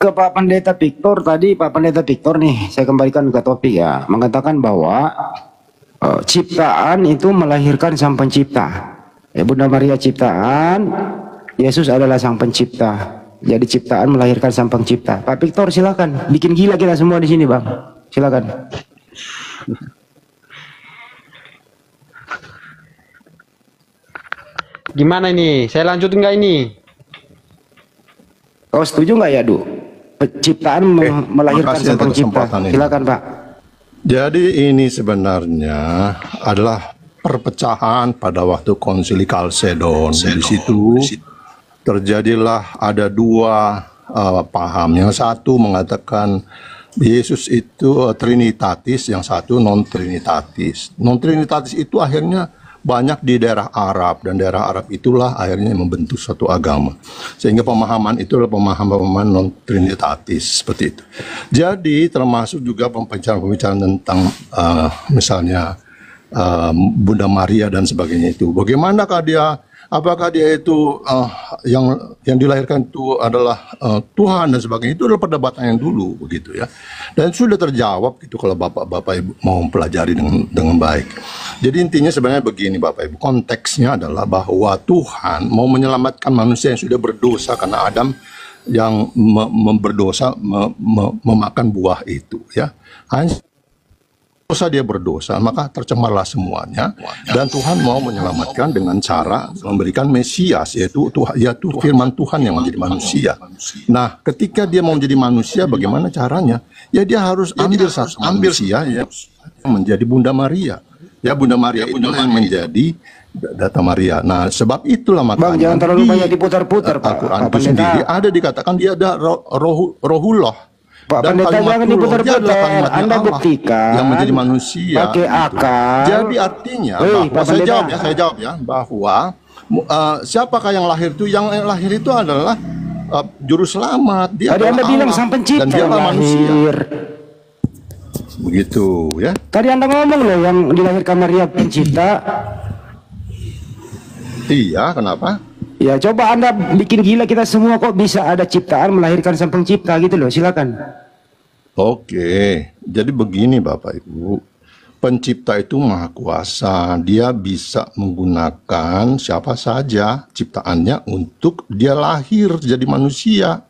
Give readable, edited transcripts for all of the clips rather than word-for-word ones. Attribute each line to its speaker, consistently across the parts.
Speaker 1: ke Pak Pendeta Victor tadi, Pak Pendeta Victor nih, saya kembalikan ke topik ya, mengatakan bahwa ciptaan itu melahirkan sang pencipta. Ya, Bunda Maria ciptaan, Yesus adalah sang pencipta. Jadi ciptaan melahirkan sang pencipta. Pak Victor silakan, bikin gila kita semua di sini, Bang. Silakan.
Speaker 2: Gimana ini? Saya lanjut nggak ini?
Speaker 1: Kau setuju nggak ya, Du? Penciptaan melahirkan sang pencipta. Silakan, Pak.
Speaker 3: Jadi ini sebenarnya adalah perpecahan pada waktu konsili Kalsedon. Di situ terjadilah ada dua paham. Yang satu mengatakan Yesus itu Trinitatis, yang satu non-Trinitatis. Non-Trinitatis itu akhirnya banyak di daerah Arab, dan daerah Arab itulah akhirnya membentuk suatu agama. Sehingga pemahaman itu adalah pemahaman non-Trinitatis, seperti itu. Jadi termasuk juga pembicaraan-pembicaraan tentang misalnya Bunda Maria dan sebagainya itu. Bagaimanakah dia, apakah dia itu yang dilahirkan itu adalah Tuhan dan sebagainya, itu adalah perdebatan yang dulu begitu ya. Dan sudah terjawab gitu kalau Bapak Ibu mau mempelajari dengan baik. Jadi intinya sebenarnya begini Bapak Ibu, konteksnya adalah bahwa Tuhan mau menyelamatkan manusia yang sudah berdosa karena Adam yang berdosa memakan buah itu ya. Hanya dosa dia berdosa, maka tercemarlah semuanya, dan Tuhan mau menyelamatkan dengan cara memberikan Mesias, yaitu firman Tuhan yang menjadi manusia. Nah, ketika dia mau menjadi manusia, bagaimana caranya? Ya dia harus ambil satu manusia ya, menjadi Bunda Maria. Ya Bunda Maria itu yang menjadi data Maria. Nah, sebab itulah makanya
Speaker 1: Bang, jangan terlalu banyak diputar-putar, Pak.
Speaker 3: Al-Quran itu sendiri ada dikatakan dia ada rohullah.
Speaker 1: Pak
Speaker 3: Dan
Speaker 1: Pendeta jangan diputar-putar, Anda buktikan
Speaker 3: yang menjadi manusia
Speaker 1: pakai akal.
Speaker 3: Jadi artinya bahwa saya jawab ya bahwa siapakah yang lahir itu? Yang lahir itu adalah juru selamat. Dia
Speaker 1: tadi Anda bilang sang pencipta
Speaker 3: dan dia
Speaker 1: yang
Speaker 3: manusia.
Speaker 1: lahir.
Speaker 3: Begitu ya.
Speaker 1: Tadi Anda ngomong loh yang dilahirkan Maria pencipta.
Speaker 3: Iya, kenapa?
Speaker 1: Ya coba Anda bikin gila kita semua, kok bisa ada ciptaan melahirkan sang pencipta gitu loh, silakan.
Speaker 3: Oke, jadi begini Bapak Ibu, pencipta itu maha kuasa, dia bisa menggunakan siapa saja ciptaannya untuk dia lahir jadi manusia.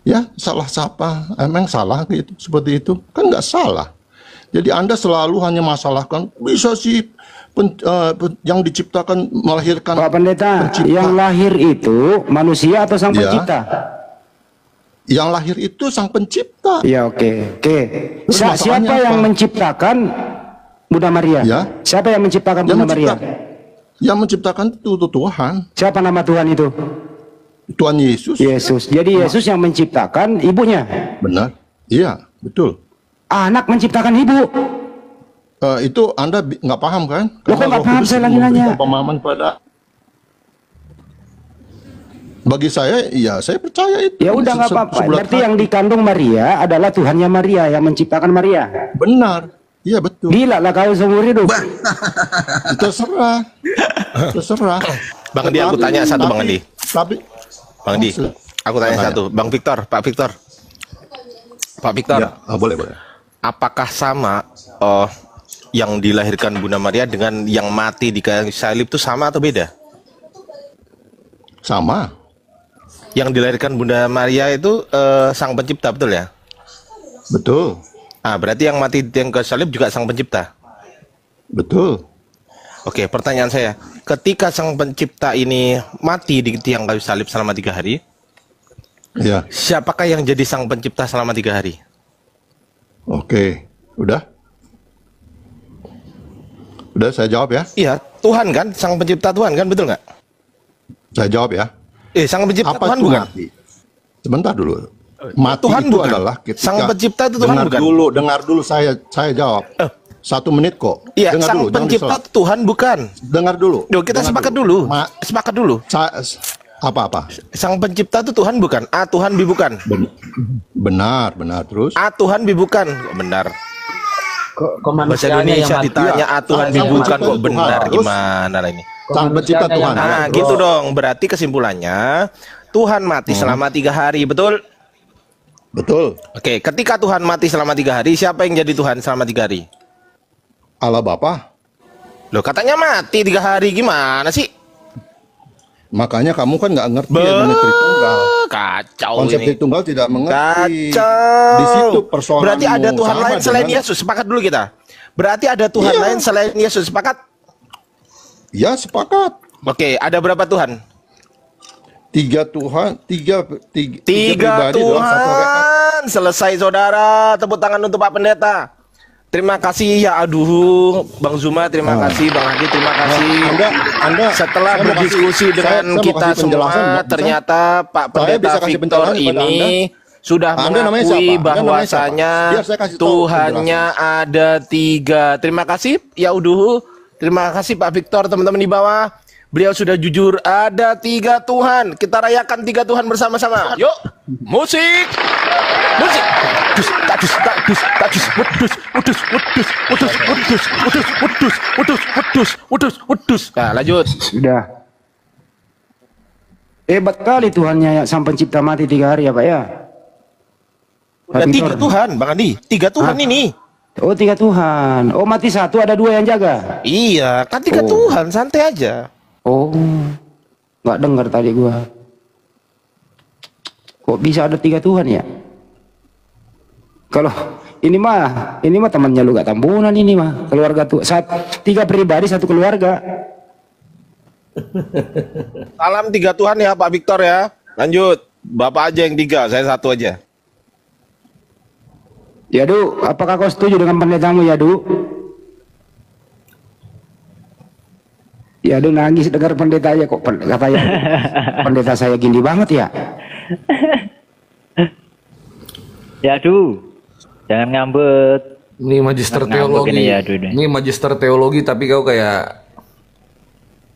Speaker 3: Ya, salah siapa? Emang salah gitu, seperti itu? Kan nggak salah. Jadi Anda selalu hanya masalahkan, bisa sih yang diciptakan melahirkan.
Speaker 1: Pak Pendeta, pencipta. Yang lahir itu manusia atau sang pencipta?
Speaker 3: Yang lahir itu sang pencipta.
Speaker 1: Ya oke. Siapa yang menciptakan Bunda Maria?
Speaker 3: Ya.
Speaker 1: Siapa yang menciptakan Bunda Maria?
Speaker 3: Yang menciptakan itu Tuhan.
Speaker 1: Siapa nama Tuhan itu?
Speaker 3: Tuhan Yesus.
Speaker 1: Yesus. Jadi Yesus yang menciptakan ibunya.
Speaker 3: Benar. Iya, betul.
Speaker 1: Anak menciptakan ibu.
Speaker 3: Itu Anda nggak paham kan?
Speaker 1: Loh, kok nggak paham, saya lagi nanya.
Speaker 3: Pemahaman pada. Bagi saya, ya saya percaya itu.
Speaker 1: Ya udah nggak apa-apa. Berarti yang dikandung Maria adalah Tuhannya Maria yang menciptakan Maria.
Speaker 3: Benar. Iya betul.
Speaker 1: Gila lah kau seumur hidup.
Speaker 3: Terserah. Terserah.
Speaker 4: Bang Andi, aku tanya satu Bang Andi. Bang Andi, aku tanya satu. Bang Victor, Pak Victor. Pak Victor.
Speaker 3: Ya, boleh.
Speaker 4: Apakah sama yang dilahirkan Bunda Maria dengan yang mati di kayu salib itu sama atau beda?
Speaker 3: Sama.
Speaker 4: Yang dilahirkan Bunda Maria itu sang pencipta, betul ya?
Speaker 3: Betul.
Speaker 4: Ah, berarti yang mati yang ke salib juga sang pencipta?
Speaker 3: Betul.
Speaker 4: Oke, pertanyaan saya, ketika sang pencipta ini mati di tiang kayu salib selama 3 hari,
Speaker 3: ya,
Speaker 4: siapakah yang jadi sang pencipta selama 3 hari?
Speaker 3: Oke, udah saya jawab ya?
Speaker 4: Iya, Tuhan kan, sang pencipta Tuhan kan, betul nggak?
Speaker 3: Saya jawab ya.
Speaker 4: Sang pencipta
Speaker 3: apa
Speaker 4: Tuhan bukan?
Speaker 3: Mati? Sebentar dulu. Mati
Speaker 4: Tuhan
Speaker 3: itu
Speaker 4: bukan?
Speaker 3: adalah ketika
Speaker 4: Sang pencipta itu Tuhan bukan?
Speaker 3: Dengar dulu saya jawab. 1 menit kok.
Speaker 4: Iya,
Speaker 3: dengar
Speaker 4: sang
Speaker 3: dulu,
Speaker 4: pencipta itu Tuhan bukan?
Speaker 3: Dengar dulu.
Speaker 4: Yuk, kita sepakat dulu. Sepakat dulu.
Speaker 3: Apa?
Speaker 4: Sang pencipta itu Tuhan bukan? A, Tuhan, B bukan?
Speaker 3: Benar terus.
Speaker 4: A, Tuhan, B bukan? Kok benar? Bahasa Indonesia ditanya A, Tuhan, B bukan kok benar? Gimana lah ini?
Speaker 3: Sang pencipta Tuhan.
Speaker 4: Nah, gitu dong. Berarti kesimpulannya Tuhan mati selama 3 hari, betul?
Speaker 3: Betul.
Speaker 4: Oke, ketika Tuhan mati selama 3 hari, siapa yang jadi Tuhan selama 3 hari?
Speaker 3: Allah Bapa.
Speaker 4: Loh, katanya mati 3 hari, gimana sih?
Speaker 3: Makanya kamu kan nggak ngerti namanya Tritunggal.
Speaker 4: Kacau
Speaker 3: Konsep
Speaker 4: ini.
Speaker 3: Tritunggal tidak mengerti.
Speaker 4: Kacau.
Speaker 3: Di situ persoalanmu.
Speaker 4: Berarti ada Tuhan
Speaker 3: Sama
Speaker 4: lain selain
Speaker 3: dengan-
Speaker 4: Yesus. Sepakat dulu kita. Berarti ada Tuhan
Speaker 3: Iya.
Speaker 4: lain selain Yesus. Sepakat?
Speaker 3: Ya sepakat.
Speaker 4: Oke, ada berapa Tuhan?
Speaker 3: 3 Tuhan, tiga
Speaker 4: Tiga
Speaker 3: pribadi dalam satu hakikat.
Speaker 4: Tuhan. Selesai saudara. Tepuk tangan untuk Pak Pendeta. Terima kasih ya aduh Bang Zuma, terima kasih Bang Hadi, terima kasih.
Speaker 3: Anda
Speaker 4: Setelah
Speaker 3: saya mau
Speaker 4: berdiskusi
Speaker 3: kasih-
Speaker 4: dengan
Speaker 3: saya mau
Speaker 4: kita
Speaker 3: kasih penjelasan,
Speaker 4: semua,
Speaker 3: Mbak. Bisa?
Speaker 4: ternyata Pak
Speaker 3: Saya
Speaker 4: Pendeta
Speaker 3: bisa kasih
Speaker 4: Victor
Speaker 3: penjelasan kepada
Speaker 4: ini sudah
Speaker 3: Anda namanya
Speaker 4: mengakui
Speaker 3: siapa? Anda namanya
Speaker 4: bahwasanya
Speaker 3: siapa? Biar saya kasih tahu
Speaker 4: Tuhannya ada 3. Terima kasih ya uduh. Terima kasih Pak Victor, teman-teman di bawah. Beliau sudah jujur, ada 3 Tuhan. Kita rayakan 3 Tuhan bersama-sama. Yuk, musik, musik. Dus, tadus, tadus, tadus, wedus, wedus, wedus, wedus, wedus, wedus, wedus, wedus, wedus, wedus, wedus. Nah, lanjut.
Speaker 1: Sudah. Hebat kali Tuhannya sang pencipta mati 3 hari ya Pak ya. Pak
Speaker 4: Ada 3
Speaker 1: Victor.
Speaker 4: Tuhan, Bang Andi. 3 Tuhan ini.
Speaker 1: Oh 3 Tuhan. Oh mati 1 ada 2 yang jaga.
Speaker 4: Iya, kan 3
Speaker 1: Oh.
Speaker 4: Tuhan, santai aja.
Speaker 1: Oh nggak dengar tadi gua. Kok bisa ada 3 Tuhan ya? Kalau ini mah temannya lu gak tambunan ini mah keluarga tuh 3 pribadi 1 keluarga.
Speaker 4: Salam 3 Tuhan ya Pak Victor ya. Lanjut. Bapak aja yang 3, saya 1 aja.
Speaker 1: Yadu, apakah kau setuju dengan pendetamu Yadu? Yadu nangis dengar pendeta aja kok katanya pendeta saya gini banget ya.
Speaker 5: Ya aduh, jangan ngambek.
Speaker 6: Ini magister
Speaker 5: Ngambek
Speaker 6: teologi.
Speaker 5: ini ya, aduh, deh.
Speaker 6: Ini magister teologi tapi kau kayak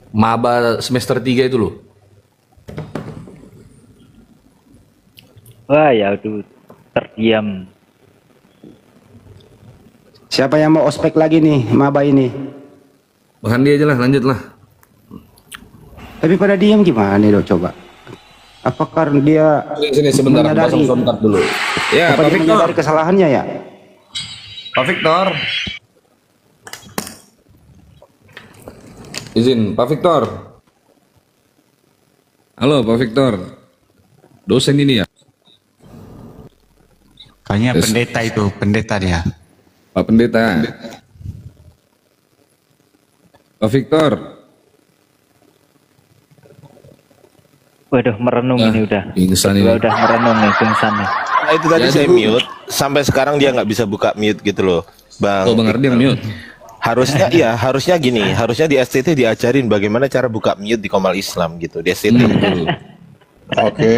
Speaker 6: maba semester 3 itu loh.
Speaker 5: Wah ya aduh, terdiam.
Speaker 1: Siapa yang mau ospek lagi nih maba ini?
Speaker 6: Bang Andi aja lah, lanjut lah.
Speaker 1: Tapi pada diam gimana dok coba? Apakah dia
Speaker 6: Sini sebentar, aku pasang sound card dulu. Ya,
Speaker 1: apa
Speaker 6: Pak
Speaker 1: dia
Speaker 6: Victor.
Speaker 1: menyadari kesalahannya ya?
Speaker 6: Pak Victor. Izin, Pak Victor. Halo, Pak Victor. Dosen ini ya?
Speaker 7: Kayaknya
Speaker 6: Yes.
Speaker 7: pendeta itu, pendeta dia.
Speaker 6: Pak Pendeta. Pak Victor.
Speaker 5: Waduh, merenung ini udah.
Speaker 6: Pingsan ini.
Speaker 5: Udah merenung nih, pingsan nih.
Speaker 4: Nah, itu tadi
Speaker 6: Ya,
Speaker 4: saya
Speaker 6: Bu.
Speaker 4: mute. Sampai sekarang dia nggak bisa buka mute gitu loh. Bang.
Speaker 6: Oh, Bang Ardi yang mute.
Speaker 4: Harusnya iya, harusnya gini. Harusnya di STT diajarin bagaimana cara buka mute di Komal Islam gitu. Di STT.
Speaker 3: Oke.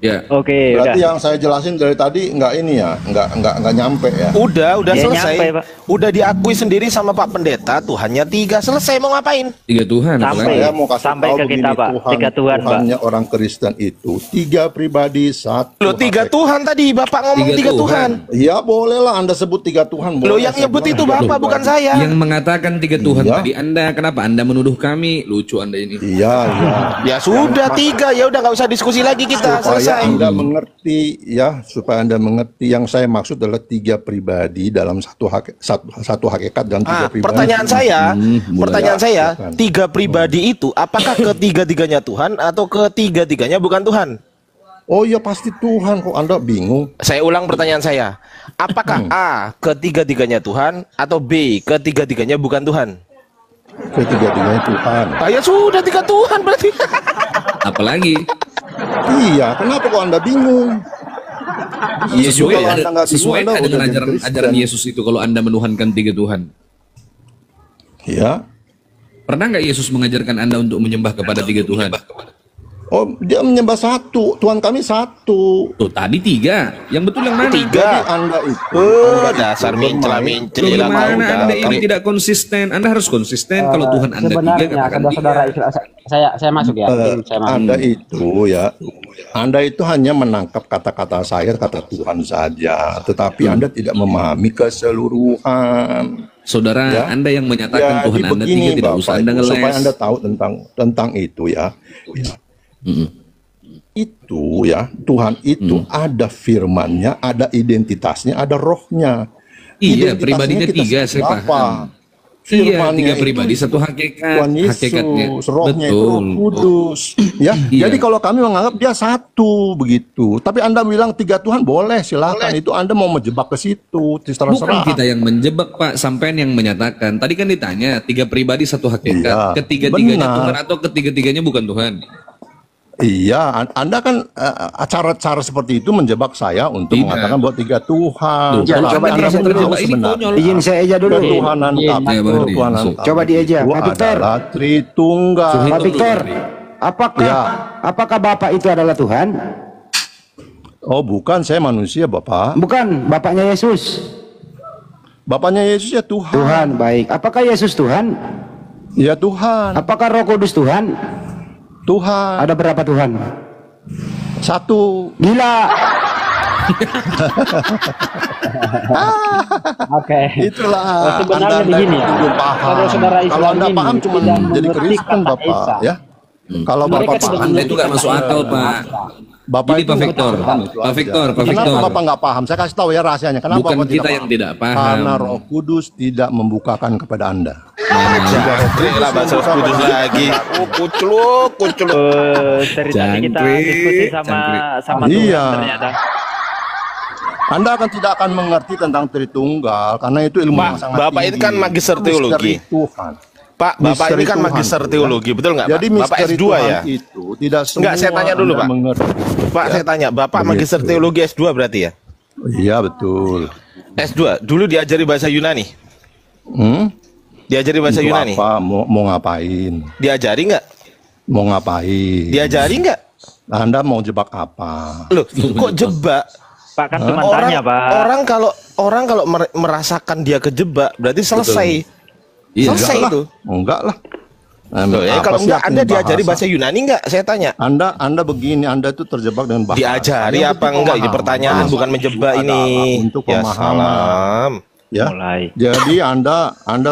Speaker 6: Ya.
Speaker 5: Oke,
Speaker 3: Berarti
Speaker 5: udah.
Speaker 3: yang saya jelasin dari tadi nggak ini ya, nggak nyampe ya.
Speaker 4: Udah
Speaker 5: Ya,
Speaker 4: selesai.
Speaker 5: nyampe, Pak.
Speaker 4: Udah diakui sendiri sama Pak Pendeta, Tuhannya 3. Selesai, mau ngapain?
Speaker 6: 3 Tuhan.
Speaker 5: Sampai.
Speaker 6: apalagi?
Speaker 3: Saya mau kasih
Speaker 5: Sampai
Speaker 3: tahu
Speaker 5: ke
Speaker 3: begini,
Speaker 5: kita, Pak. 3 Tuhan, Pak.
Speaker 3: Tuhannya orang Kristen itu 3 pribadi 1.
Speaker 4: Loh, 3 Tuhan tadi, Bapak ngomong 3
Speaker 6: 3
Speaker 4: Tuhan.
Speaker 3: Ya bolehlah Anda sebut 3 Tuhan.
Speaker 4: Loh,
Speaker 3: boleh.
Speaker 4: yang
Speaker 3: Saya
Speaker 4: nyebut
Speaker 3: bilang
Speaker 4: itu
Speaker 3: tiga
Speaker 4: Bapak,
Speaker 3: pribadi.
Speaker 4: bukan saya.
Speaker 6: Yang mengatakan 3 Tuhan
Speaker 3: Iya.
Speaker 6: tadi Anda, kenapa Anda menuduh kami? Lucu Anda ini.
Speaker 3: Iya, iya.
Speaker 4: Ya sudah 3, ya udah nggak usah diskusi lagi kita.
Speaker 3: Supaya
Speaker 4: Selesai.
Speaker 3: Anda mengerti ya, supaya Anda mengerti yang saya maksud adalah 3 pribadi dalam satu hakikat dan 3 pribadi.
Speaker 4: Pertanyaan saya, pertanyaan
Speaker 3: Ya,
Speaker 4: saya,
Speaker 3: bukan.
Speaker 4: 3 pribadi itu apakah ketiga-tiganya Tuhan atau ketiga-tiganya bukan Tuhan?
Speaker 3: Oh ya pasti Tuhan, kok Anda bingung?
Speaker 4: Saya ulang pertanyaan saya. Apakah A, ketiga-tiganya Tuhan atau B, ketiga-tiganya bukan Tuhan?
Speaker 3: Ketiga-tiganya Tuhan.
Speaker 4: Ah, ya sudah 3 Tuhan berarti.
Speaker 6: Apalagi
Speaker 3: Iya, kenapa kok Anda bingung?
Speaker 6: sesuai,
Speaker 3: kalau Anda nggak bingung,
Speaker 6: sesuai
Speaker 3: Anda
Speaker 6: dengan
Speaker 3: udah jadi
Speaker 6: ajaran,
Speaker 3: Kristen.
Speaker 6: ajaran Yesus itu kalau Anda menuhankan 3 Tuhan.
Speaker 3: Ya.
Speaker 6: Pernah nggak Yesus mengajarkan Anda untuk menyembah kepada 3 Tuhan?
Speaker 3: Oh, dia menyembah 1. Tuhan kami 1.
Speaker 6: Tuh tadi 3. Yang betul yang mana?
Speaker 4: 3.
Speaker 3: Jadi Anda itu
Speaker 4: Dasar mencela-mencela.
Speaker 6: Loh, gimana
Speaker 4: tahu dah.
Speaker 6: Anda ini tidak konsisten? Anda harus konsisten. Kalau Tuhan Anda 3,
Speaker 8: Sebenarnya
Speaker 6: katakan
Speaker 8: saudara-saudara
Speaker 6: 3.
Speaker 8: Israel, saya masuk ya. Saya masuk.
Speaker 3: Anda itu ya, Anda itu hanya menangkap kata-kata saya, kata Tuhan saja, tetapi Anda tidak memahami keseluruhan.
Speaker 6: Saudara,
Speaker 3: Ya.
Speaker 6: Anda yang menyatakan Tuhan Anda 3, tidak usah Anda
Speaker 3: Ibu,
Speaker 6: ngeles.
Speaker 3: supaya Anda tahu tentang itu ya.
Speaker 6: Mm-mm.
Speaker 3: itu ya, Tuhan itu ada firman-Nya, ada identitasnya, ada rohnya.
Speaker 6: Iya,
Speaker 3: Identitasnya
Speaker 6: pribadinya
Speaker 3: kita
Speaker 6: tiga, saya
Speaker 3: siapa?
Speaker 6: paham. Iya,
Speaker 3: Firman-Nya
Speaker 6: tiga
Speaker 3: itu
Speaker 6: pribadi, satu hakikat.
Speaker 3: Tuhan
Speaker 6: Hakikatnya.
Speaker 3: Yesus, rohnya itu Roh
Speaker 6: Betul.
Speaker 3: Kudus. Ya,
Speaker 6: Iya.
Speaker 3: jadi kalau kami menganggap dia satu begitu. Tapi Anda bilang tiga Tuhan boleh, silakan. Itu Anda mau menjebak ke situ,
Speaker 6: Bukan
Speaker 3: terserah.
Speaker 6: kita yang menjebak, Pak, sampean yang menyatakan. Tadi kan ditanya, tiga pribadi satu hakikat.
Speaker 3: Iya,
Speaker 6: Ketiga-tiganya
Speaker 3: benar.
Speaker 6: Tuhan atau ketiga-tiganya bukan Tuhan?
Speaker 3: Iya, Anda kan cara-cara seperti itu menjebak saya untuk
Speaker 6: Tidak.
Speaker 3: mengatakan bahwa tiga Tuhan.
Speaker 6: Tuh,
Speaker 1: Jangan
Speaker 6: kalau
Speaker 1: coba
Speaker 6: Anda
Speaker 1: dia
Speaker 6: merasa
Speaker 1: sendiri
Speaker 6: terjebak,
Speaker 3: tahu
Speaker 6: ini
Speaker 3: sebenarnya.
Speaker 6: konyol.
Speaker 1: Izin saya eja dulu.
Speaker 3: Ketuhanan
Speaker 6: Ya, Bang Adi, masuk.
Speaker 1: Coba dieja,
Speaker 3: itu
Speaker 1: Pak Victor.
Speaker 3: adalah Tritunggal.
Speaker 1: Pak
Speaker 6: Hitung
Speaker 1: Victor,
Speaker 6: dulu,
Speaker 1: apakah
Speaker 3: Ya.
Speaker 1: apakah Bapak itu adalah Tuhan?
Speaker 3: Oh, bukan, saya manusia, Bapak.
Speaker 1: Bukan, Bapaknya Yesus.
Speaker 3: Bapaknya Yesus ya Tuhan.
Speaker 1: Tuhan, baik. Apakah Yesus Tuhan?
Speaker 3: Ya Tuhan.
Speaker 1: Apakah Roh Kudus Tuhan?
Speaker 3: Tuhan.
Speaker 1: Ada berapa Tuhan?
Speaker 3: Satu.
Speaker 1: Gila.
Speaker 8: Oke.
Speaker 3: Itulah.
Speaker 8: Sebenarnya
Speaker 3: Anda
Speaker 8: begini ya,
Speaker 3: belum paham.
Speaker 8: saudara-saudara
Speaker 3: Kalau
Speaker 8: Islam
Speaker 3: Anda
Speaker 8: ini
Speaker 3: paham cuma
Speaker 8: tidak
Speaker 3: jadi
Speaker 8: mengerti
Speaker 3: Kristen,
Speaker 8: kata
Speaker 3: Bapak.
Speaker 8: Esa.
Speaker 3: Ya. Kalau
Speaker 8: Mereka
Speaker 3: Bapak
Speaker 8: tidak
Speaker 3: paham.
Speaker 6: Anda itu nggak masuk akal, Pak.
Speaker 3: Bapak
Speaker 6: Gini,
Speaker 3: itu
Speaker 6: Pak Victor. Pak Victor, Pak
Speaker 3: Kenapa
Speaker 6: Victor.
Speaker 3: Bapak nggak paham? Saya kasih tahu ya rahasianya. Kenapa
Speaker 6: Bukan
Speaker 3: Bapak
Speaker 6: kita yang tidak paham.
Speaker 3: Karena Roh Kudus tidak membukakan kepada Anda.
Speaker 4: Lah bahasa kudus lagi. Oh, kucluk.
Speaker 5: Dari tadi kita
Speaker 6: Jangkrik,
Speaker 5: diskusi sama
Speaker 6: jangkrik.
Speaker 5: sama
Speaker 3: Iya.
Speaker 5: Tuhan ternyata.
Speaker 3: Anda tidak akan mengerti tentang Tritunggal karena itu ilmu
Speaker 4: Pak,
Speaker 3: yang sangat
Speaker 4: Bapak ini
Speaker 3: tinggi.
Speaker 4: kan magister
Speaker 3: Itu misteri
Speaker 4: teologi.
Speaker 3: Tuhan.
Speaker 4: Pak, Bapak
Speaker 3: Misteri
Speaker 4: ini kan
Speaker 3: Tuhan,
Speaker 4: magister
Speaker 3: ya.
Speaker 4: teologi, betul nggak, Pak?
Speaker 3: Jadi
Speaker 4: Bapak
Speaker 3: misteri
Speaker 4: S2
Speaker 3: Tuhan
Speaker 4: ya?
Speaker 3: itu tidak semua
Speaker 4: Enggak, saya tanya dulu,
Speaker 3: Anda
Speaker 4: Pak.
Speaker 3: mengerti.
Speaker 4: Pak, saya tanya, Bapak
Speaker 3: Begitu.
Speaker 4: magister teologi S2 berarti ya?
Speaker 3: Iya betul.
Speaker 4: S2, dulu diajari bahasa Yunani? Diajari bahasa
Speaker 3: Untuk
Speaker 4: Yunani?
Speaker 3: apa? Mau ngapain?
Speaker 4: Diajari nggak?
Speaker 3: Mau ngapain?
Speaker 4: Diajari nggak?
Speaker 3: Anda mau jebak apa?
Speaker 4: Loh, kok jebak?
Speaker 5: Pak kan cuma
Speaker 4: Orang,
Speaker 5: tanya, Pak.
Speaker 4: orang kalau merasakan dia kejebak, berarti selesai.
Speaker 6: Iya.
Speaker 4: Selesai itu.
Speaker 3: Enggak lah.
Speaker 4: Loh, ya,
Speaker 3: Apa
Speaker 4: kalau
Speaker 3: sih
Speaker 4: enggak Anda
Speaker 3: artinya
Speaker 4: diajari bahasa Yunani nggak? Saya tanya.
Speaker 3: Anda begini, Anda itu terjebak dengan bahasa.
Speaker 4: Diajari
Speaker 3: Yang
Speaker 4: apa
Speaker 3: penting
Speaker 4: enggak? Ini
Speaker 3: pemahaman.
Speaker 4: pertanyaan bukan menjebak
Speaker 3: Itu
Speaker 4: ini.
Speaker 3: adalah Untuk
Speaker 4: Ya
Speaker 3: pemahaman.
Speaker 4: salam.
Speaker 3: Ya.
Speaker 5: Mulai.
Speaker 3: Jadi Anda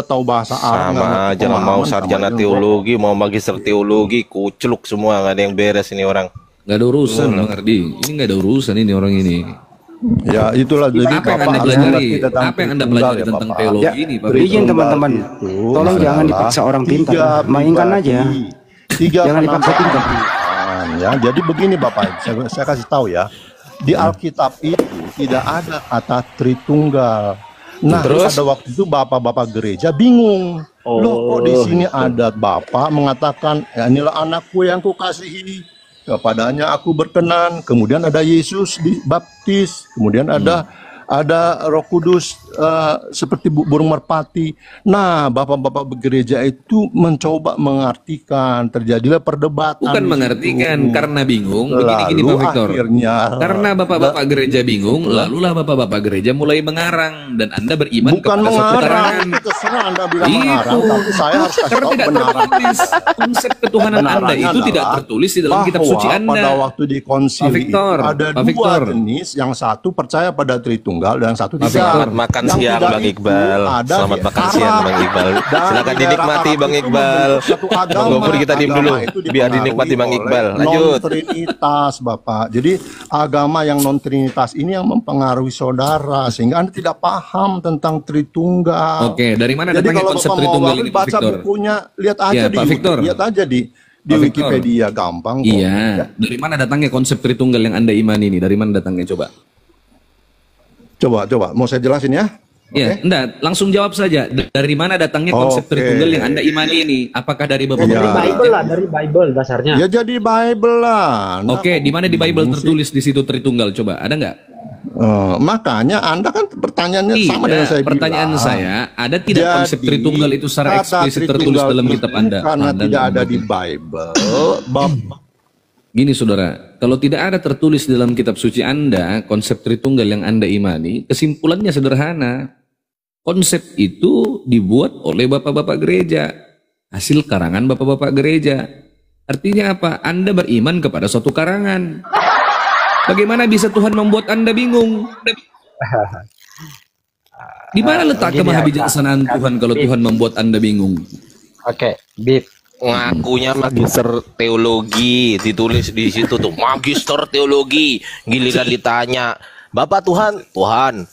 Speaker 3: tahu bahasa Arab. nggak
Speaker 4: Sama
Speaker 3: ngerti
Speaker 4: aja lah, mau
Speaker 3: pemahaman,
Speaker 4: sarjana
Speaker 3: sama
Speaker 4: teologi, mau magister teologi, kucluk semua, nggak ada yang beres ini orang.
Speaker 6: Nggak ada urusan, Bang Ardi. Ini nggak ada urusan ini orang ini.
Speaker 3: Ya itulah jadi
Speaker 6: Apa yang
Speaker 3: Bapak
Speaker 6: Anda
Speaker 3: harus
Speaker 6: pelajari?
Speaker 3: mengerti tentang
Speaker 6: Apa yang Anda
Speaker 3: Tritunggal
Speaker 6: pelajari
Speaker 3: ya,
Speaker 6: tentang
Speaker 3: Bapak.
Speaker 6: teologi
Speaker 1: Ya,
Speaker 6: ini, Pak?
Speaker 3: Tritunggal
Speaker 1: Izin teman-teman.
Speaker 3: itu
Speaker 1: Tolong jangan
Speaker 3: adalah
Speaker 1: dipaksa orang pintar.
Speaker 3: tiga
Speaker 1: Mainkan
Speaker 3: pribadi.
Speaker 1: aja.
Speaker 3: Tiga
Speaker 1: Jangan dipaksa pintar.
Speaker 3: penampilan, ya. Jadi begini Bapak, saya kasih tahu ya. Di Alkitab itu tidak ada kata Tritunggal. Nah,
Speaker 4: Terus?
Speaker 3: pada waktu itu bapak-bapak gereja bingung. Loh, kok di sini ada bapak mengatakan, ya inilah anakku yang kukasihi, kepadanya aku berkenan. Kemudian ada Yesus dibaptis, kemudian ada Roh Kudus seperti burung merpati. Nah, bapak-bapak gereja itu mencoba mengartikan, terjadilah perdebatan.
Speaker 6: Bukan
Speaker 3: di
Speaker 6: mengartikan
Speaker 3: situ.
Speaker 6: karena bingung. Begini-gini
Speaker 3: Lalu
Speaker 6: Pak Victor.
Speaker 3: akhirnya
Speaker 6: Karena bapak-bapak gereja bingung, lalulah bapak-bapak gereja mulai mengarang dan Anda beriman
Speaker 3: bukan
Speaker 6: kepada suatu
Speaker 3: mengarang,
Speaker 6: keterangan.
Speaker 3: itu terserah Anda bilang
Speaker 6: Itu.
Speaker 3: mengarang, tapi saya harus kasih
Speaker 6: Karena
Speaker 3: tahu
Speaker 6: tidak
Speaker 3: kebenaran.
Speaker 6: tertulis konsep ketuhanan Anda
Speaker 3: Kebenarannya
Speaker 6: itu tidak
Speaker 3: adalah
Speaker 6: tertulis di dalam kitab
Speaker 3: bahwa
Speaker 6: suci Anda.
Speaker 3: pada waktu di
Speaker 6: Pak
Speaker 3: konsili
Speaker 6: Victor,
Speaker 3: itu ada
Speaker 6: Pak
Speaker 3: dua
Speaker 6: Victor.
Speaker 3: jenis, yang satu percaya pada Tritunggal dan yang satu
Speaker 6: Pak
Speaker 3: tidak.
Speaker 6: Victor.
Speaker 4: Selamat makan
Speaker 3: Yang
Speaker 4: siang
Speaker 3: tidak
Speaker 4: Bang
Speaker 3: itu
Speaker 4: Iqbal.
Speaker 3: ada
Speaker 4: Selamat
Speaker 3: di
Speaker 4: makan
Speaker 3: Arab.
Speaker 4: siang Bang Iqbal.
Speaker 3: Dan
Speaker 4: Silakan
Speaker 3: di daerah
Speaker 4: dinikmati
Speaker 3: Arab
Speaker 4: Bang
Speaker 3: itu
Speaker 4: Iqbal.
Speaker 3: membentuk satu agama.
Speaker 4: Bang Gopur kita diem dulu
Speaker 3: Agama itu
Speaker 4: biar
Speaker 3: dipengaruhi
Speaker 4: dinikmati Bang
Speaker 3: oleh
Speaker 4: Iqbal. Lanjut.
Speaker 3: non-trinitas, Bapak. Jadi agama yang non-trinitas ini yang mempengaruhi saudara sehingga Anda tidak paham tentang Tritunggal.
Speaker 6: Oke, dari mana
Speaker 3: Jadi
Speaker 6: datangnya
Speaker 3: kalau
Speaker 6: konsep
Speaker 3: Bapak mau
Speaker 6: Tritunggal ini, Pak
Speaker 3: baca
Speaker 6: Victor?
Speaker 3: bukunya, lihat aja
Speaker 6: Ya,
Speaker 3: di
Speaker 6: Pak
Speaker 3: YouTube,
Speaker 6: Victor.
Speaker 3: lihat aja di
Speaker 6: Pak Victor.
Speaker 3: Wikipedia gampang kok.
Speaker 6: Iya.
Speaker 3: Ya.
Speaker 6: Dari mana datangnya konsep Tritunggal yang Anda imani ini? Dari mana datangnya coba?
Speaker 3: Coba, mau saya jelasin ya.
Speaker 6: Ya, enggak, langsung jawab saja. Dari mana datangnya konsep
Speaker 3: Oke.
Speaker 6: Tritunggal yang Anda imani ini? Apakah dari Bapak?
Speaker 3: Iya.
Speaker 8: Dari Bible lah, dari Bible dasarnya.
Speaker 3: Ya jadi Bible lah. Nah,
Speaker 6: Oke, di mana di Bible tertulis di situ Tritunggal? Coba, ada nggak?
Speaker 3: makanya Anda kan pertanyaannya sama dengan saya
Speaker 6: pertanyaan
Speaker 3: bilang.
Speaker 6: saya, ada tidak
Speaker 3: Jadi,
Speaker 6: konsep Tritunggal itu secara
Speaker 3: kata
Speaker 6: eksplisit tertulis
Speaker 3: Tritunggal
Speaker 6: dalam
Speaker 3: itu
Speaker 6: kitab Anda?
Speaker 3: karena
Speaker 6: Anda
Speaker 3: tidak ada
Speaker 6: membaca.
Speaker 3: di Bible. Bapak
Speaker 6: Gini saudara, kalau tidak ada tertulis dalam kitab suci Anda, konsep Tritunggal yang Anda imani, kesimpulannya sederhana. Konsep itu dibuat oleh bapak-bapak gereja, hasil karangan bapak-bapak gereja. Artinya apa? Anda beriman kepada suatu karangan. Bagaimana bisa Tuhan membuat Anda bingung? Di mana letak
Speaker 8: Gini
Speaker 6: kemahabijaksanaan Tuhan kalau Tuhan membuat Anda bingung?
Speaker 8: Oke, Bib.
Speaker 4: ngakunya magister teologi, ditulis di situ tuh magister teologi. Giliran ditanya, Bapak Tuhan, Tuhan.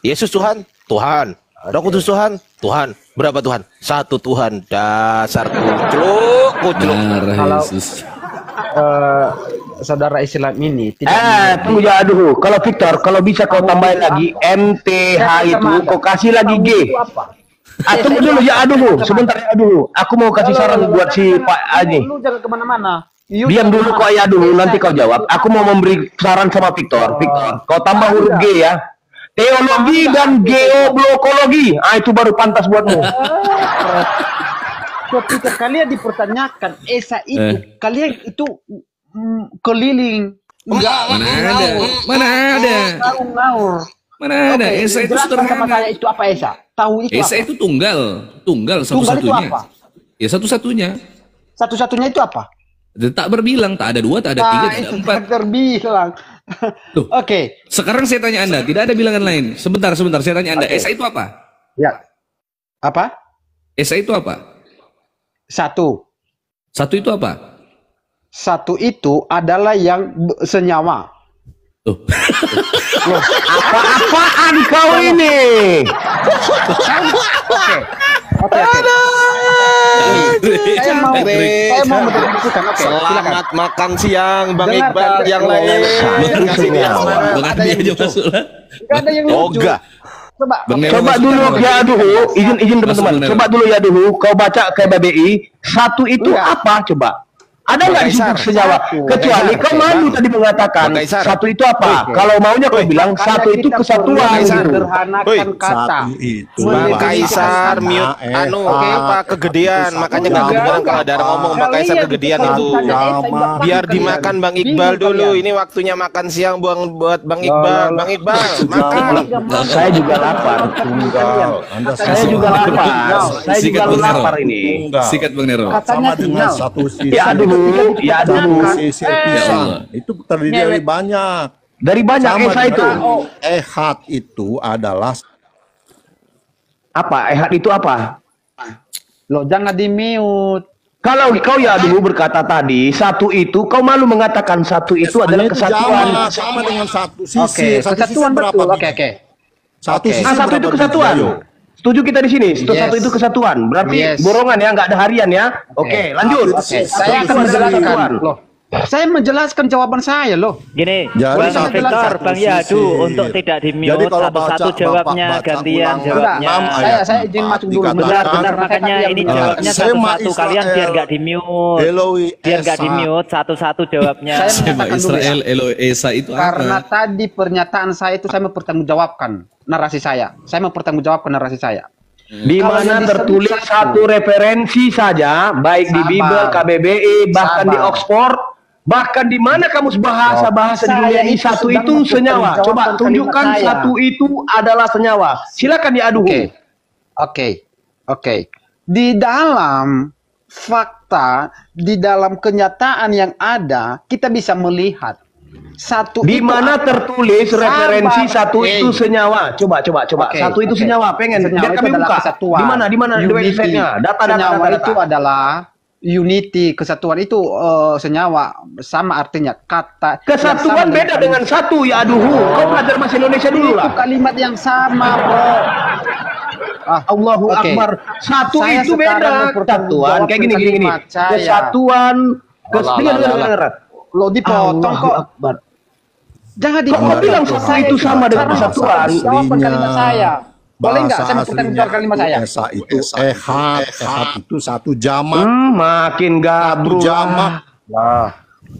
Speaker 4: Yesus Tuhan, Tuhan. Roh Kudus Tuhan, Tuhan. Berapa Tuhan? Satu Tuhan. Dasar kucluk, kucluk.
Speaker 6: Marah Yesus.
Speaker 8: Saudara Islam ini tidak
Speaker 7: Tunggu ya, aduh. Kalau Victor, kalau bisa kau tambahin lagi MTH itu, kau kasih lagi G. Tunggu dulu ya, aduh. Sebentar ya, aduh. Aku mau kasih saran buat si Pak Ani.
Speaker 8: lu jangan kemana-mana.
Speaker 7: Diam dulu kau ya, aduh. Nanti kau jawab. Aku mau memberi saran sama Victor. Victor, kau tambah huruf G ya. Teologi dan geoblokologi. Itu baru pantas buatmu.
Speaker 8: Ketika kalian dipertanyakan Esa itu, kalian itu keliling.
Speaker 6: Mana ada?
Speaker 8: Ngaur-ngaur.
Speaker 6: Mana ada? Esa itu
Speaker 8: Jelaskan sama
Speaker 6: sederhana.
Speaker 8: saya itu apa Esa? Tahu itu
Speaker 6: Esa
Speaker 8: apa?
Speaker 6: itu tunggal
Speaker 8: Tunggal itu
Speaker 6: satu-satunya.
Speaker 8: apa?
Speaker 6: Ya satu-satunya.
Speaker 8: Satu-satunya itu apa?
Speaker 6: Tak berbilang, tak ada dua, tak ada tiga, tak ada
Speaker 8: itu
Speaker 6: empat.
Speaker 8: tak terbilang.
Speaker 6: Loh,
Speaker 8: Oke.
Speaker 6: sekarang saya tanya Anda, tidak ada bilangan lain. Sebentar, saya tanya Anda, Esa itu apa?
Speaker 8: Ya. Apa?
Speaker 6: Esa itu apa?
Speaker 8: Satu.
Speaker 6: Satu itu apa?
Speaker 8: Satu itu adalah yang senyawa.
Speaker 6: Loh,
Speaker 7: Apa-apaan kau ini?
Speaker 8: Oke. Saya mau mendefinisikan. Oke, silakan.
Speaker 4: Selamat makan siang Bang
Speaker 8: Dengarkan,
Speaker 4: Iqbal yang lain. Kasih dia semangat.
Speaker 6: Bang Andi aja masuk lah.
Speaker 8: Nggak ada yang lucu.
Speaker 4: Oga.
Speaker 8: Coba.
Speaker 6: Bang Nero
Speaker 7: Coba
Speaker 6: masuk
Speaker 7: dulu
Speaker 6: kan, Bang?
Speaker 7: ya dulu, izin
Speaker 6: Masuk,
Speaker 7: teman-teman.
Speaker 6: Bang
Speaker 7: Coba
Speaker 6: Nero.
Speaker 7: dulu ya dulu, kau baca ke BBI. Satu itu
Speaker 8: Enggak.
Speaker 7: apa? Coba. Ada nggak di situ
Speaker 4: Kaisar.
Speaker 7: senyawa? Kecuali kau malu tadi mengatakan
Speaker 4: Bang Kaisar.
Speaker 7: satu itu apa? Kalau maunya kau bilang satu itu kesatuan
Speaker 4: Kaisar.
Speaker 7: gitu.
Speaker 8: Sederhanakan kata.
Speaker 3: Satu itu
Speaker 4: Bang
Speaker 8: Mendefinisikan
Speaker 4: Kaisar
Speaker 8: kata.
Speaker 4: mute anu apa kegedean, makanya nggak
Speaker 8: Enggak.
Speaker 4: kedengeran kalau ada orang ngomong Bang Kaisar kegedean itu. Biar dimakan Bang Iqbal dulu. Ini waktunya makan siang buat Bang Iqbal. Bang Iqbal, makan.
Speaker 7: Saya juga lapar.
Speaker 3: tunggal. Anda
Speaker 7: Saya juga lapar. Saya
Speaker 6: Sikat,
Speaker 7: juga
Speaker 6: Bang Nero.
Speaker 7: lapar ini.
Speaker 3: tunggal.
Speaker 6: Sikat Bang Nero.
Speaker 8: Katanya
Speaker 3: Sama dengan
Speaker 8: tinggal.
Speaker 3: satu sisi.
Speaker 7: Ya aduh, ya aduh.
Speaker 3: Satu sisi pisang.
Speaker 6: Allah.
Speaker 3: Itu terdiri dari banyak.
Speaker 7: Dari banyak
Speaker 3: Sama
Speaker 7: Esa itu.
Speaker 3: dengan ehad itu adalah
Speaker 7: Apa? Ehad itu apa?
Speaker 8: Loh, jangan di-mute.
Speaker 7: Kalau kau ya dulu berkata tadi satu itu, kau malu mengatakan satu itu adalah
Speaker 3: itu
Speaker 7: kesatuan.
Speaker 3: jamak, sama dengan satu sisi.
Speaker 8: Oke,
Speaker 3: Satu
Speaker 8: kesatuan
Speaker 3: sisi berapa?
Speaker 8: betul. Oke.
Speaker 3: Satu
Speaker 8: Oke.
Speaker 3: sisi
Speaker 7: Satu itu
Speaker 3: berapa
Speaker 7: kesatuan.
Speaker 3: biji? Ayo.
Speaker 7: Setuju kita di sini.
Speaker 8: Yes.
Speaker 7: Satu itu kesatuan. Berarti
Speaker 8: Yes.
Speaker 7: borongan ya, nggak ada harian ya. Oke, lanjut.
Speaker 8: Oke,
Speaker 7: Satu
Speaker 8: saya
Speaker 7: itu
Speaker 8: akan
Speaker 7: adalah
Speaker 8: menjelaskan.
Speaker 7: kesatuan.
Speaker 8: Loh, saya menjelaskan jawaban saya loh.
Speaker 5: Gini,
Speaker 3: Jadi
Speaker 5: Bang
Speaker 3: satu
Speaker 5: Victor,
Speaker 3: satu
Speaker 5: Bang Yadu
Speaker 3: sisi.
Speaker 5: untuk tidak di
Speaker 3: Jadi
Speaker 5: mute
Speaker 3: kalau
Speaker 5: satu-satu
Speaker 3: baca-
Speaker 5: jawabnya,
Speaker 3: baca
Speaker 5: gantian
Speaker 3: ulang
Speaker 5: jawabnya.
Speaker 3: enam ayat
Speaker 8: Saya izin
Speaker 3: empat
Speaker 8: masuk dulu.
Speaker 3: dikatakan,
Speaker 5: Benar, makanya ini jawabnya
Speaker 3: Sema
Speaker 5: satu-satu. Kalian biar
Speaker 3: Israel,
Speaker 5: nggak di mute.
Speaker 3: Eloi
Speaker 5: Biar nggak di
Speaker 3: Esa.
Speaker 5: mute satu-satu jawabnya.
Speaker 8: Saya
Speaker 6: Sema
Speaker 8: mengatakan dulu ya.
Speaker 6: Israel, Eloi, Esa itu
Speaker 8: Karena
Speaker 6: apa?
Speaker 8: tadi pernyataan saya itu saya mempertanggungjawabkan narasi saya. Saya mempertanggungjawabkan narasi saya.
Speaker 7: Di
Speaker 8: Kalau
Speaker 7: mana
Speaker 8: yang
Speaker 7: tertulis
Speaker 8: disebut
Speaker 7: satu referensi saja, baik di
Speaker 8: Sabar.
Speaker 7: Bible, KBBI, bahkan di
Speaker 8: Sabar.
Speaker 7: Oxford, bahkan di mana kamus bahasa-bahasa di
Speaker 8: Saya
Speaker 7: dunia ini
Speaker 8: itu
Speaker 7: satu
Speaker 8: sedang
Speaker 7: itu senyawa. Coba
Speaker 8: mempertanggungjawabkan
Speaker 7: tunjukkan
Speaker 8: kalimat saya.
Speaker 7: satu itu adalah senyawa. Silakan diadu.
Speaker 8: Oke. Di dalam fakta, di dalam kenyataan yang ada, kita bisa melihat satu
Speaker 7: Di
Speaker 8: itu
Speaker 7: mana
Speaker 8: apa?
Speaker 7: tertulis referensi
Speaker 8: Sabar.
Speaker 7: satu itu senyawa? Coba.
Speaker 8: Oke,
Speaker 7: Satu itu
Speaker 8: oke.
Speaker 7: senyawa. Pengen
Speaker 8: Senyawa
Speaker 7: biar
Speaker 8: itu
Speaker 7: kami
Speaker 8: adalah
Speaker 7: buka.
Speaker 8: kesatuan.
Speaker 7: Di mana
Speaker 8: Unity.
Speaker 7: websitenya? Data.
Speaker 8: Senyawa itu adalah unity, kesatuan itu senyawa sama artinya kata.
Speaker 7: Kesatuan
Speaker 8: yang sama
Speaker 7: beda dengan satu ya aduh. Kau belajar bahasa Indonesia dulu
Speaker 8: itu
Speaker 7: lah.
Speaker 8: kalimat yang sama, bro.
Speaker 7: Allahu
Speaker 8: Oke.
Speaker 7: Akbar. Satu
Speaker 8: Saya
Speaker 7: itu
Speaker 8: sekarang
Speaker 7: beda.
Speaker 8: mempertanggungjawabkan
Speaker 7: Kesatuan kayak gini.
Speaker 8: kalimat saya.
Speaker 7: Kesatuan. Dengar.
Speaker 8: Lo dipotong
Speaker 7: Allahu
Speaker 8: kok.
Speaker 7: Akbar.
Speaker 8: Jangan
Speaker 7: Kok
Speaker 8: dipotong.
Speaker 7: kau bilang satu itu sama dengan kesatuan?
Speaker 8: Jawabkan kalimat saya. Boleh nggak saya
Speaker 3: Bahasa
Speaker 8: mempertanggungjawabkan kalimat saya?
Speaker 3: Esa itu ehad. Ehad itu satu jamak.
Speaker 7: Makin
Speaker 3: Satu
Speaker 7: gabruk.
Speaker 3: jamak.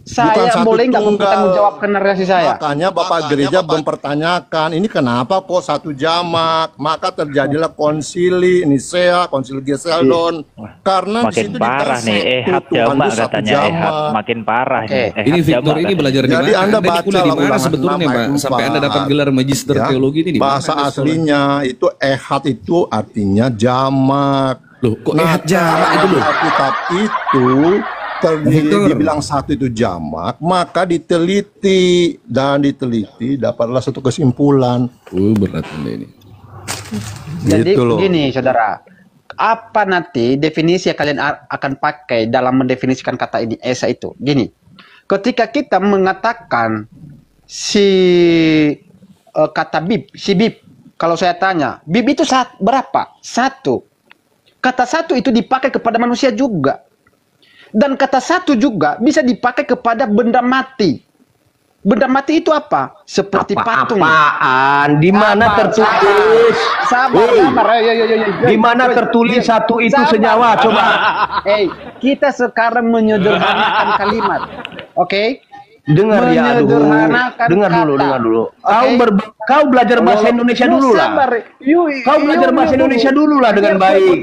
Speaker 8: Saya
Speaker 3: satu
Speaker 8: boleh nggak
Speaker 3: tunggal.
Speaker 8: mempertanggungjawabkan narasi saya?
Speaker 3: Makanya Bapak Gereja mempertanyakan, ini kenapa kok satu jamak? Maka terjadilah konsili Nisea, konsili Geseldon. Karena di
Speaker 5: Makin
Speaker 3: situ
Speaker 5: parah
Speaker 3: dikasih
Speaker 5: nih, ehad
Speaker 3: Tuhan
Speaker 5: jamak
Speaker 3: itu satu
Speaker 5: katanya
Speaker 3: jamak.
Speaker 5: ehad. Makin parah
Speaker 8: Oke.
Speaker 5: nih.
Speaker 6: Ini
Speaker 5: Ehad
Speaker 6: Victor
Speaker 5: jamak
Speaker 6: ini
Speaker 5: katanya.
Speaker 6: belajar di
Speaker 3: Jadi
Speaker 6: mana?
Speaker 3: Anda
Speaker 6: Anda ini kuliah di
Speaker 3: bacalah
Speaker 6: mana
Speaker 3: ulangan
Speaker 6: sebetulnya,
Speaker 3: 6
Speaker 6: Pak?
Speaker 3: ayat
Speaker 6: Sampai
Speaker 3: 4.
Speaker 6: Anda dapat gelar magister
Speaker 3: Ya,
Speaker 6: teologi ini di mana?
Speaker 3: bahasa
Speaker 6: Anda sekolah?
Speaker 3: aslinya itu ehad itu artinya jamak.
Speaker 6: Loh, kok ehad jamak itu loh?
Speaker 3: Alkitab itu terdiri
Speaker 6: Victor.
Speaker 3: dibilang satu itu jamak, maka diteliti dapatlah satu kesimpulan.
Speaker 6: Berat Anda ini.
Speaker 8: Jadi
Speaker 3: Gitu loh.
Speaker 8: begini, saudara. apa nanti definisi yang kalian akan pakai dalam mendefinisikan kata ini Esa itu? Gini, ketika kita mengatakan kata bib, si bib, kalau saya tanya, bib itu berapa? Satu. Kata satu itu dipakai kepada manusia juga. Dan kata satu juga bisa dipakai kepada benda mati. Benda mati itu apa? Seperti patung.
Speaker 7: Apaan? Di mana tertulis?
Speaker 8: Sabar.
Speaker 7: Di mana tertulis satu itu senyawa? Coba.
Speaker 8: Kita sekarang menyederhanakan kalimat. Oke?
Speaker 7: Dengar ya, aduh. Dengar dulu. Kau belajar bahasa Indonesia dulu lah. Kau belajar bahasa Indonesia dulu lah dengan baik.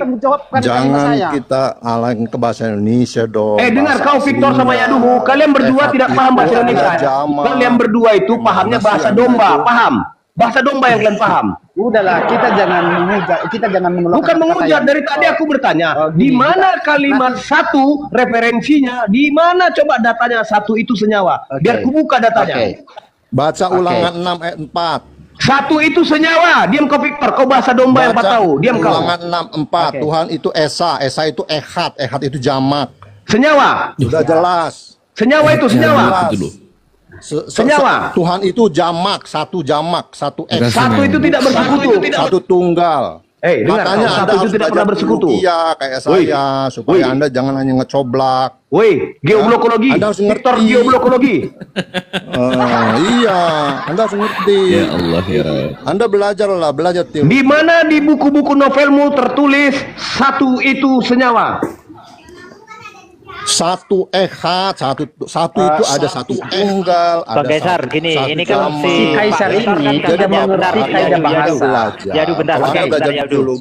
Speaker 3: Jangan kita alangin ke bahasa Indonesia dong.
Speaker 7: Dengar kau Victor sama Yaduhu, kalian berdua tidak paham bahasa Indonesia. Kalian berdua itu pahamnya bahasa domba, paham? Bahasa domba yang kalian paham.
Speaker 8: Udahlah, kita jangan menolak.
Speaker 7: Bukan menghujat, dari tadi aku bertanya, di mana kalimat satu referensinya? Di mana coba datanya satu itu senyawa? Biar ku buka datanya.
Speaker 3: Baca Ulangan 6 ayat 4.
Speaker 7: Satu itu senyawa. Diam kau Victor, kau bahasa domba yang tahu. Diam kau.
Speaker 3: Ulangan 6 4. Tuhan itu Esa, Esa itu Ehad, Ehad itu jamak.
Speaker 7: Senyawa.
Speaker 3: Sudah jelas.
Speaker 7: Senyawa itu senyawa. Senyawa.
Speaker 3: Tuhan itu jamak, satu Esa.
Speaker 7: Satu itu tidak bersekutu.
Speaker 3: Satu tunggal. Makanya Anda harus
Speaker 7: tidak pernah bersekutu.
Speaker 3: Iya, kayak saya, supaya Anda jangan hanya ngecoblak.
Speaker 7: Woi, geoblokologi.
Speaker 3: Anda harus
Speaker 7: Victor
Speaker 3: ngerti.
Speaker 7: geoblokologi.
Speaker 3: Iya, Anda harus ngerti.
Speaker 6: Ya Allah ya.
Speaker 3: Anda belajar teori.
Speaker 7: Di mana di buku-buku novelmu tertulis satu itu senyawa?
Speaker 3: Satu Ehad, satu itu ada satu tunggal,
Speaker 5: Bang Kaisar, gini, ini kan
Speaker 3: jamak.
Speaker 5: si
Speaker 8: Kaisar ini tidak mengerti kaidah bahasa.
Speaker 5: Yadu bentar,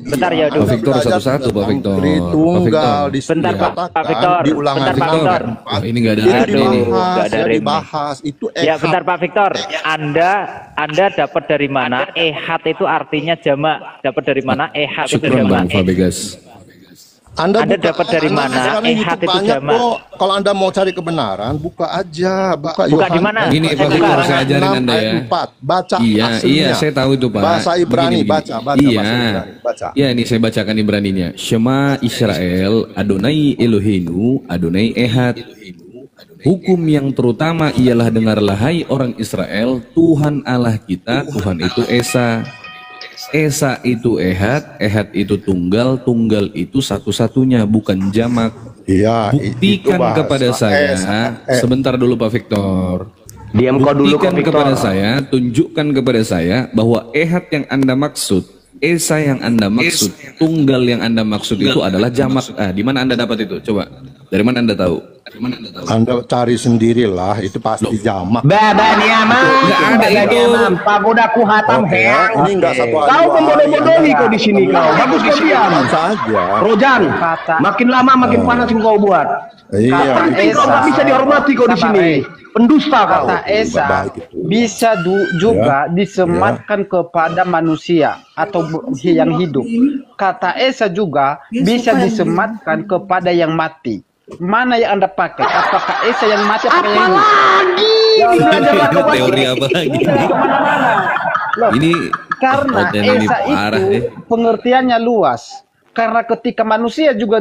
Speaker 5: bentar Yadu.
Speaker 6: Pak Victor satu-satu, Pak Victor.
Speaker 3: Tunggal
Speaker 5: Bentar, Pak Victor.
Speaker 3: di Ulangan
Speaker 5: Bentar, Pak Victor.
Speaker 6: Ini nggak ada
Speaker 3: itu
Speaker 6: ada ini.
Speaker 3: dibahas, itu
Speaker 5: Ya
Speaker 3: Ehad.
Speaker 5: bentar Pak Victor, Anda dapat dari mana Ehad itu artinya jamak? Dapat dari mana Ehad itu
Speaker 6: Syukron Bang
Speaker 5: jamak?
Speaker 6: Fabegas.
Speaker 5: Anda dapat dari mana?
Speaker 3: Sekarang
Speaker 5: Ehad
Speaker 3: YouTube
Speaker 5: itu
Speaker 3: banyak
Speaker 5: jamak.
Speaker 3: kok. Kalau Anda mau cari kebenaran, buka aja,
Speaker 5: Buka
Speaker 3: Yohanes
Speaker 5: di mana?
Speaker 6: Gini Pak Victor, saya ajarin Anda ya.
Speaker 3: 4. Baca
Speaker 6: Iya,
Speaker 3: aslinya.
Speaker 6: saya tahu itu Pak.
Speaker 3: Bahasa Ibrani,
Speaker 6: Begini.
Speaker 3: baca
Speaker 6: Iya.
Speaker 3: bahasa Ibrani, baca.
Speaker 6: Iya, ini saya bacakan Ibraninya. Shema Israel, Adonai Eloheinu, Adonai Ehad. Hukum yang terutama ialah dengarlah hai orang Israel, Tuhan Allah kita, Tuhan itu Esa. Esa itu Ehad, Ehad itu tunggal, tunggal itu satu-satunya, bukan jamak.
Speaker 3: Iya,
Speaker 6: Buktikan
Speaker 3: bahasa
Speaker 6: kepada saya, sebentar dulu Pak Victor.
Speaker 7: Diam kau dulu kau
Speaker 6: Buktikan
Speaker 7: Victor.
Speaker 6: kepada saya, tunjukkan kepada saya bahwa Ehad yang Anda maksud, Esa yang Anda maksud, tunggal yang Anda maksud itu adalah jamak. Di mana Anda dapat itu? Coba. Dari mana Anda tahu?
Speaker 3: Anda cari sendirilah, itu pasti jamak.
Speaker 7: Baba diamam.
Speaker 6: Nggak ada itu.
Speaker 7: Pagodaku hatam heang.
Speaker 3: Ini enggak satu hari.
Speaker 7: Kau membodoh-bodohi kau di sini kau. Bagus kau diam.
Speaker 3: saja.
Speaker 7: Rojan, makin lama makin panas yang kau buat.
Speaker 3: Iya.
Speaker 7: Kau nggak bisa dihormati kau di sini. Pendusta kau.
Speaker 8: Kata Esa bisa juga disematkan kepada manusia atau yang hidup. Kata Esa juga bisa disematkan kepada yang mati. Mana yang Anda pakai? Apakah Esa yang mati atau yang hidup?
Speaker 6: Teori apa lagi?
Speaker 8: Loh,
Speaker 6: Ini
Speaker 8: karena
Speaker 6: konten ini
Speaker 8: Esa
Speaker 6: parah
Speaker 8: itu
Speaker 6: ya.
Speaker 8: pengertiannya luas. Karena ketika manusia juga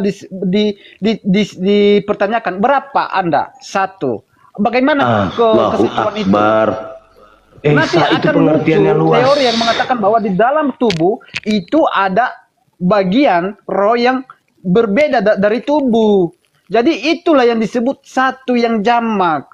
Speaker 8: dipertanyakan berapa Anda? Satu. Bagaimana kesimpulan itu? Nanti
Speaker 7: Esa itu
Speaker 8: akan
Speaker 7: pengertiannya
Speaker 8: muncul
Speaker 7: luas.
Speaker 8: teori yang mengatakan bahwa di dalam tubuh itu ada bagian roh yang berbeda dari tubuh. Jadi itulah yang disebut satu yang jamak.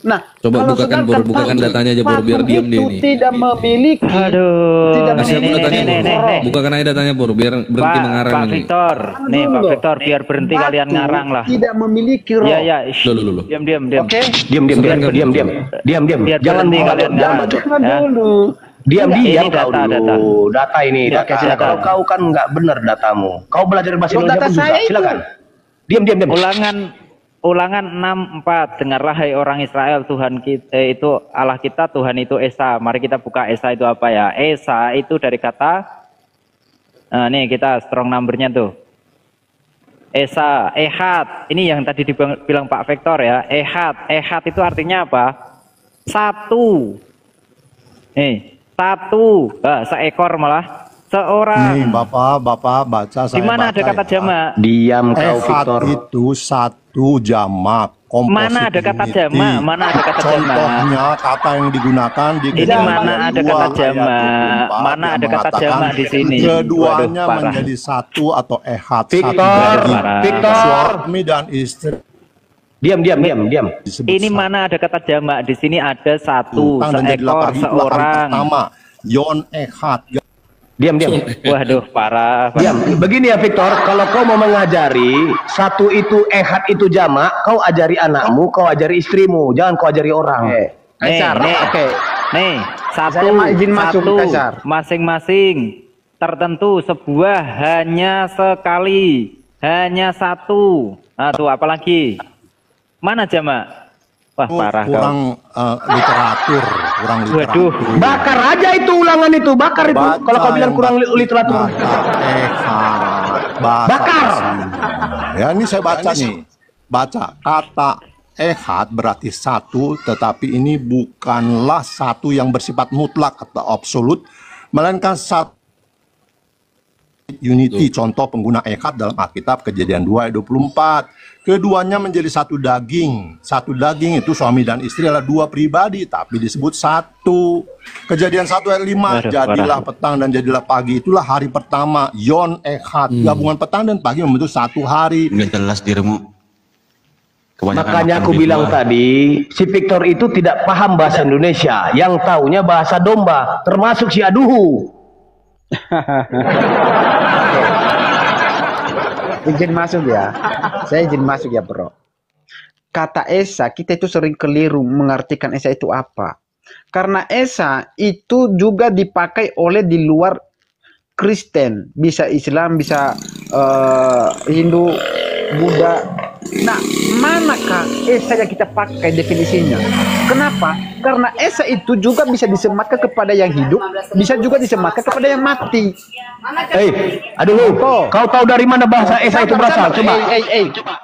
Speaker 8: Nah,
Speaker 6: Coba
Speaker 8: kalau
Speaker 6: bukakan,
Speaker 8: sedangkan
Speaker 6: bukakan datanya aja, Bor, biar
Speaker 8: patung
Speaker 6: diam dia
Speaker 8: itu
Speaker 6: ini.
Speaker 8: tidak memiliki.
Speaker 5: Aduh,
Speaker 8: Tidak
Speaker 6: Kasih aku datanya, Bor. Bukakan aja datanya, Bor, biar berhenti mengarang
Speaker 5: Pak
Speaker 6: ini.
Speaker 5: Victor, nih Pak Victor, biar berhenti kalian
Speaker 8: Patung
Speaker 5: ngarang lah.
Speaker 8: Tidak memiliki roh.
Speaker 5: Ya ya,
Speaker 6: Loh.
Speaker 5: diam.
Speaker 8: Oke.
Speaker 7: Diam.
Speaker 5: Biar
Speaker 7: Jangan
Speaker 5: berhenti
Speaker 7: mau
Speaker 5: kalian
Speaker 7: jangan
Speaker 5: ngarang.
Speaker 7: bacot.
Speaker 5: Ya.
Speaker 8: Dulu.
Speaker 7: Diam
Speaker 5: Ini
Speaker 7: kau
Speaker 5: data.
Speaker 7: dulu. Data ini.
Speaker 5: Oke,
Speaker 7: Data.
Speaker 5: silakan.
Speaker 7: Kalau kau kan nggak benar datamu. Kau belajar bahasa
Speaker 8: Loh,
Speaker 7: Indonesia
Speaker 8: data
Speaker 7: pun susah.
Speaker 8: saya itu.
Speaker 7: Silakan. Diam.
Speaker 5: Ulangan 6:4. Dengarlah hai orang Israel, Tuhan kita itu Allah kita, Tuhan itu Esa. Mari kita buka Esa itu apa ya? Esa itu dari kata nih kita strong numbernya tuh. Esa, Ehad. Ini yang tadi dibilang Pak Victor ya. Ehad itu artinya apa? Satu. Nih, satu. Seekor malah. seorang.
Speaker 3: Nih Bapak baca,
Speaker 5: Di
Speaker 3: saya
Speaker 5: mana ada
Speaker 3: baca
Speaker 5: kata
Speaker 3: ya.
Speaker 5: jamak?
Speaker 7: Diam kau
Speaker 3: Ehad
Speaker 7: Victor.
Speaker 3: itu satu jamak.
Speaker 5: Mana ada kata
Speaker 3: Composite
Speaker 5: jamak?
Speaker 3: unity.
Speaker 5: Mana ada kata jamak?
Speaker 3: Contohnya kata yang digunakan di
Speaker 5: Ini
Speaker 3: Kejadian
Speaker 5: mana ada
Speaker 3: 2
Speaker 5: kata
Speaker 3: ayat
Speaker 5: jamak?
Speaker 3: 24
Speaker 5: Mana
Speaker 3: yang
Speaker 5: ada kata
Speaker 3: mengatakan
Speaker 5: jamak di sini?
Speaker 3: keduanya
Speaker 5: Waduh, parah.
Speaker 3: menjadi satu atau ehad.
Speaker 7: Victor,
Speaker 3: satu daging.
Speaker 7: Victor.
Speaker 3: Suami dan istri
Speaker 7: Diam.
Speaker 3: disebut
Speaker 5: Ini
Speaker 3: satu.
Speaker 5: mana ada kata jamak? Di sini ada satu,
Speaker 3: Dan jadilah
Speaker 5: seekor,
Speaker 3: pagi itulah hari
Speaker 5: seorang.
Speaker 3: pertama. Yon ehad.
Speaker 7: Diam.
Speaker 5: Waduh, parah.
Speaker 7: Diam. Begini ya Victor, kalau kau mau mengajari satu itu ehad itu jamak, kau ajari anakmu, kau ajari istrimu, jangan kau ajari orang.
Speaker 8: Kaisar, oke.
Speaker 5: Nih, satu,
Speaker 8: Saya mau izin masuk,
Speaker 5: satu,
Speaker 8: Kaisar.
Speaker 5: masing-masing tertentu sebuah hanya sekali, hanya satu. Nah, tuh apalagi? Mana jamak? Wah, parah kau.
Speaker 3: kurang literatur, kurang literatur.
Speaker 5: Waduh.
Speaker 7: Bakar aja itu ulangan itu, bakar itu.
Speaker 3: Baca
Speaker 7: Kalau kau bilang
Speaker 3: yang
Speaker 7: kurang literatur.
Speaker 3: Bahasa
Speaker 7: Bakar.
Speaker 3: Ya ini saya baca nih. Baca kata ehad berarti satu, tetapi ini bukanlah satu yang bersifat mutlak atau absolut, melainkan satu unity. Contoh pengguna ehad dalam Alkitab Kejadian 2 ayat 24. Keduanya menjadi satu daging. Satu daging itu suami dan istri adalah dua pribadi, tapi disebut satu. Kejadian 1 ayat 5,
Speaker 5: Waduh,
Speaker 3: jadilah
Speaker 5: parah.
Speaker 3: petang dan jadilah pagi. Itulah hari pertama, Yon Ehad. Gabungan petang dan pagi membentuk satu hari.
Speaker 9: Nggak jelas dirimu. Kebanyakan
Speaker 7: Makanya
Speaker 9: makan
Speaker 7: aku
Speaker 9: di
Speaker 7: bilang
Speaker 9: luar.
Speaker 7: tadi, si Victor itu tidak paham bahasa Indonesia, yang taunya bahasa domba, termasuk si Aduhu.
Speaker 8: Izin masuk ya. Saya izin masuk ya, bro. Kata Esa, kita itu sering keliru mengartikan Esa itu apa. Karena Esa itu juga dipakai oleh di luar Kristen. Bisa Islam, bisa Hindu, Buddha. Nah, manakah Esa yang kita pakai definisinya? Kenapa? Karena Esa itu juga bisa disematkan kepada yang hidup, bisa juga disematkan kepada yang mati.
Speaker 7: Aduh, kau tahu dari mana bahasa Esa itu berasal? Coba.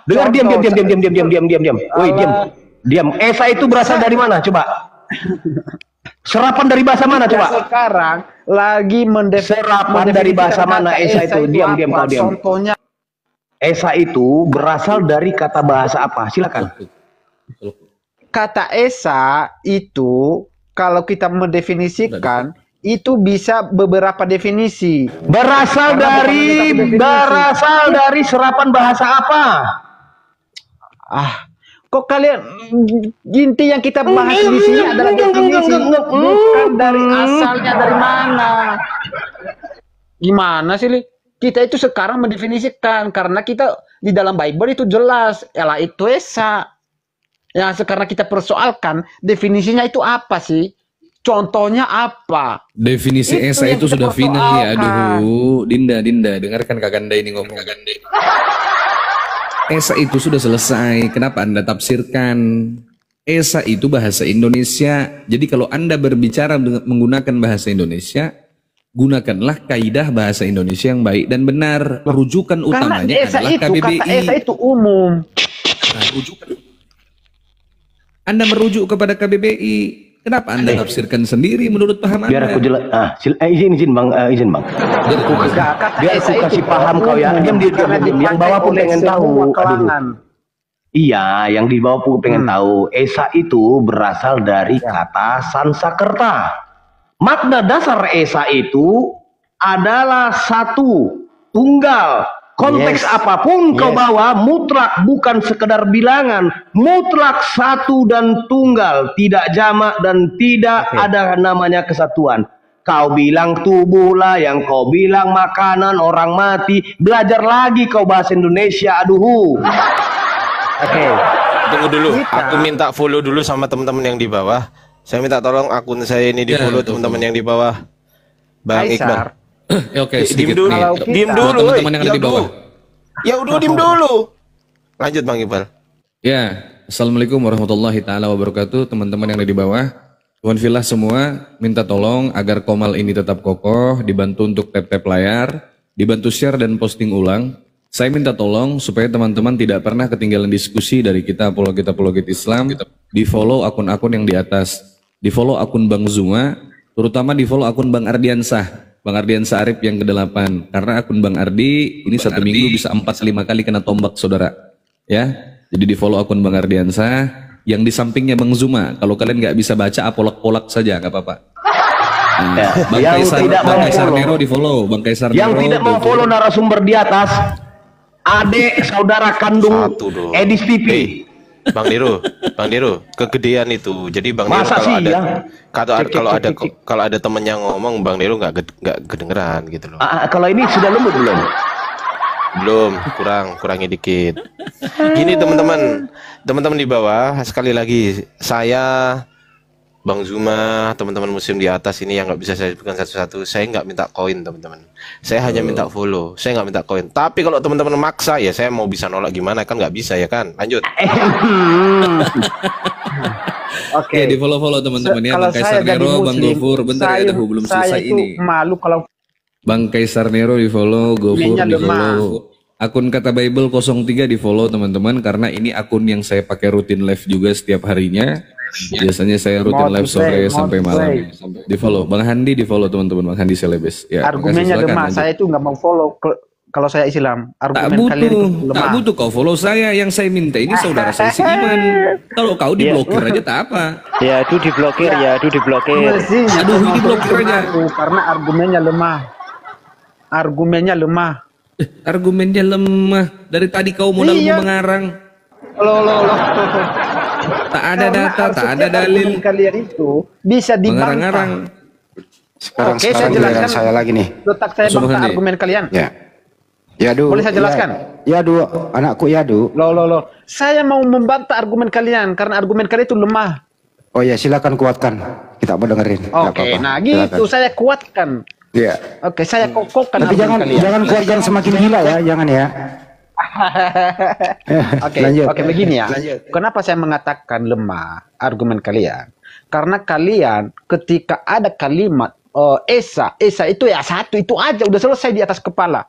Speaker 7: Dengar, diam. Woi, diam. Esa itu berasal dari mana? Coba. Serapan dari bahasa mana? Coba.
Speaker 8: Sekarang lagi
Speaker 7: Serapan dari bahasa mana Esa itu? Diam, kau diam.
Speaker 8: Contohnya
Speaker 7: Esa itu berasal dari kata bahasa apa? Silakan.
Speaker 8: kata Esa itu kalau kita mendefinisikan itu bisa beberapa definisi.
Speaker 7: Berasal
Speaker 8: Karena bukan kita
Speaker 7: berasal dari serapan bahasa apa?
Speaker 8: Kok kalian inti yang kita bahas di sini adalah definisi, bukan dari asalnya dari mana. Gimana sih, Li? Kita itu sekarang mendefinisikan karena kita di dalam Bible itu jelas, ialah itu Esa. Yang sekarang kita persoalkan definisinya itu apa sih? Contohnya apa?
Speaker 6: Definisi
Speaker 8: Itu
Speaker 6: Esa
Speaker 8: yang
Speaker 6: itu
Speaker 8: kita
Speaker 6: sudah final ya.
Speaker 8: persoalkan.
Speaker 6: Aduh, Dinda, dengarkan Kakanda ini ngomong. Esa itu sudah selesai. Kenapa Anda tafsirkan? Esa itu bahasa Indonesia. Jadi kalau Anda berbicara menggunakan bahasa Indonesia, gunakanlah kaidah bahasa Indonesia yang baik dan benar. Rujukan
Speaker 8: Karena
Speaker 6: utamanya
Speaker 8: Esa
Speaker 6: adalah
Speaker 8: itu,
Speaker 6: KBBI.
Speaker 8: kata Esa itu umum.
Speaker 6: Nah, rujukan. Anda merujuk kepada KBBI. Kenapa Anda tafsirkan sendiri menurut paham Anda?
Speaker 7: Biar aku jelas. Izin bang. Biar aku kasih paham kau ya. Diam. Yang bawah pun pengen tahu. Aduh. Iya, yang di bawah pun pengen tahu. Esa itu berasal dari kata Sansakerta. Makna dasar Esa itu adalah satu, tunggal. Konteks apapun kau bawa, mutlak bukan sekedar bilangan, mutlak satu dan tunggal, tidak jamak dan tidak ada namanya kesatuan. Kau bilang tubuh lah, yang kau bilang makanan, orang mati, belajar lagi kau bahasa Indonesia, aduh.
Speaker 4: Tunggu dulu, aku minta follow dulu sama teman-teman yang di bawah. Saya minta tolong akun saya ini di follow teman-teman yang di bawah. Bang Iqbal.
Speaker 6: Oke,
Speaker 4: Diem
Speaker 6: sedikit
Speaker 4: dulu,
Speaker 6: nih.
Speaker 4: diem
Speaker 6: Buat
Speaker 4: dulu.
Speaker 6: teman-teman yang ada di bawah.
Speaker 4: Ya udah diem dulu. Lanjut Bang Iqbal.
Speaker 6: Ya, Assalamualaikum warahmatullahi taala wabarakatuh, teman-teman yang ada di bawah. Tuhan filah semua, minta tolong agar komal ini tetap kokoh, dibantu untuk tap-tap layar, dibantu share dan posting ulang. Saya minta tolong supaya teman-teman tidak pernah ketinggalan diskusi dari kita apologet Islam, di follow akun-akun yang di atas, di follow akun Bang Zuma, terutama di follow akun Bang Ardiansah. Bang Ardiansa Arif yang ke-8. Karena akun Bang Ardi ini satu minggu bisa 4-5 kali kena tombak saudara. Ya, jadi di follow akun Bang Ardiansa. Yang di sampingnya Bang Zuma. Kalau kalian nggak bisa baca, polak-polak saja, nggak apa-apa. Nah, Bang Kaisar Nero di follow. Bang Kaisar
Speaker 7: Yang
Speaker 6: Nero
Speaker 7: tidak mau follow narasumber di atas, adik saudara kandung Edis TV.
Speaker 4: Bang Nero, kegedean itu. Jadi Bang Nero
Speaker 7: Masa
Speaker 4: kalau
Speaker 7: sih,
Speaker 4: ada
Speaker 7: ya?
Speaker 4: kalau ada temennya ngomong, Bang Nero nggak kedengeran gitu loh.
Speaker 7: Kalau ini sudah lembut belum?
Speaker 4: Belum, kurangi dikit. Gini teman-teman di bawah, sekali lagi saya Bang Zuma, teman-teman muslim di atas ini yang nggak bisa saya sebutkan satu-satu, saya nggak minta koin teman-teman. Saya hanya minta follow, saya nggak minta koin. Tapi kalau teman-teman maksa ya saya mau bisa nolak gimana kan nggak bisa ya kan. Lanjut.
Speaker 6: Oke, di follow teman-teman ya. Bang Kaisar Nero, Bang Gofur, bentar ya, belum selesai ini.
Speaker 8: Malu kalau
Speaker 6: Bang Kaisar Nero di follow, Gofur di follow. Akun Kata Bible 03 di follow teman-teman, karena ini akun yang saya pakai rutin live juga setiap harinya. Biasanya saya rutin live sore sampai malam. Di follow. Bang Handi di follow teman-teman, Bang Handi Selebes. Ya,
Speaker 8: argumennya lemah. Saya itu nggak mau follow kalau saya Islam. Argumen kalian itu lemah.
Speaker 6: Tak butuh kau follow saya. Yang saya minta ini saudara saya si Iman. Kalau kau diblokir aja tak apa.
Speaker 5: Ya itu diblokir, aduh
Speaker 6: diblokir aja.
Speaker 8: Karena argumennya lemah.
Speaker 6: Argumennya lemah. Dari tadi kau modal mengarang.
Speaker 8: Loh.
Speaker 6: Tak ada data, tak ada dalil.
Speaker 8: Kalian itu bisa dibantah.
Speaker 1: Sekarang saya jelaskan saya lagi nih.
Speaker 8: Letak saya bantah argumen kalian.
Speaker 1: Ya. Yadu.
Speaker 8: Boleh saya jelaskan?
Speaker 1: Yadu, anakku Yadu.
Speaker 8: Loh. Saya mau membantah argumen kalian karena argumen kalian itu lemah.
Speaker 1: Oh ya, silakan kuatkan. Kita mau dengerin.
Speaker 8: Oke, nah gitu saya kuatkan.
Speaker 1: Iya.
Speaker 8: Oke, saya kokohkan.
Speaker 1: Tapi jangan kuatkan semakin gila ya, jangan ya. Oke, begini ya. Kenapa saya mengatakan lemah argumen kalian? Karena kalian ketika ada kalimat Esa itu ya satu itu aja udah selesai di atas kepala.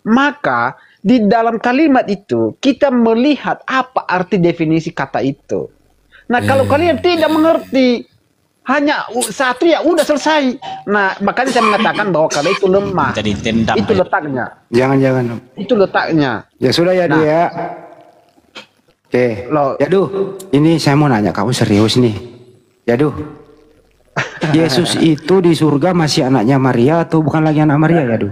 Speaker 1: Maka di dalam kalimat itu kita melihat apa arti definisi kata itu. Nah, kalau kalian tidak mengerti hanya satu ya udah selesai. Nah, makanya saya mengatakan bahwa kalian itu lemah.
Speaker 9: Jadi tendang.
Speaker 8: Itu letaknya.
Speaker 1: Jangan.
Speaker 8: Itu letaknya.
Speaker 1: Ya sudah ya, Du ya. Oke. Ya, Du. Ini saya mau nanya, kamu serius nih? Ya, Du. Yesus itu di surga masih anaknya Maria atau bukan lagi anak Maria ya, Du?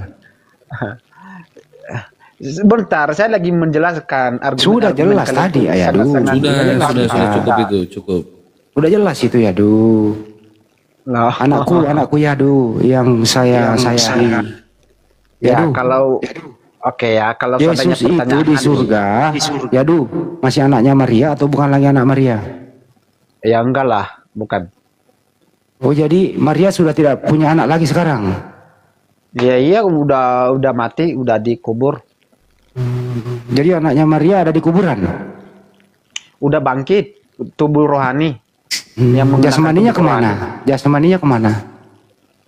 Speaker 8: Sebentar, saya lagi menjelaskan argumen.
Speaker 1: Sudah jelas tadi, ya, Du.
Speaker 6: Sudah cukup itu, cukup.
Speaker 1: Udah jelas itu ya, Du. Anakku ya, Du, yang saya sayangi.
Speaker 8: Ya, kalau kalau
Speaker 1: Yesus itu di surga, ya, Du, masih anaknya Maria atau bukan lagi anak Maria?
Speaker 8: Ya enggak lah, bukan.
Speaker 1: Oh, jadi Maria sudah tidak punya anak lagi sekarang?
Speaker 8: Ya iya, udah mati, udah dikubur.
Speaker 1: Jadi anaknya Maria ada di kuburan? Udah
Speaker 8: bangkit, tubuh rohani.
Speaker 1: Jasmaninya kemana? Jasmaninya kemana?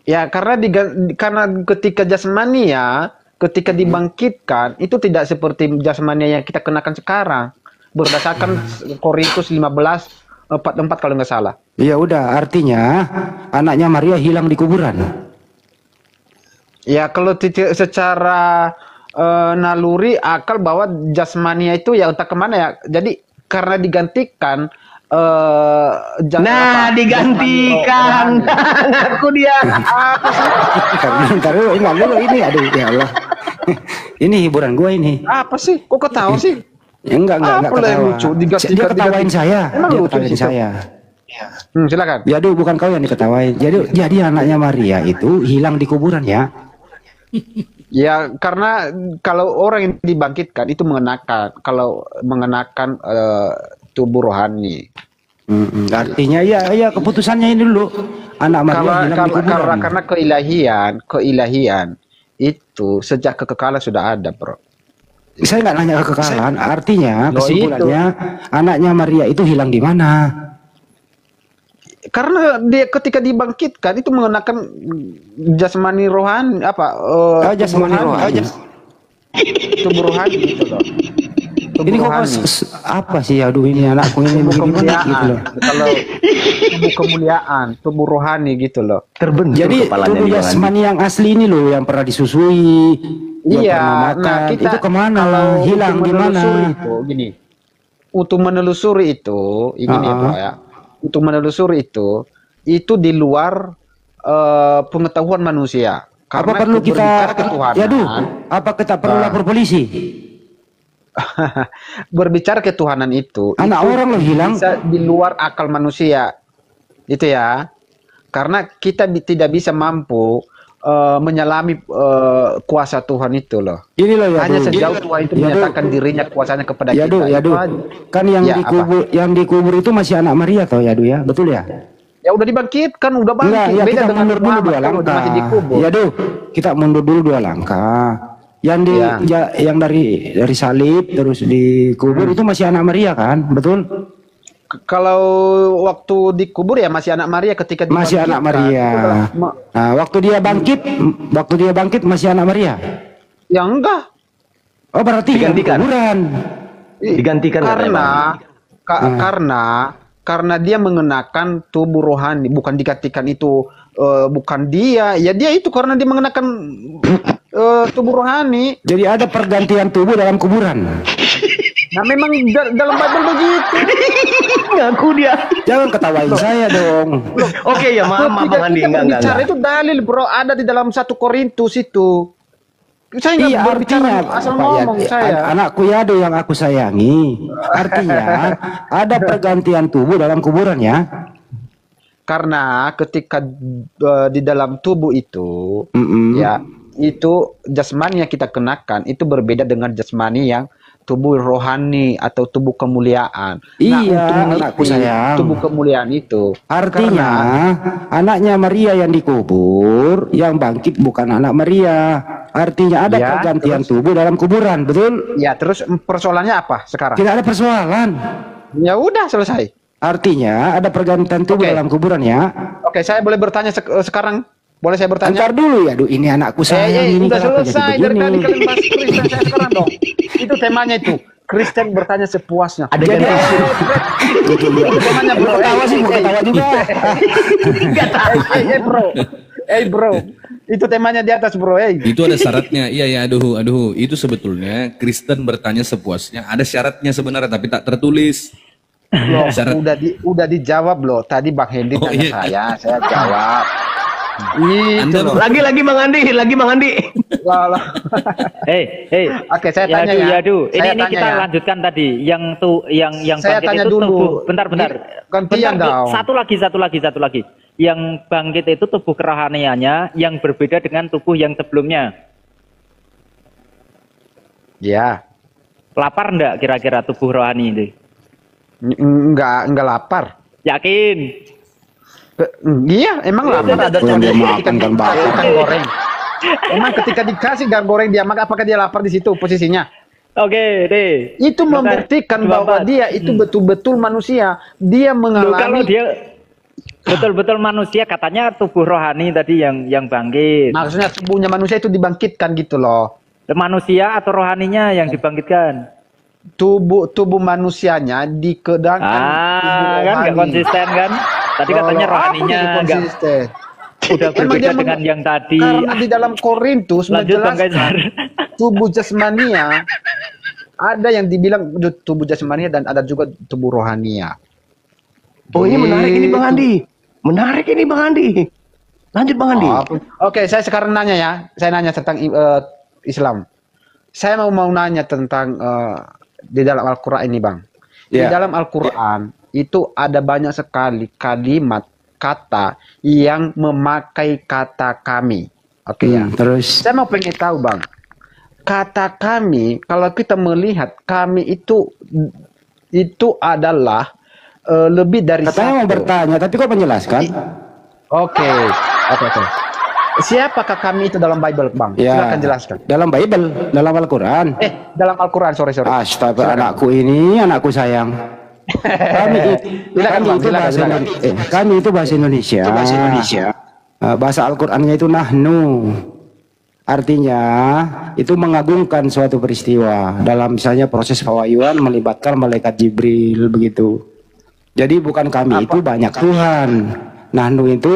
Speaker 8: Ya karena ketika jasmani ya, ketika dibangkitkan itu tidak seperti jasmani yang kita kenakan sekarang. Berdasarkan Korintus 15:44 kalau nggak salah.
Speaker 1: Ya udah, artinya anaknya Maria hilang di kuburan.
Speaker 8: Ya kalau secara naluri akal bahwa jasmania itu ya entah kemana ya. Jadi karena digantikan
Speaker 7: digantikan aku dia.
Speaker 1: Bentar dulu, ini aduh ya Allah. Ini hiburan gue ini.
Speaker 8: Apa sih? Kok ketawa sih?
Speaker 1: Ya, enggak ketawa.
Speaker 8: Lucu.
Speaker 1: Dia ketawain saya. Dia ketawain saya.
Speaker 8: Silakan.
Speaker 1: Ya, Du, bukan kau yang diketawain. Jadi anaknya Maria itu hilang di kuburan ya.
Speaker 8: Ya karena kalau orang yang dibangkitkan itu mengenakan tubuh rohani.
Speaker 1: Artinya ya keputusannya ini dulu anak Maria hilang di kuburan.
Speaker 8: Karena keilahian itu sejak kekekalan sudah ada, bro.
Speaker 1: Saya nggak nanya kekekalan, artinya kesimpulannya anaknya Maria itu hilang di mana?
Speaker 8: Karena dia ketika dibangkitkan itu mengenakan jasmani rohani
Speaker 1: jasmani rohani.
Speaker 8: Tubuh rohani gitu loh.
Speaker 1: Ini kok apa sih? Aduh, ini anakku ini
Speaker 8: Tubuh
Speaker 1: begini
Speaker 8: kemuliaan.
Speaker 1: gitu loh.
Speaker 8: Kalau tubuh kemuliaan, tubuh rohani gitu loh.
Speaker 7: Terbentur
Speaker 1: Jadi
Speaker 7: kepalanya
Speaker 1: tubuh
Speaker 7: nih, Bang Andi.
Speaker 1: jasmani yang asli ini loh, yang pernah disusui, yang
Speaker 8: Iya,
Speaker 1: pernah makan,
Speaker 8: nah kita
Speaker 1: itu kemana?
Speaker 8: kalau
Speaker 1: Hilang
Speaker 8: untuk
Speaker 1: di mana?
Speaker 8: menelusuri itu gini. Untuk menelusuri itu, gini ya, Bro ya. Untuk menelusuri itu di luar pengetahuan manusia.
Speaker 1: Apa
Speaker 8: Karena
Speaker 1: perlu kita?
Speaker 8: berbicara ketuhanan,
Speaker 1: Ya duh, apa kita perlu lapor polisi?
Speaker 8: berbicara ketuhanan itu
Speaker 1: Anak orang loh hilang.
Speaker 8: bisa di luar akal manusia, itu ya. Karena kita tidak bisa mampu menyelami kuasa Tuhan itu loh.
Speaker 1: Ini loh ya.
Speaker 8: Hanya
Speaker 1: Duh.
Speaker 8: sejauh Tuhan itu
Speaker 1: Ya, Duh.
Speaker 8: menyatakan dirinya kuasanya kepada
Speaker 1: Ya
Speaker 8: kita.
Speaker 1: duh, ya
Speaker 8: Itu
Speaker 1: duh.
Speaker 8: aja.
Speaker 1: Kan yang
Speaker 8: Ya,
Speaker 1: dikubur itu masih anak Maria toh ya duh ya, betul ya?
Speaker 8: Ya udah dibangkitkan, udah
Speaker 1: Enggak,
Speaker 8: bangkit.
Speaker 1: ya
Speaker 8: Beda
Speaker 1: kita
Speaker 8: dengan
Speaker 1: mundur dulu
Speaker 8: Muhammad
Speaker 1: dua
Speaker 8: kalau dia
Speaker 1: langkah.
Speaker 8: masih dikubur.
Speaker 1: Ya duh, kita mundur dulu 2 langkah. Yang yang dari salib terus dikubur itu masih anak Maria kan, betul?
Speaker 8: Kalau waktu dikubur ya masih anak Maria ketika
Speaker 1: Masih anak Maria. Nah, waktu dia bangkit masih anak Maria.
Speaker 8: Ya enggak.
Speaker 1: Oh, berarti yang
Speaker 7: Digantikan.
Speaker 1: kuburan.
Speaker 7: Digantikan
Speaker 8: Karena dia mengenakan tubuh rohani, bukan digantikan itu bukan dia. Ya dia itu karena dia mengenakan tubuh rohani.
Speaker 1: Jadi ada pergantian tubuh dalam kuburan.
Speaker 8: Nah memang dalam Bible begitu.
Speaker 7: Ngaku dia.
Speaker 1: Jangan ketawain saya dong.
Speaker 7: Oke ya, maaf Bang Andi. Enggak.
Speaker 8: Bicara itu dalil bro, ada di dalam 1 Korintus itu. Saya nggak
Speaker 1: Iya,
Speaker 8: berbicara
Speaker 1: artinya
Speaker 8: asal
Speaker 1: Pak,
Speaker 8: ngomong saya.
Speaker 1: anakku Yado yang aku sayangi. Artinya ada pergantian tubuh dalam kuburan ya.
Speaker 8: Karena ketika di dalam tubuh itu, ya itu jasmani yang kita kenakan itu berbeda dengan jasmani yang tubuh rohani atau tubuh kemuliaan.
Speaker 1: Iya,
Speaker 8: untuk
Speaker 1: anakku
Speaker 8: meniti
Speaker 1: sayang.
Speaker 8: tubuh kemuliaan itu.
Speaker 1: Artinya anaknya Maria yang dikubur, yang bangkit bukan anak Maria. Artinya ada
Speaker 8: Ya,
Speaker 1: pergantian tubuh dalam kuburan, betul?
Speaker 8: Ya, terus persoalannya apa sekarang?
Speaker 1: Tidak ada persoalan.
Speaker 8: Ya udah selesai.
Speaker 1: Artinya ada pergantian tubuh
Speaker 8: Oke.
Speaker 1: dalam kuburan ya.
Speaker 8: Oke, saya boleh bertanya sekarang? Boleh saya bertanya?
Speaker 1: Antar dulu ya, duh ini anakku sayang ini
Speaker 8: udah
Speaker 1: kenapa jadi
Speaker 8: selesai dari
Speaker 1: begini?
Speaker 8: tadi kalian bahas Kristen saya sekarang dong. Itu temanya itu. Kristen bertanya sepuasnya.
Speaker 7: Ada
Speaker 1: Jadi
Speaker 8: Itu temanya bro.
Speaker 1: ketawa sih, mau ketawa juga.
Speaker 8: Bro. Bro. Itu temanya di atas bro.
Speaker 6: Itu ada syaratnya. Iya ya, aduh. Itu sebetulnya Kristen bertanya sepuasnya. Ada syaratnya sebenarnya tapi tak tertulis.
Speaker 8: Loh,
Speaker 6: Syarat.
Speaker 8: udah dijawab loh. Tadi Bang Hendy
Speaker 6: Oh,
Speaker 8: tanya
Speaker 6: iya.
Speaker 8: saya jawab. Itu
Speaker 6: Anda
Speaker 8: loh.
Speaker 7: Lagi Bang Andi.
Speaker 8: Lah. Oke, saya tanya ya. Saya
Speaker 5: Ini
Speaker 8: tanya
Speaker 5: kita
Speaker 8: ya.
Speaker 5: lanjutkan tadi. Yang
Speaker 8: Saya
Speaker 5: bangkit
Speaker 8: tanya
Speaker 5: itu
Speaker 8: dulu.
Speaker 5: tubuh. Bentar.
Speaker 8: Gantian dong.
Speaker 5: Satu lagi. Yang bangkit itu tubuh kerohaniannya yang berbeda dengan tubuh yang sebelumnya.
Speaker 8: Ya.
Speaker 5: Lapar enggak kira-kira tubuh rohani itu?
Speaker 8: Enggak lapar.
Speaker 5: Yakin?
Speaker 8: Iya, emang lapar ada
Speaker 1: Yang dia makan kan bakar.
Speaker 8: ikan goreng. Emang ketika dikasih ikan goreng dia makan, apakah dia lapar di situ posisinya?
Speaker 5: Oke, deh.
Speaker 8: Itu membuktikan bahwa dia itu betul-betul manusia. Dia
Speaker 5: Loh,
Speaker 8: mengalami.
Speaker 5: kalau dia betul-betul manusia, katanya tubuh rohani tadi yang bangkit.
Speaker 8: Maksudnya tubuhnya manusia itu dibangkitkan gitu loh.
Speaker 5: Manusia atau rohaninya yang dibangkitkan?
Speaker 8: Tubuh manusianya dikedangkan.
Speaker 5: Kan nggak konsisten kan? Tadi katanya rohaninya nggak
Speaker 8: konsisten.
Speaker 5: udah
Speaker 8: Emang dia
Speaker 5: berbeda dengan yang tadi.
Speaker 8: Karena di dalam Korintus
Speaker 5: Lanjut Bang Kaisar.
Speaker 8: menjelaskan tubuh jasmania, ada yang dibilang tubuh jasmania dan ada juga tubuh rohania.
Speaker 7: Oh, ini menarik ini Bang Andi. Lanjut Bang Andi.
Speaker 8: Oke, saya sekarang nanya ya. Saya nanya tentang Islam. Saya mau nanya tentang di dalam Al-Quran ini, Bang. Di dalam Al-Quran itu ada banyak sekali kalimat kata yang memakai kata kami. Oke ya.
Speaker 1: Terus
Speaker 8: Saya mau pengen tahu, Bang. Kata kami, kalau kita melihat kami itu adalah lebih dari
Speaker 1: katanya mau
Speaker 8: satu.
Speaker 1: bertanya, tapi kok menjelaskan?
Speaker 8: Oke. Siapakah kami itu dalam Bible, Bang?
Speaker 1: Ya.
Speaker 8: Silakan jelaskan.
Speaker 1: Dalam Bible, dalam Al-Quran.
Speaker 8: Dalam Al-Quran, sorry.
Speaker 1: Astaga, anakku ini, anakku sayang. Kami itu bahasa Indonesia. Bahasa Al-Qur'annya itu nahnu. artinya itu mengagungkan suatu peristiwa dalam misalnya proses pewahyuan melibatkan malaikat Jibril begitu. Jadi bukan kami itu banyak Tuhan. Nahnu itu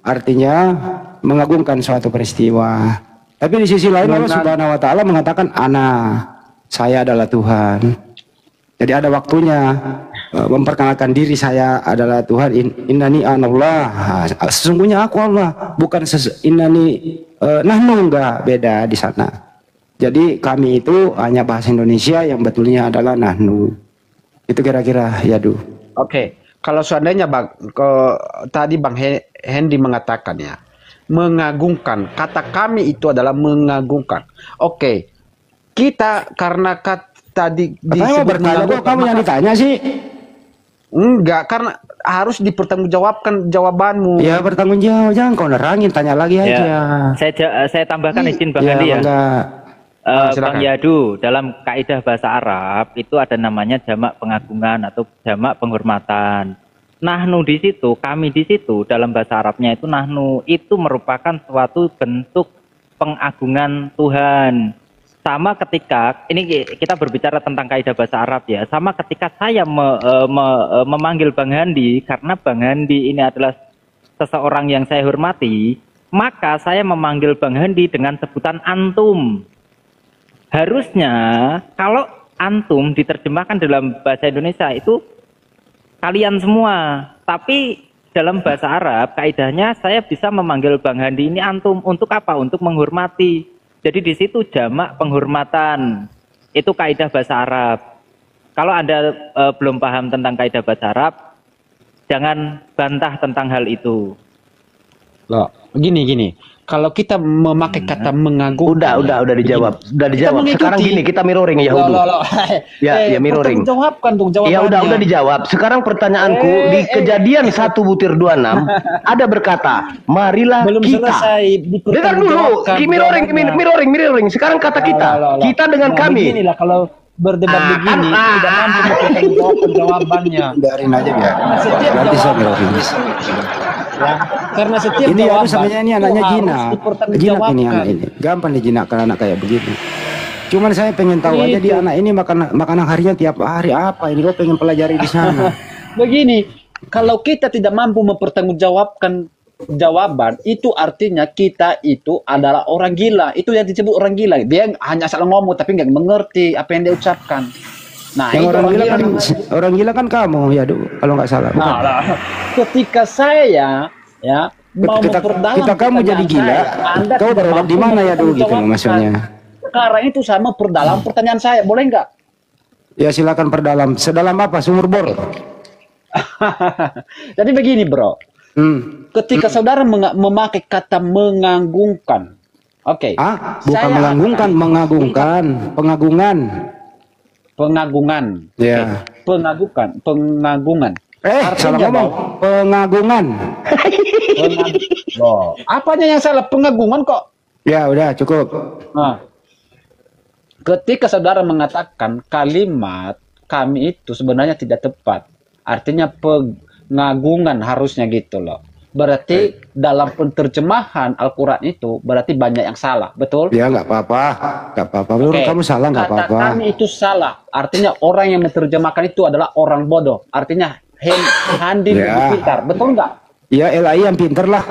Speaker 1: artinya mengagungkan suatu peristiwa. Tapi di sisi lain Allah Subhanahu wa taala mengatakan ana, saya adalah Tuhan. Jadi ada waktunya memperkenalkan diri, saya adalah Tuhan. Innani anallah. Sesungguhnya aku Allah, bukan innani nahnu, enggak, beda di sana. Jadi kami itu hanya bahasa Indonesia yang betulnya adalah nahnu. Itu kira-kira ya,
Speaker 8: Oke. Kalau seandainya tadi Bang Hendy mengatakan ya, mengagungkan. Kata kami itu adalah mengagungkan. Oke. Kita karena tadi disebut
Speaker 1: kamu yang ditanya sih.
Speaker 8: Enggak, karena harus dipertanggungjawabkan jawabanmu.
Speaker 1: Ya, bertanggung jawab, jangan kau nerangin, tanya lagi aja.
Speaker 5: Saya tambahkan izin Bang Hendy ya. Bang Yadu, dalam kaidah bahasa Arab itu ada namanya jamak pengagungan atau jamak penghormatan. Nahnu di situ, kami di situ, dalam bahasa Arabnya itu nahnu itu merupakan suatu bentuk pengagungan Tuhan. Sama ketika, ini kita berbicara tentang kaidah bahasa Arab ya, sama ketika saya memanggil Bang Hendy, karena Bang Hendy ini adalah seseorang yang saya hormati, maka saya memanggil Bang Hendy dengan sebutan antum. Harusnya kalau antum diterjemahkan dalam bahasa Indonesia itu kalian semua, tapi dalam bahasa Arab kaidahnya saya bisa memanggil Bang Hendy ini antum. Untuk apa? Untuk menghormati. Jadi di situ jamak penghormatan. Itu kaidah bahasa Arab. Kalau Anda belum paham tentang kaidah bahasa Arab, jangan bantah tentang hal itu.
Speaker 8: Loh, gini. Kalau kita memakai kata mengagungkan,
Speaker 7: udah dijawab. Udah dijawab. Sekarang gini, kita mirroring ya, ya mirroring.
Speaker 8: Jawabkan dong jawabannya.
Speaker 7: Ya udah dijawab. Sekarang pertanyaanku di Kejadian 1:26 ada berkata, marilah
Speaker 8: belum
Speaker 7: kita.
Speaker 8: Selesai.
Speaker 7: Dengar dulu, mirroring. Sekarang kata kita dengan kami.
Speaker 8: Beginilah kalau berdebat begini tidak mampu mempertanggungjawabkan jawabannya.
Speaker 1: Biarin aja biar.
Speaker 8: Nanti saya mirroring. Ya, karena setiap
Speaker 1: ini
Speaker 8: jawaban
Speaker 1: sebenarnya ini anaknya jinak ini anak ini gampang dijinakkan anak kayak begini. Cuman saya pengen tahu aja dia anak ini makanan harinya tiap hari apa ini, lo pengen pelajari di sana.
Speaker 8: Begini, kalau kita tidak mampu mempertanggungjawabkan jawaban, itu artinya kita itu adalah orang gila. Itu yang disebut orang gila. Dia hanya salah ngomong tapi nggak mengerti apa yang dia ucapkan. Nah,
Speaker 1: yang orang gila kan kamu ya, kalau nggak salah.
Speaker 8: Nah, ketika saya ya mau memperdalam
Speaker 1: kita kamu jadi gila, kau berobat di mana ya gitu maksudnya.
Speaker 8: Sekarang itu saya mau perdalam pertanyaan saya, boleh nggak?
Speaker 1: Ya silakan perdalam. Sedalam apa? Sumur bor.
Speaker 8: Jadi begini bro, ketika saudara memakai kata mengagungkan, oke?
Speaker 1: Bukan mengagungkan, pengagungan.
Speaker 8: Pengagungan.
Speaker 1: Ya.
Speaker 8: Pengagungan.
Speaker 1: Salah ngomong. Pengagungan.
Speaker 8: Loh, apanya yang salah? Pengagungan kok.
Speaker 1: Ya, udah cukup.
Speaker 8: Nah, ketika saudara mengatakan kalimat kami itu sebenarnya tidak tepat. Artinya pengagungan harusnya gitu loh. Berarti dalam penerjemahan Al-Quran itu berarti banyak yang salah, betul?
Speaker 1: Ya nggak apa-apa, Menurut kamu salah nggak apa-apa.
Speaker 8: Kata kami itu salah, artinya orang yang menerjemahkan itu adalah orang bodoh. Artinya Hendy lebih pintar, betul nggak?
Speaker 1: Ya LAI yang pintar lah.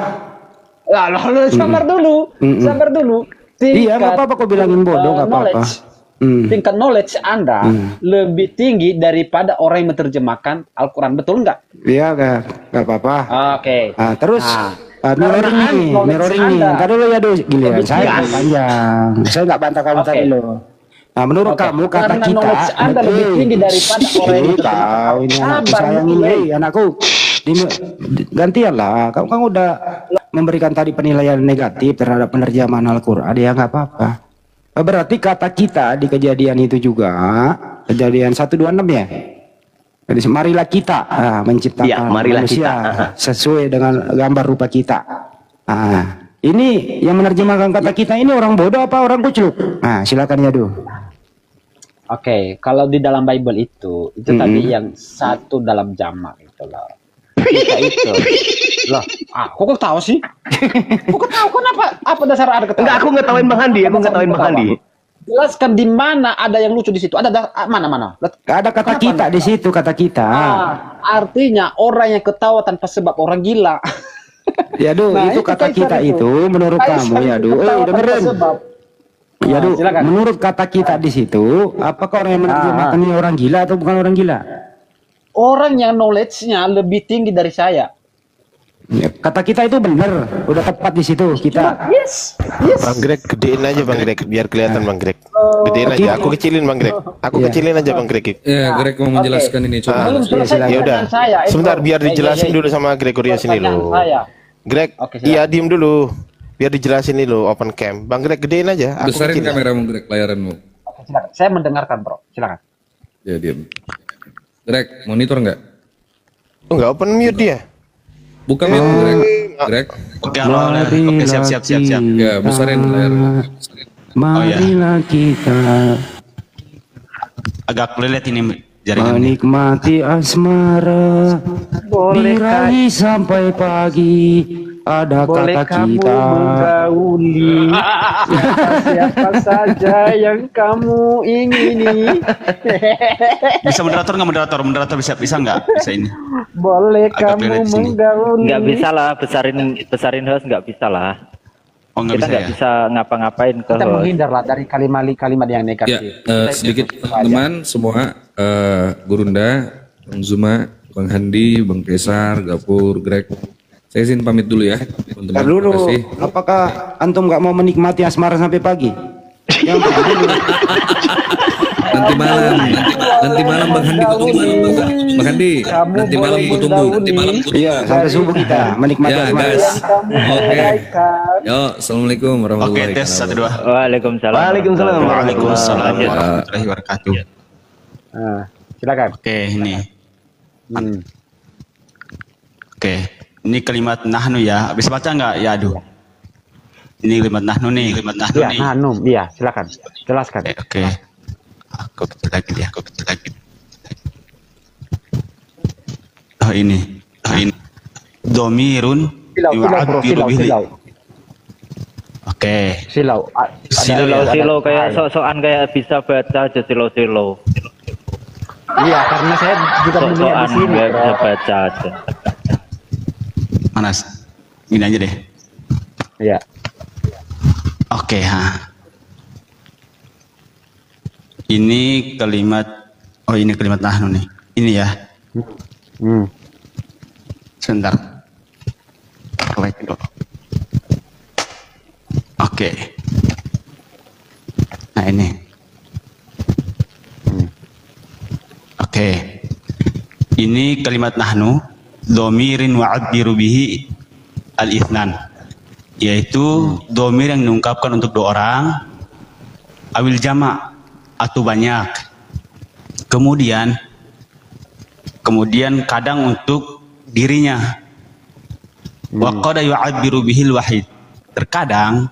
Speaker 8: Sabar dulu.
Speaker 1: Iya nggak apa-apa kau bilangin bodoh nggak apa-apa.
Speaker 8: Tingkat knowledge Anda lebih tinggi daripada orang yang menerjemahkan Al-Quran, betul nggak?
Speaker 1: Iya nggak apa-apa.
Speaker 8: Oke.
Speaker 1: Terus mirroring nih. Ntar dulu ya giliran saya panjang. Saya nggak bantah kamu tadi loh. Nah menurut kamu kata kita
Speaker 8: knowledge Anda lebih tinggi daripada orang yang menerjemahkan.
Speaker 1: Ini anakku sayangin, anakku. Gantian lah. Kamu udah memberikan tadi penilaian negatif terhadap penerjemahan Al-Quran. Ya nggak apa-apa. Berarti kata kita di kejadian itu juga, kejadian 1:26 ya. Jadi marilah kita menciptakan manusia sesuai dengan gambar rupa kita. Ini yang menerjemahkan kata kita ini orang bodoh apa orang kucluk? Silakan ya
Speaker 8: Oke, kalau di dalam Bible itu tadi yang satu dalam jamak itu loh. kita itu. Loh, kok tahu sih? Kok tahu kenapa? Apa dasar ada ketawa?
Speaker 7: Enggak, aku ngetawain Bang Handi,
Speaker 8: Jelaskan di mana ada yang lucu di situ. Ada mana?
Speaker 1: Ada kata kita di situ, kata kita.
Speaker 8: Artinya orang yang ketawa tanpa sebab orang gila.
Speaker 1: Ya itu kata kita itu menurut kamu ya dengerin. Ya menurut kata kita di situ, apakah orang yang menerjemahkan ini orang gila atau bukan orang gila?
Speaker 8: Orang yang knowledge-nya lebih tinggi dari saya.
Speaker 1: Ya, kata kita itu benar, udah tepat di situ kita.
Speaker 8: Yes.
Speaker 4: Bang Greg, gedein aja Bang Greg, biar kelihatan Bang Greg. Gedein aja, aku kecilin Bang Greg. Kecilin aja Bang Greg.
Speaker 6: Ya, Greg mau menjelaskan ini coba.
Speaker 4: Ya udah. Sebentar biar dijelasin dulu sama Gregorius ini loh. Greg, iya diem dulu. Biar dijelasin ini loh open cam. Bang Greg gedein aja.
Speaker 6: Besarin kameramu Greg, layaranmu.
Speaker 8: Oke, silakan. Saya mendengarkan, Bro. Silakan.
Speaker 6: Ya, diam. Greg, monitor enggak?
Speaker 4: Enggak open mute dia.
Speaker 6: Buka mute Greg.
Speaker 9: Oke, siap.
Speaker 6: Ya, besarin layar.
Speaker 1: Marilah kita
Speaker 9: Agak lelet ini jaringan.
Speaker 1: menikmati asmara, birahi sampai pagi. Ada
Speaker 8: Boleh
Speaker 1: kata
Speaker 8: kamu
Speaker 1: kita.
Speaker 8: menggauli siapa saja yang kamu ingini.
Speaker 9: Bisa moderator nggak moderator? Moderator bisa nggak? Bisa ini.
Speaker 8: Boleh
Speaker 9: Agak
Speaker 8: kamu
Speaker 9: lelet sini.
Speaker 8: menggauli.
Speaker 5: Nggak bisa lah, besarin host nggak bisa lah.
Speaker 9: Oh nggak
Speaker 5: Kita
Speaker 9: bisa
Speaker 5: nggak
Speaker 9: ya?
Speaker 5: bisa ngapa-ngapain ke
Speaker 8: Kita
Speaker 5: host.
Speaker 8: menghindarlah dari kalimat-kalimat yang
Speaker 6: Ya,
Speaker 8: negatif.
Speaker 6: sedikit teman semua, Gurunda, Bang Zuma, Bang Handi, Bang Kesar, Gapur, Greg. Saya izin pamit dulu ya, teman-teman.
Speaker 1: Ntar dulu,
Speaker 6: Terima kasih.
Speaker 1: apakah antum nggak mau menikmati asmara sampai pagi? Yang pergi dulu.
Speaker 6: Nanti malam Bang Handi ku tunggu. Bang Handi, nanti malam ku tunggu.
Speaker 1: Iya, sampai subuh kita menikmati
Speaker 6: Ya,
Speaker 1: asmara.
Speaker 6: guys. Oke. Yo, assalamualaikum warahmatullahi
Speaker 9: Oke, tes 1 2.
Speaker 5: Waalaikumsalam.
Speaker 9: Waalaikumsalam warahmatullahi wabarakatuh.
Speaker 8: Silakan.
Speaker 9: Oke, ini.
Speaker 8: Hmm.
Speaker 9: Oke, ini kalimat nahnu ya. Bisa baca nggak? Ya, aduh. Ini kalimat nahnu nih.
Speaker 8: Iya, iya, silakan. Jelaskan.
Speaker 9: Oke. Aku kecil lagi. Oh ini. Domirun yu'abbiru bihi. Oke.
Speaker 8: Silau.
Speaker 5: Silo kayak sok-sokan kayak bisa baca aja silo.
Speaker 8: Iya, karena saya juga melihat di
Speaker 5: Sok-sokan
Speaker 8: sini.
Speaker 5: nggak
Speaker 8: Bro.
Speaker 5: bisa baca aja.
Speaker 9: Manas. Gini aja deh.
Speaker 8: Iya.
Speaker 9: Oke, Ini kalimat nahnu nih. Ini ya. Sebentar. Oke. Nah ini. Oke. Ini kalimat nahnu domirin wa'abbiru bihi al-ithnan, yaitu domir yang diungkapkan untuk 2 orang, awil jama' atau banyak. Kemudian kadang untuk dirinya. Wa qad yu'abbiru bihil wahid. Terkadang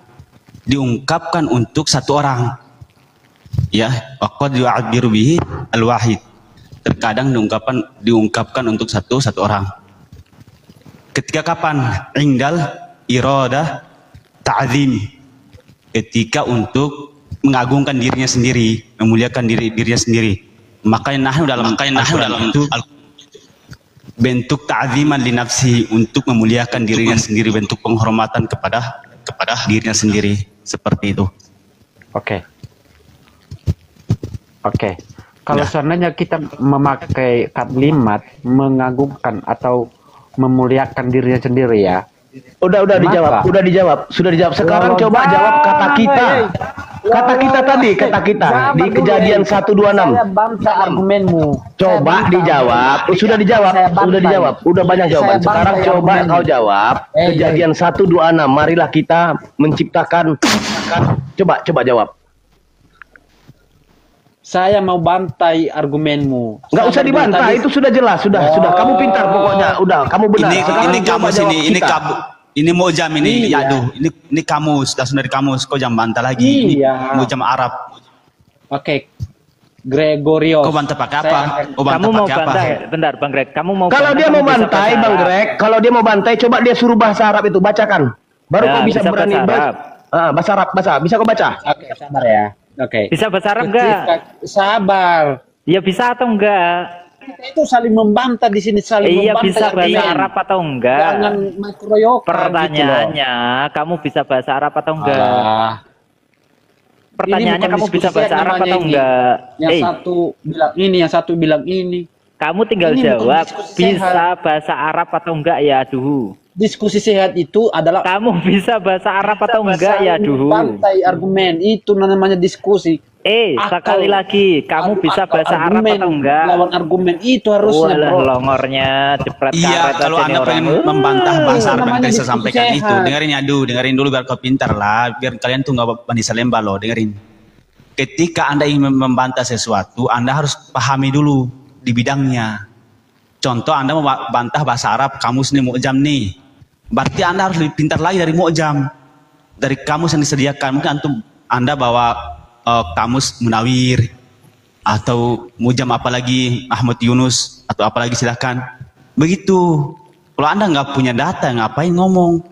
Speaker 9: diungkapkan untuk 1 orang. Ya, wa qad yu'abbiru bihi al-wahid. Terkadang diungkapkan untuk satu orang. Ketika kapan? Indal iradah ta'zim. Ketika untuk mengagungkan dirinya sendiri, memuliakan dirinya sendiri. Makanya nahnu dalam itu bentuk ta'ziman li nafsi, untuk memuliakan dirinya sendiri, bentuk penghormatan kepada dirinya sendiri, seperti itu.
Speaker 8: Oke. Kalau seandainya kita memakai kalimat mengagungkan atau memuliakan dirinya sendiri ya.
Speaker 7: Udah dijawab. Sudah dijawab. Sekarang coba jawab kata kita. Kata kita di kejadian 126.
Speaker 8: Saya bantah argumenmu.
Speaker 7: Coba dijawab. Sudah dijawab. Udah banyak jawaban. Sekarang coba kau jawab. Kejadian 126. Marilah kita menciptakan. Coba jawab.
Speaker 8: Saya mau bantai argumenmu.
Speaker 7: Nggak usah dibantai, itu sudah jelas, sudah. Kamu pintar pokoknya, udah. Kamu benar.
Speaker 9: Ini kamus ini mojam ini.
Speaker 8: Iya.
Speaker 9: Aduh, ini kamus, langsung dari kamus. Kau jangan bantah lagi.
Speaker 8: Iya.
Speaker 9: Ini mojam Arab.
Speaker 8: Oke. Gregorius.
Speaker 9: Kau bantah pakai apa? Oh,
Speaker 5: Kamu mau
Speaker 9: pakai apa?
Speaker 5: bantai? Bentar, Bang Greg. Kamu mau
Speaker 7: Kalau
Speaker 5: bantah,
Speaker 7: dia
Speaker 5: kamu
Speaker 7: mau
Speaker 5: bisa
Speaker 7: bantai,
Speaker 5: bahasa
Speaker 7: Bang
Speaker 5: Arab.
Speaker 7: Greg, kalau dia mau bantai, coba dia suruh bahasa Arab itu, bacakan. Baru
Speaker 5: Ya,
Speaker 7: kau bisa
Speaker 5: bisa
Speaker 7: berani
Speaker 5: bahasa Arab.
Speaker 7: bahasa Arab, bisa kau baca?
Speaker 8: Oke, sabar ya. Oke.
Speaker 5: Bisa bahasa Arab enggak?
Speaker 8: Sabar.
Speaker 5: Ya bisa atau enggak?
Speaker 8: Kita itu saling membantah di sini, saling
Speaker 5: Iya
Speaker 8: membantah.
Speaker 5: bisa
Speaker 8: yang
Speaker 5: bahasa
Speaker 8: lain.
Speaker 5: Arab atau enggak?
Speaker 8: Jangan makroyokan
Speaker 5: Pertanyaannya, kamu bisa bahasa Arab atau enggak?
Speaker 8: Alah.
Speaker 5: Pertanyaannya,
Speaker 8: Ini bukan
Speaker 5: kamu bisa
Speaker 8: diskusi
Speaker 5: bahasa
Speaker 8: yang
Speaker 5: Arab
Speaker 8: namanya
Speaker 5: atau
Speaker 8: ini.
Speaker 5: enggak?
Speaker 8: Yang satu bilang ini, yang satu bilang ini.
Speaker 5: Kamu tinggal
Speaker 8: Ini bukan
Speaker 5: jawab,
Speaker 8: diskusi
Speaker 5: bisa
Speaker 8: sehat.
Speaker 5: bahasa Arab atau enggak ya duhu.
Speaker 8: Diskusi sehat itu adalah
Speaker 5: Kamu bisa bahasa Arab atau enggak ya duhu.
Speaker 8: Bantai argumen itu namanya diskusi.
Speaker 5: Sekali lagi, kamu bisa bahasa Arab atau enggak?
Speaker 8: Lawan argumen itu harusnya,
Speaker 5: Walah,
Speaker 8: bro.
Speaker 5: longornya jepret
Speaker 9: Iya,
Speaker 5: karet
Speaker 9: kalau
Speaker 5: aja nih
Speaker 9: Anda
Speaker 5: orang.
Speaker 9: pengen membantah bahasa Arab yang
Speaker 8: namanya
Speaker 9: tadi saya
Speaker 8: diskusi
Speaker 9: sampaikan
Speaker 8: sehat.
Speaker 9: itu, dengerin ya, dengerin dulu biar kau pintar lah, biar kalian tuh nggak bandisa lembah loh, dengerin. Ketika Anda ingin membantah sesuatu, Anda harus pahami dulu di bidangnya. Contoh Anda mau bantah bahasa Arab, kamus nih mu'jam nih. Berarti Anda harus lebih pintar lagi dari mu'jam. Dari kamus yang disediakan. Mungkin Anda bawa kamus Munawir atau mu'jam apalagi Ahmad Yunus atau apalagi silahkan. Begitu. Kalau Anda nggak punya data, ngapain ngomong?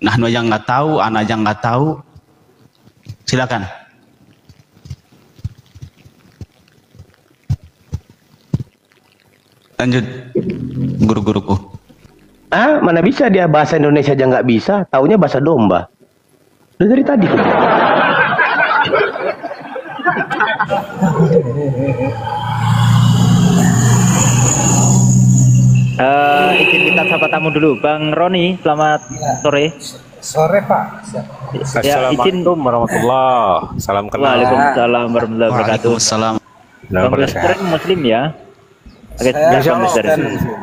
Speaker 9: Nah, yang nggak tahu, anak yang nggak tahu, silakan. Lanjut, guru-guruku.
Speaker 7: Mana bisa dia bahasa Indonesia aja nggak bisa, taunya bahasa domba. Udah dari tadi.
Speaker 5: Izin kita sapa tamu dulu, Bang Roni. Selamat sore.
Speaker 10: Sore Pak.
Speaker 5: Ya,
Speaker 10: Assalamualaikum warahmatullahi. Salam kenal.
Speaker 5: Waalaikumsalam warahmatullahi wabarakatuh.
Speaker 9: Waalaikumsalam.
Speaker 5: Bang Kristen Muslim ya? Oke, Bang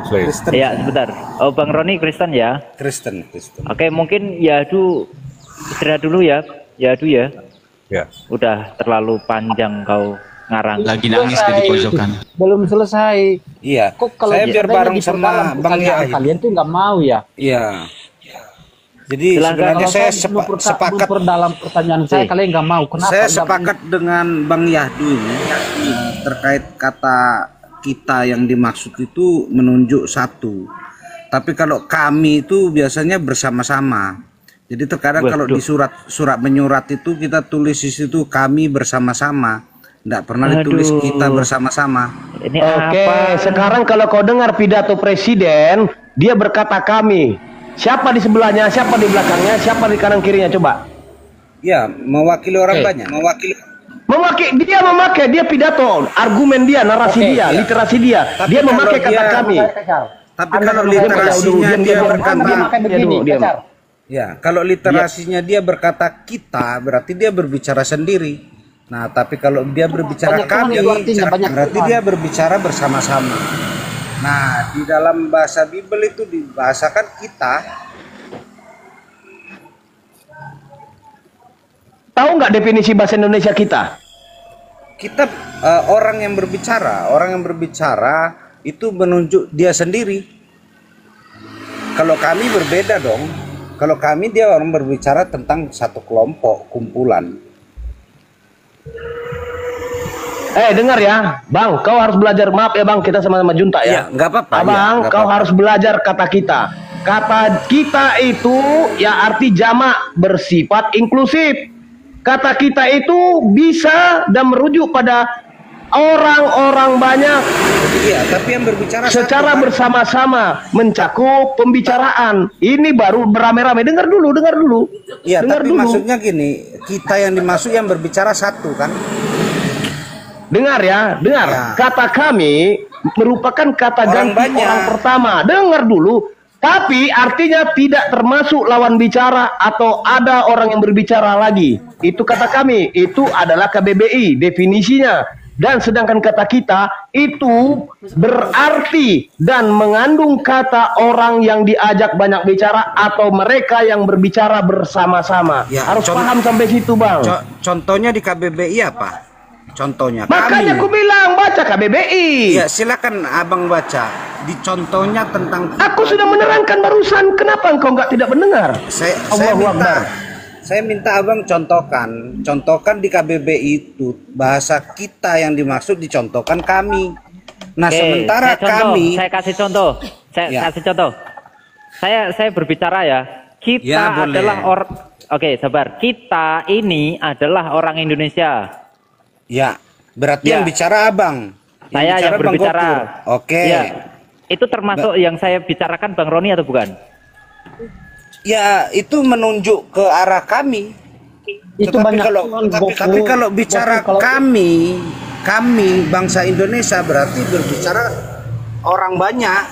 Speaker 5: Kristen. Ya, sebentar. Oh, Bang Roni Kristen ya?
Speaker 10: Kristen.
Speaker 5: Oke, mungkin Yadu istirahat dulu ya. Yadu ya.
Speaker 10: Ya.
Speaker 5: Udah terlalu panjang kau ngarang.
Speaker 9: Lagi nangis di pojokan.
Speaker 8: Belum selesai.
Speaker 10: Iya.
Speaker 8: Kok kalau
Speaker 10: saya biar
Speaker 8: seandainya
Speaker 10: bareng
Speaker 8: diperdalam
Speaker 10: sama Bang
Speaker 8: pertanyaan
Speaker 10: Yahya.
Speaker 8: kalian tuh nggak mau ya?
Speaker 10: Iya. Jadi
Speaker 5: Silakan.
Speaker 10: sebenarnya saya sepakat
Speaker 8: dalam pertanyaan saya kalian nggak mau. Kenapa?
Speaker 10: saya
Speaker 8: Nggak-
Speaker 10: sepakat dengan Bang Yahdu ini terkait kata kita yang dimaksud itu menunjuk satu. Tapi kalau kami itu biasanya bersama-sama. Jadi terkadang kalau di surat menyurat itu kita tulis di situ kami bersama-sama. Tidak pernah ditulis kita bersama-sama.
Speaker 5: Ini
Speaker 7: Oke,
Speaker 5: apa?
Speaker 7: sekarang kalau kau dengar pidato presiden, dia berkata kami. Siapa di sebelahnya, siapa di belakangnya, siapa di kanan kirinya, coba.
Speaker 10: Ya, mewakili orang banyak, mewakili.
Speaker 7: Dia dia pidato, argumen dia, narasi dia, literasi dia.
Speaker 10: Tapi
Speaker 7: Dia
Speaker 10: kalau
Speaker 7: memakai kata
Speaker 10: dia-
Speaker 7: kami.
Speaker 10: Tapi kalau literasinya dia berkata, ya, kalau literasinya dia berkata kita, berarti dia berbicara sendiri. Nah, tapi kalau dia berbicara kami, berarti dia berbicara bersama-sama. Nah, di dalam bahasa Bible itu dibahasakan kita.
Speaker 7: Tahu nggak definisi bahasa Indonesia kita?
Speaker 10: Kita orang yang berbicara itu menunjuk dia sendiri. Kalau kami berbeda dong. Kalau kami dia orang berbicara tentang satu kelompok, kumpulan.
Speaker 7: Dengar ya, Bang, kau harus belajar. Maaf ya Bang, kita sama-sama junta ya.
Speaker 10: Iya, nggak apa-apa.
Speaker 7: Abang,
Speaker 10: Nggak
Speaker 7: kau
Speaker 10: apa-apa.
Speaker 7: harus belajar kata kita. Kata kita itu ya arti jamak bersifat inklusif. Kata kita itu bisa dan merujuk pada orang-orang banyak.
Speaker 10: Iya, tapi yang berbicara
Speaker 7: secara
Speaker 10: satu, Pak.
Speaker 7: bersama-sama mencakup pembicaraan. Ini baru beramai-ramai. Dengar dulu.
Speaker 10: Iya,
Speaker 7: Dengar
Speaker 10: tapi
Speaker 7: dulu.
Speaker 10: maksudnya gini, kita yang dimaksud yang berbicara satu kan?
Speaker 7: Dengar ya, dengar.
Speaker 10: Ya.
Speaker 7: Kata kami merupakan kata
Speaker 10: Orang
Speaker 7: ganti
Speaker 10: banyak.
Speaker 7: orang pertama. Dengar dulu. Tapi artinya tidak termasuk lawan bicara atau ada orang yang berbicara lagi. Itu kata kami. Itu adalah KBBI definisinya. Dan sedangkan kata kita itu berarti dan mengandung kata orang yang diajak banyak bicara atau mereka yang berbicara bersama-sama.
Speaker 10: Ya,
Speaker 7: Harus paham sampai situ, Bang.
Speaker 10: Contohnya di KBBI apa? Contohnya
Speaker 7: Makanya
Speaker 10: kami.
Speaker 7: aku bilang baca KBBI.
Speaker 10: Ya, silakan Abang baca. Di contohnya tentang
Speaker 7: Aku sudah menerangkan barusan. Kenapa engkau nggak tidak mendengar?
Speaker 10: saya
Speaker 7: Allahu
Speaker 10: minta
Speaker 7: Akbar.
Speaker 10: Saya minta abang contohkan di KBBI itu bahasa kita yang dimaksud dicontohkan kami. Nah, sementara
Speaker 5: saya kasih contoh. Saya berbicara ya. Kita
Speaker 10: Ya, boleh.
Speaker 5: adalah Oke, sabar. Kita ini adalah orang Indonesia.
Speaker 10: Ya, berarti
Speaker 5: Ya.
Speaker 10: yang bicara abang.
Speaker 5: Saya yang
Speaker 10: Bang
Speaker 5: berbicara.
Speaker 10: Gopur. Oke.
Speaker 5: Ya. Itu termasuk yang saya bicarakan Bang Roni atau bukan?
Speaker 10: Ya, itu menunjuk ke arah kami.
Speaker 8: Itu
Speaker 10: Tetapi
Speaker 8: banyak
Speaker 10: tapi kalau bicara kami bangsa Indonesia berarti berbicara orang banyak.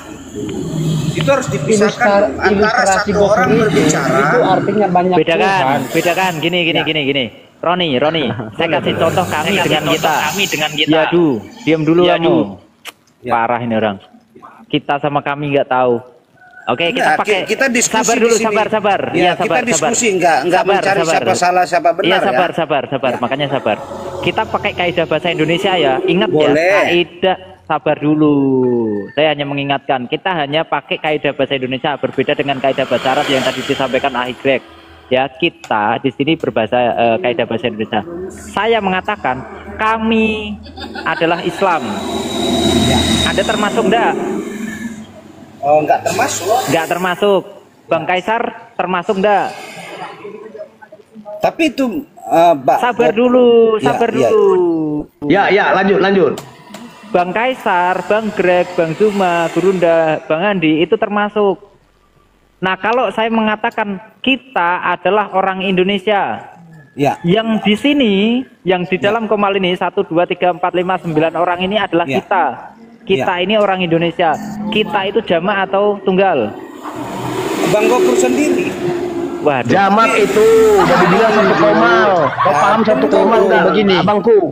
Speaker 10: Itu harus dipisahkan antara satu orang berbicara.
Speaker 8: itu artinya banyak
Speaker 5: Bedakan. Gini. Roni, saya kasih contoh kami dengan kita. Ya, diam dulu kamu. Parah ini orang. Kita sama kami nggak tahu. Oke, kita pakai.
Speaker 10: Kita diskusi
Speaker 5: sabar dulu,
Speaker 10: di sini.
Speaker 5: sabar.
Speaker 10: Ya, kita diskusi nggak mencari siapa salah siapa benar
Speaker 5: ya. Sabar. Makanya sabar. Kita pakai kaidah bahasa Indonesia ya. Ingat ya, kaidah. Sabar dulu. Saya hanya mengingatkan, kita hanya pakai kaidah bahasa Indonesia, berbeda dengan kaidah bahasa Arab yang tadi disampaikan Greg. Ya, kita di sini berbahasa kaidah bahasa Indonesia. Saya mengatakan kami adalah Islam.
Speaker 10: Ya.
Speaker 5: Anda termasuk enggak?
Speaker 10: Oh, enggak termasuk.
Speaker 5: Enggak termasuk. Bang Kaisar termasuk enggak?
Speaker 10: Tapi itu
Speaker 5: sabar dulu.
Speaker 7: Ya, lanjut.
Speaker 5: Bang Kaisar, Bang Greg, Bang Zuma, Gurunda, Bang Andi itu termasuk. Nah, kalau saya mengatakan kita adalah orang Indonesia,
Speaker 10: ya.
Speaker 5: Yang di sini, yang di dalam Komal ini 1, 2, 3, 4, 5, 9 orang ini adalah kita. Kita ini orang Indonesia. Kita itu jamak atau tunggal?
Speaker 10: Bang Gopur sendiri.
Speaker 5: Waduh.
Speaker 7: Jamak itu udah dibilang satu komal. Kau paham satu komal nggak? Begini, abangku.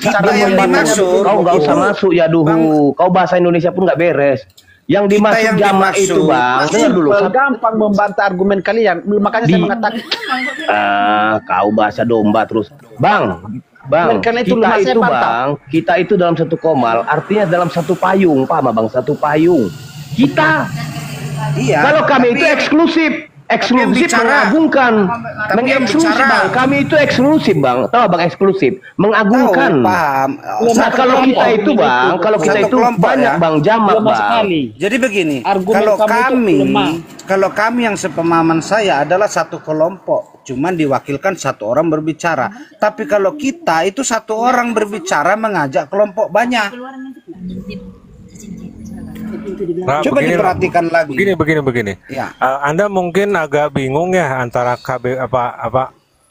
Speaker 7: Cara
Speaker 10: yang dimaksud,
Speaker 7: kau nggak usah masuk ya duhu. Kau bahasa Indonesia pun nggak beres. Yang dimaksud jamak itu bang, dengar dulu.
Speaker 8: gampang membantah argumen kalian. Makanya saya mengatakan
Speaker 7: Kau bahasa domba terus, bang.
Speaker 8: Karena itu
Speaker 7: Kita
Speaker 8: saya
Speaker 7: itu
Speaker 8: bantah.
Speaker 7: bang, kita itu dalam satu komal, artinya dalam satu payung, paham bang? Satu payung. Kita.
Speaker 10: Iya.
Speaker 7: Kalau kami itu eksklusif mengagungkan, mengeksklusif bang. Kami itu eksklusif bang, tahu bang eksklusif, mengagungkan.
Speaker 10: Paham.
Speaker 7: Nah kalau kita itu bang, kalau kita itu banyak bang, jamak bang.
Speaker 10: Jadi begini,
Speaker 8: Argumen
Speaker 10: kalau kami yang sepemahaman saya adalah satu kelompok, cuman diwakilkan satu orang berbicara. Tapi kalau kita itu satu orang berbicara mengajak kelompok banyak.
Speaker 11: Nah,
Speaker 10: Coba diperhatikan lagi.
Speaker 11: Begini.
Speaker 10: Ya.
Speaker 11: Anda mungkin agak bingung ya antara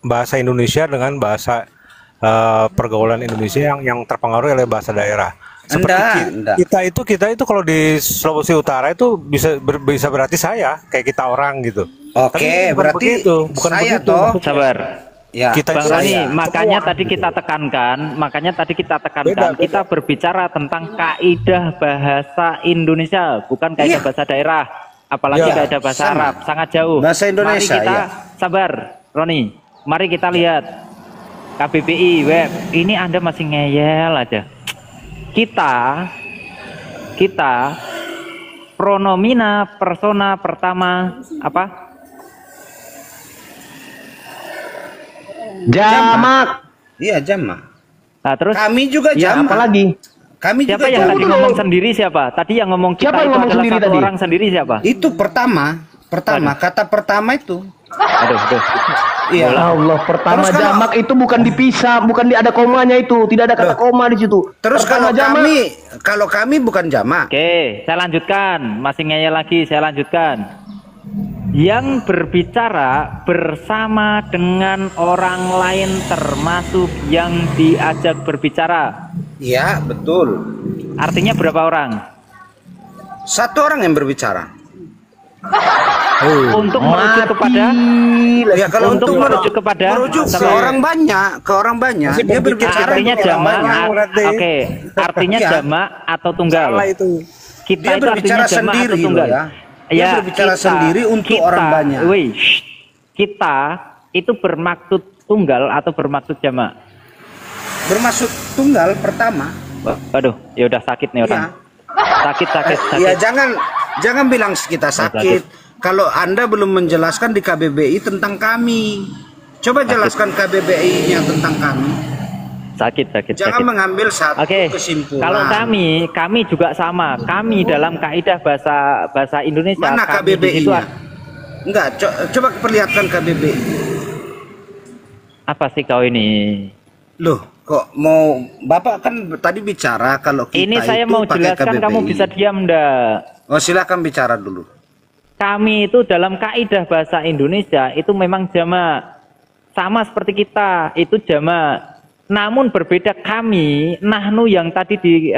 Speaker 11: bahasa Indonesia dengan bahasa pergaulan Indonesia yang terpengaruh oleh bahasa daerah. Seperti kita itu kalau di Sulawesi Utara itu bisa berarti saya kayak kita orang gitu.
Speaker 10: Oke, berarti
Speaker 11: bukan
Speaker 10: saya
Speaker 11: begitu.
Speaker 10: toh.
Speaker 5: Sabar.
Speaker 10: Ya,
Speaker 5: Bang Roni, makanya tadi kita tekankan, kita berbicara tentang kaidah bahasa Indonesia, bukan kaidah bahasa daerah, apalagi kaidah bahasa Arab, sangat jauh.
Speaker 10: Bahasa Indonesia.
Speaker 5: Mari kita sabar, Roni. Mari kita lihat KBBI web. Ini Anda masih ngeyel aja. Kita pronomina persona pertama apa?
Speaker 7: Jamak.
Speaker 10: Iya, jamak.
Speaker 5: Nah, terus
Speaker 10: kami juga
Speaker 7: Ya
Speaker 10: jamak.
Speaker 7: apalagi?
Speaker 10: Kami
Speaker 5: siapa
Speaker 10: juga
Speaker 5: yang
Speaker 10: jamak.
Speaker 5: tadi ngomong sendiri siapa? Tadi yang ngomong kita
Speaker 7: Siapa yang
Speaker 5: itu
Speaker 7: ngomong
Speaker 5: adalah
Speaker 7: sendiri
Speaker 5: satu
Speaker 7: tadi?
Speaker 5: orang sendiri siapa?
Speaker 10: Itu pertama, kata pertama itu.
Speaker 5: Aduh.
Speaker 10: Iya.
Speaker 7: Allah, pertama
Speaker 10: Terus kalau-
Speaker 7: jamak itu bukan dipisah, bukan ada komanya itu, tidak ada kata koma di situ.
Speaker 10: Terus
Speaker 7: Pertama
Speaker 10: kalau kami bukan jamak.
Speaker 5: Oke, saya lanjutkan. Masih ngeyel lagi, saya lanjutkan. Yang berbicara bersama dengan orang lain termasuk yang diajak berbicara.
Speaker 10: Iya, betul.
Speaker 5: Artinya berapa orang?
Speaker 10: Satu orang yang berbicara.
Speaker 5: Untuk merujuk kepada
Speaker 10: Ya kalau
Speaker 5: untuk merujuk kepada
Speaker 10: merujuk ke orang banyak, dia berbicara.
Speaker 5: artinya
Speaker 10: untuk orang
Speaker 5: jamak.
Speaker 10: banyak.
Speaker 5: Oke, artinya
Speaker 10: Iya.
Speaker 5: jamak atau tunggal. Kita
Speaker 10: Dia
Speaker 5: itu
Speaker 10: berbicara
Speaker 5: artinya jamak
Speaker 10: sendiri
Speaker 5: atau
Speaker 10: loh
Speaker 5: tunggal.
Speaker 10: ya. Dia berbicara sendiri untuk orang banyak.
Speaker 5: Kita itu bermaksud tunggal atau bermaksud jamak?
Speaker 10: Bermaksud tunggal pertama.
Speaker 5: Waduh, ya udah sakit nih orang. Sakit.
Speaker 10: Ya jangan bilang kita sakit. Kalau Anda belum menjelaskan di KBBI tentang kami. Coba jelaskan KBBI-nya tentang kami.
Speaker 5: Sakit.
Speaker 10: Jangan mengambil satu kesimpulan.
Speaker 5: Kalau kami juga sama. Kami dalam kaidah bahasa Indonesia.
Speaker 10: Mana KBBI-nya? Enggak, coba perlihatkan KBBI.
Speaker 5: Apa sih kau ini?
Speaker 10: Loh, kok mau Bapak kan tadi bicara kalau kita
Speaker 5: ini saya
Speaker 10: itu
Speaker 5: mau
Speaker 10: pakai
Speaker 5: jelaskan,
Speaker 10: KBBI.
Speaker 5: kamu bisa diam ndak?
Speaker 10: Oh, silakan bicara dulu.
Speaker 5: Kami itu dalam kaidah bahasa Indonesia itu memang jamak. Sama seperti kita, itu jamak. Namun berbeda kami, nahnu yang tadi di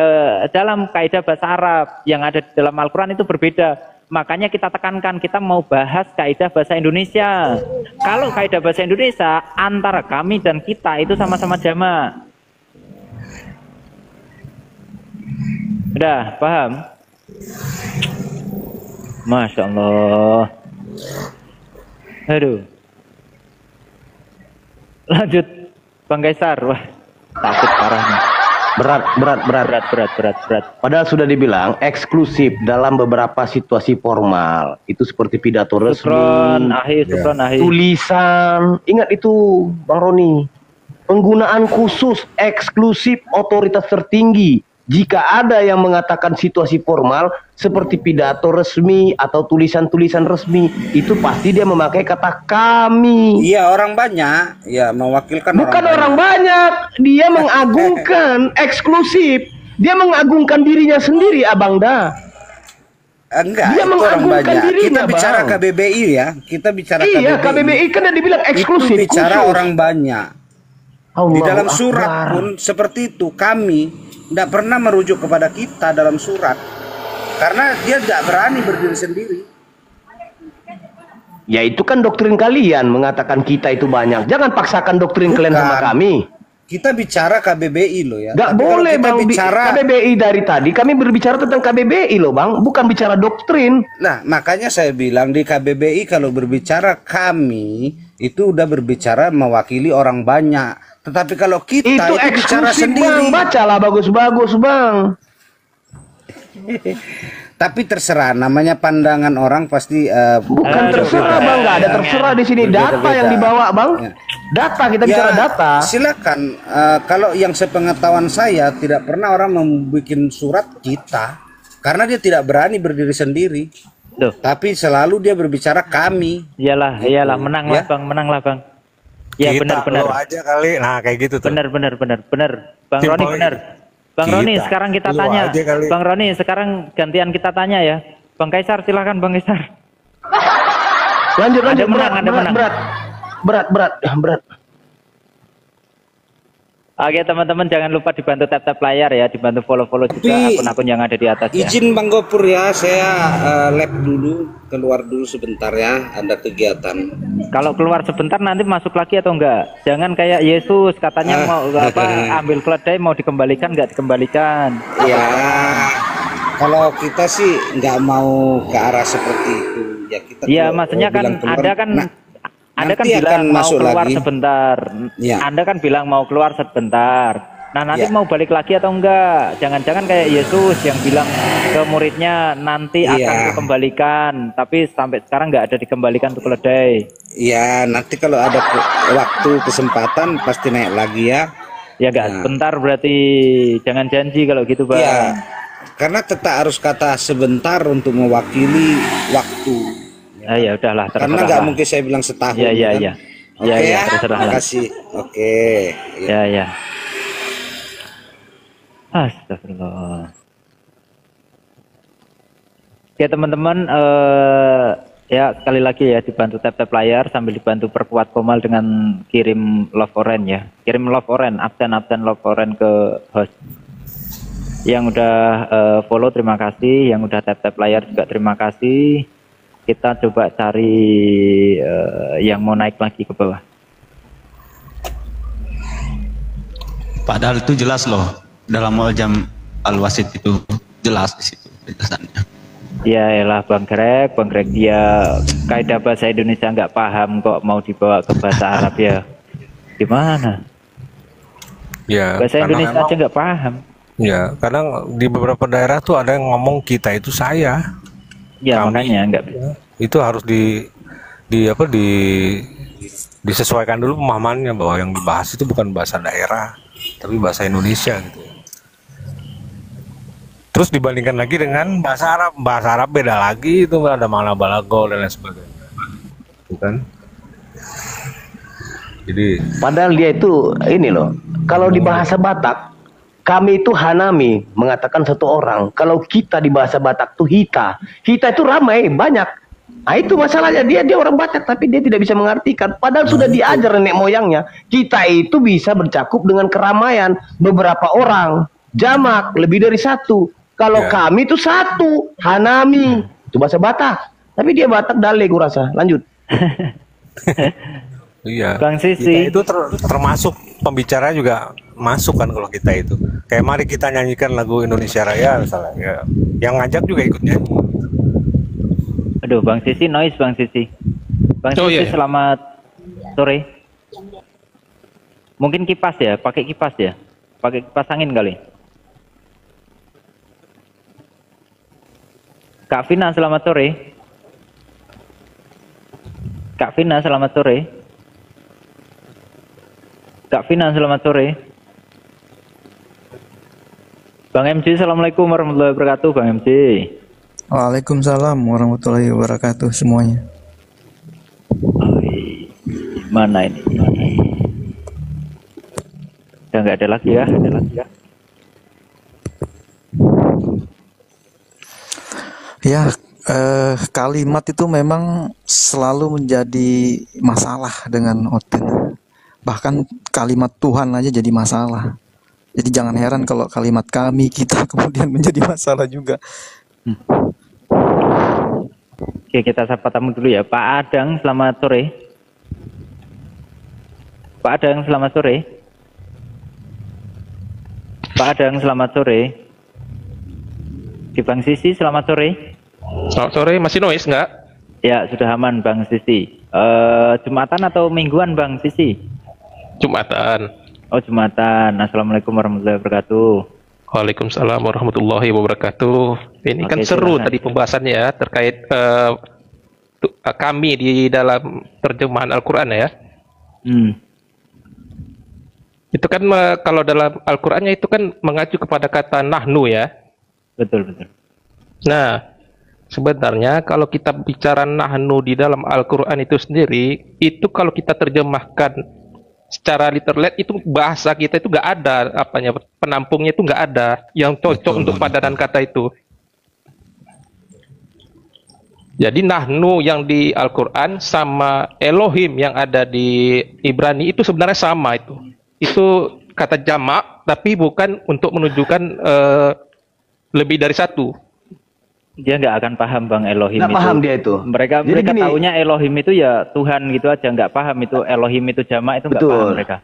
Speaker 5: dalam kaidah bahasa Arab yang ada di dalam Al-Quran itu berbeda. Makanya kita tekankan, kita mau bahas kaidah bahasa Indonesia. Kalau kaidah bahasa Indonesia, antara kami dan kita itu sama-sama jamak. Udah, paham? Masya Allah. Aduh. Lanjut. Bang Kaisar, wah takut parah nih.
Speaker 7: Berat. Padahal sudah dibilang eksklusif dalam beberapa situasi formal. Itu seperti pidato resmi, tulisan. Ingat itu, Bang Roni. Penggunaan khusus eksklusif otoritas tertinggi. Jika ada yang mengatakan situasi formal seperti pidato resmi atau tulisan-tulisan resmi, itu pasti dia memakai kata kami.
Speaker 10: Iya, orang banyak, ya mewakilkan.
Speaker 7: Bukan orang banyak, dia mengagungkan eksklusif. Dia mengagungkan dirinya sendiri, Abang Da.
Speaker 10: Enggak,
Speaker 7: dia
Speaker 10: itu orang banyak. Kita bicara
Speaker 7: Bang.
Speaker 10: KBBI ya, kita bicara
Speaker 7: iya,
Speaker 10: KBBI.
Speaker 7: kan dia bilang eksklusif.
Speaker 10: Itu bicara
Speaker 7: khusus.
Speaker 10: orang banyak. Di dalam surat pun seperti itu, kami tidak pernah merujuk kepada kita dalam surat karena dia tidak berani berdiri sendiri.
Speaker 7: Ya itu kan doktrin kalian mengatakan kita itu banyak. Jangan paksakan doktrin kalian sama kami.
Speaker 10: Kita bicara KBBI loh ya.
Speaker 7: Gak
Speaker 10: Tapi
Speaker 7: boleh
Speaker 10: kita
Speaker 7: Bang,
Speaker 10: bicara
Speaker 7: KBBI dari tadi kami berbicara tentang KBBI loh Bang, bukan bicara doktrin.
Speaker 10: Nah makanya saya bilang di KBBI kalau berbicara kami itu udah berbicara mewakili orang banyak. Tetapi kalau kita itu bicara sendiri.
Speaker 7: Bang, bacalah bagus-bagus Bang.
Speaker 10: Tapi terserah, namanya pandangan orang pasti
Speaker 7: bukan terserah Bang, nggak ada terserah di sini. Data yang dibawa Bang. Data, kita bicara data.
Speaker 10: Silakan. Kalau yang sepengetahuan saya tidak pernah orang membuat surat kita karena dia tidak berani berdiri sendiri. Tapi selalu dia berbicara kami.
Speaker 5: Iyalah, menanglah Bang, menanglah Bang. Ya benar.
Speaker 11: aja kali. Nah, kayak gitu tuh.
Speaker 5: Benar. Bang Roni benar. Bang Roni, sekarang kita tanya. Bang Roni, sekarang gantian kita tanya ya. Bang Kaisar, silakan Bang Kaisar.
Speaker 7: Lanjut.
Speaker 5: Ada menang.
Speaker 7: Berat.
Speaker 5: Oke teman-teman, jangan lupa dibantu tap layar ya, dibantu follow juga akun-akun yang ada di atas ya.
Speaker 10: Izin Bang Gopur ya, saya lab dulu, keluar dulu sebentar ya, ada kegiatan.
Speaker 5: Kalau keluar sebentar nanti masuk lagi atau enggak? Jangan kayak Yesus katanya mau ambil keledai mau dikembalikan, nggak dikembalikan.
Speaker 10: Ya, kalau kita sih nggak mau ke arah seperti itu. Ya kita.
Speaker 5: Iya, maksudnya kan ada kan. Anda kan bilang mau keluar sebentar.
Speaker 10: Ya.
Speaker 5: Anda kan bilang mau keluar sebentar. Nah nanti mau balik lagi atau enggak? Jangan-jangan kayak Yesus yang bilang ke muridnya nanti akan dikembalikan, tapi sampai sekarang nggak ada dikembalikan tuh keledai.
Speaker 10: Iya, nanti kalau ada waktu kesempatan pasti naik lagi ya.
Speaker 5: Ya nggak sebentar berarti, jangan janji kalau gitu Bang.
Speaker 10: Iya, karena tetap harus kata sebentar untuk mewakili waktu.
Speaker 5: Ya udahlah, terserah.
Speaker 10: Karena nggak mungkin saya bilang setahun.
Speaker 5: Iya.
Speaker 10: Oke ya,
Speaker 5: terserah.
Speaker 10: Terima kasih. Oke.
Speaker 5: Ya. Astagfirullah. Oke teman-teman, ya sekali lagi ya dibantu tap layar sambil dibantu perkuat Komal dengan kirim love orange ya. Kirim love orange, absen love orange ke host. Yang udah follow terima kasih, yang udah tap layar juga terima kasih. Kita coba cari yang mau naik lagi ke bawah.
Speaker 9: Padahal itu jelas loh dalam Mu'jam Al-Wasit itu jelas di situ penjelasannya.
Speaker 5: Ya elah Bang Greg dia kaidah bahasa Indonesia nggak paham kok mau dibawa ke bahasa Arab ya. Gimana?
Speaker 11: Ya.
Speaker 5: Bahasa Indonesia aja nggak paham.
Speaker 11: Ya, kadang di beberapa daerah tuh ada yang ngomong kita itu saya.
Speaker 5: Ya
Speaker 11: kami,
Speaker 5: makanya enggak bisa.
Speaker 11: Itu harus disesuaikan dulu pemahamannya bahwa yang dibahas itu bukan bahasa daerah, tapi bahasa Indonesia gitu. Terus dibandingkan lagi dengan bahasa Arab beda lagi, itu ada makna balago dan lain sebagainya, bukan? Jadi
Speaker 7: padahal dia itu ini loh, kalau di bahasa Batak kami itu Hanami, mengatakan satu orang. Kalau kita di bahasa Batak tuh Hita itu ramai, banyak. Nah itu masalahnya, dia orang Batak tapi dia tidak bisa mengartikan. Padahal sudah diajar nenek moyangnya. Kita itu bisa bercakup dengan keramaian, beberapa orang, jamak, lebih dari satu. Kalau kami itu satu, Hanami, itu bahasa Batak. Tapi dia Batak Dale gue rasa. Lanjut.
Speaker 11: iya.
Speaker 5: Bang Sisi.
Speaker 11: Kita itu termasuk pembicara juga masuk kan kalau kita itu. Kayak mari kita nyanyikan lagu Indonesia Raya misalnya. Ya. Yang ngajak juga ikut nyanyi.
Speaker 5: Aduh, Bang Sisi noise, Bang Sisi. Bang Sisi, selamat sore. Mungkin kipas ya, pakai kipas ya. Pakai kipas angin kali. Kak Vina, selamat sore. Kak Vina, selamat sore. Kak Vina, selamat sore. Bang MC, assalamualaikum warahmatullahi wabarakatuh, Bang MC.
Speaker 12: Waalaikumsalam warahmatullahi wabarakatuh semuanya.
Speaker 5: Mana ini? Udah nggak ada lagi ya?
Speaker 12: Ya, kalimat itu memang selalu menjadi masalah dengan Oten. Bahkan kalimat Tuhan aja jadi masalah. Jadi jangan heran kalau kalimat kami, kita kemudian menjadi masalah juga.
Speaker 5: Oke, kita sapa tamu dulu ya. Pak Adang, selamat sore. Pak Adang, selamat sore. Pak Adang, selamat sore. Di Bang Sisi, selamat sore.
Speaker 4: Selamat sore, masih noise nggak?
Speaker 5: Ya, sudah aman Bang Sisi. Jumatan atau mingguan Bang Sisi?
Speaker 4: Jumatan.
Speaker 5: Oh, Jumatan. Assalamualaikum warahmatullahi wabarakatuh.
Speaker 4: Waalaikumsalam warahmatullahi wabarakatuh. Ini kan seru
Speaker 5: silakan.
Speaker 4: tadi pembahasannya ya terkait kami di dalam terjemahan Al-Quran ya. Itu kan kalau dalam Al-Qurannya itu kan mengacu kepada kata nahnu ya.
Speaker 5: Betul.
Speaker 4: Nah, sebenarnya kalau kita bicara nahnu di dalam Al-Quran itu sendiri, itu kalau kita terjemahkan secara literal itu bahasa kita itu nggak ada penampungnya itu nggak ada yang cocok untuk padanan kata itu. Jadi nahnu yang di Al-Quran sama Elohim yang ada di Ibrani itu sebenarnya sama itu. Itu kata jamak tapi bukan untuk menunjukkan lebih dari satu.
Speaker 5: Dia nggak akan paham Bang Elohim
Speaker 7: Nggak
Speaker 5: itu.
Speaker 7: paham dia itu.
Speaker 5: Mereka
Speaker 7: Jadi gini,
Speaker 5: taunya Elohim itu ya Tuhan gitu aja, nggak paham itu Elohim itu jamak, itu nggak
Speaker 7: betul.
Speaker 5: paham mereka.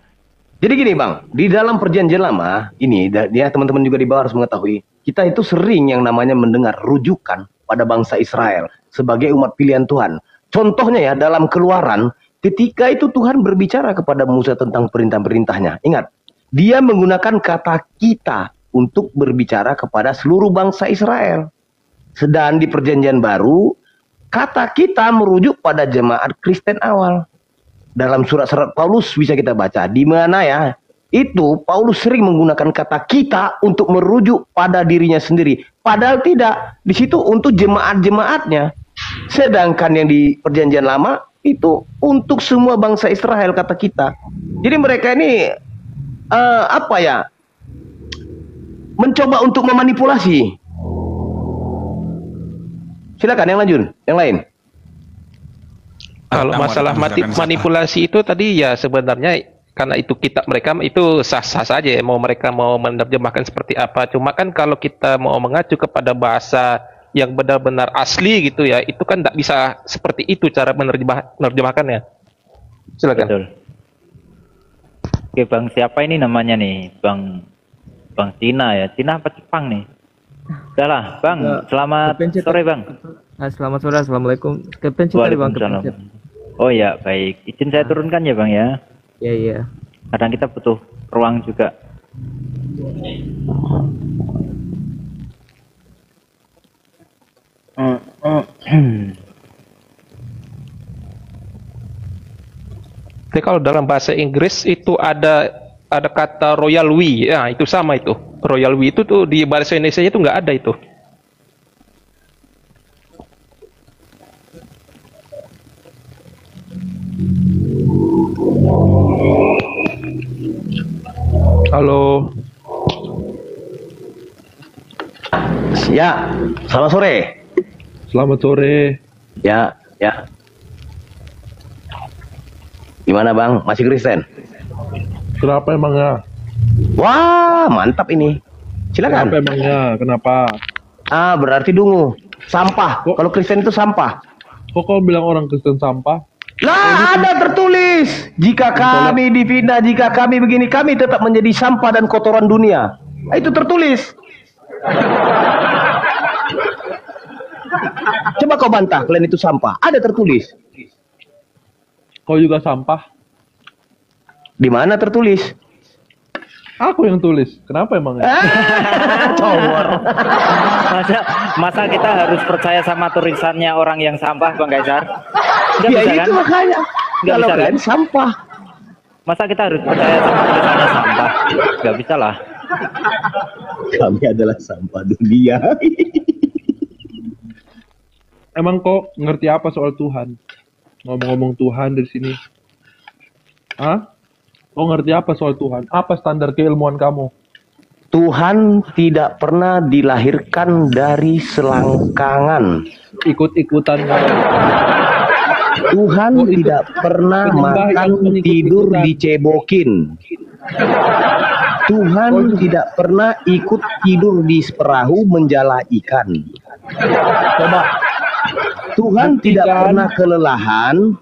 Speaker 7: Jadi gini Bang, di dalam perjanjian lama ini, ya teman-teman juga di bawah harus mengetahui, kita itu sering yang namanya mendengar rujukan pada bangsa Israel sebagai umat pilihan Tuhan. Contohnya ya dalam Keluaran, ketika itu Tuhan berbicara kepada Musa tentang perintah-perintahnya. Ingat, dia menggunakan kata kita untuk berbicara kepada seluruh bangsa Israel. Sedang di perjanjian baru, kata kita merujuk pada jemaat Kristen awal. Dalam surat-surat Paulus bisa kita baca, di mana ya, itu Paulus sering menggunakan kata kita untuk merujuk pada dirinya sendiri. Padahal tidak, di situ untuk jemaat-jemaatnya. Sedangkan yang di perjanjian lama, itu untuk semua bangsa Israel kata kita. Jadi mereka ini, mencoba untuk memanipulasi. Silakan yang lanjut, yang lain.
Speaker 4: Kalau masalah manipulasi itu tadi ya sebenarnya karena itu kitab mereka itu sah-sah saja ya, mereka mau menerjemahkan seperti apa. Cuma kan kalau kita mau mengacu kepada bahasa yang benar-benar asli gitu ya, itu kan tidak bisa seperti itu cara menerjemahkannya. Silakan.
Speaker 5: Betul. Oke Bang, siapa ini namanya nih? Bang Cina ya? Cina apa Jepang nih? Udah lah, Bang. Selamat sore, Bang.
Speaker 13: Selamat sore, assalamualaikum. Kepencet tadi Bang. Kepencet.
Speaker 5: Oh ya, baik. Izin saya turunkan ya, Bang ya.
Speaker 13: Iya.
Speaker 5: Kadang kita butuh ruang juga.
Speaker 14: Tapi kalau dalam bahasa Inggris itu ada kata royal we, ya itu sama itu. Royal we itu tuh di bahasa Indonesia itu nggak ada itu. Halo.
Speaker 7: Ya, selamat sore.
Speaker 14: Selamat sore.
Speaker 7: Ya. Gimana Bang? Masih Kristen?
Speaker 14: Kenapa emangnya?
Speaker 7: Wah, mantap ini. Silakan.
Speaker 14: Kenapa emangnya? Kenapa?
Speaker 7: Berarti dungu. Sampah. Kalau Kristen itu sampah.
Speaker 14: Kok kau bilang orang Kristen sampah?
Speaker 7: Lah, ada tertulis. Jika kami dipindah, jika kami begini, kami tetap menjadi sampah dan kotoran dunia. Itu tertulis. Coba kau bantah, kalian itu sampah. Ada tertulis.
Speaker 14: Kau juga sampah.
Speaker 7: Di mana tertulis?
Speaker 14: Aku yang tulis. Kenapa emangnya?
Speaker 7: Cowor.
Speaker 5: Masa kita harus percaya sama tulisannya orang yang sampah, Bang Kaisar? Nggak
Speaker 7: Ya
Speaker 5: bisa,
Speaker 7: itu
Speaker 5: kan?
Speaker 7: makanya.
Speaker 5: Nggak
Speaker 7: Kalau
Speaker 5: bisa, kan?
Speaker 7: kalian sampah.
Speaker 5: Masa kita harus percaya sama tulisannya sampah? Nggak bisa lah.
Speaker 7: Kami adalah sampah dunia.
Speaker 14: Emang kok ngerti apa soal Tuhan? Ngomong-ngomong Tuhan dari sini. Hah? Kau ngerti apa soal Tuhan? Apa standar keilmuan kamu?
Speaker 7: Tuhan tidak pernah dilahirkan dari selangkangan.
Speaker 14: Ikut-ikutan.
Speaker 7: Tuhan tidak pernah makan tidur dicebokin. Tuhan tidak pernah ikut tidur di perahu menjala ikan. Coba. Tuhan tidak pernah kelelahan.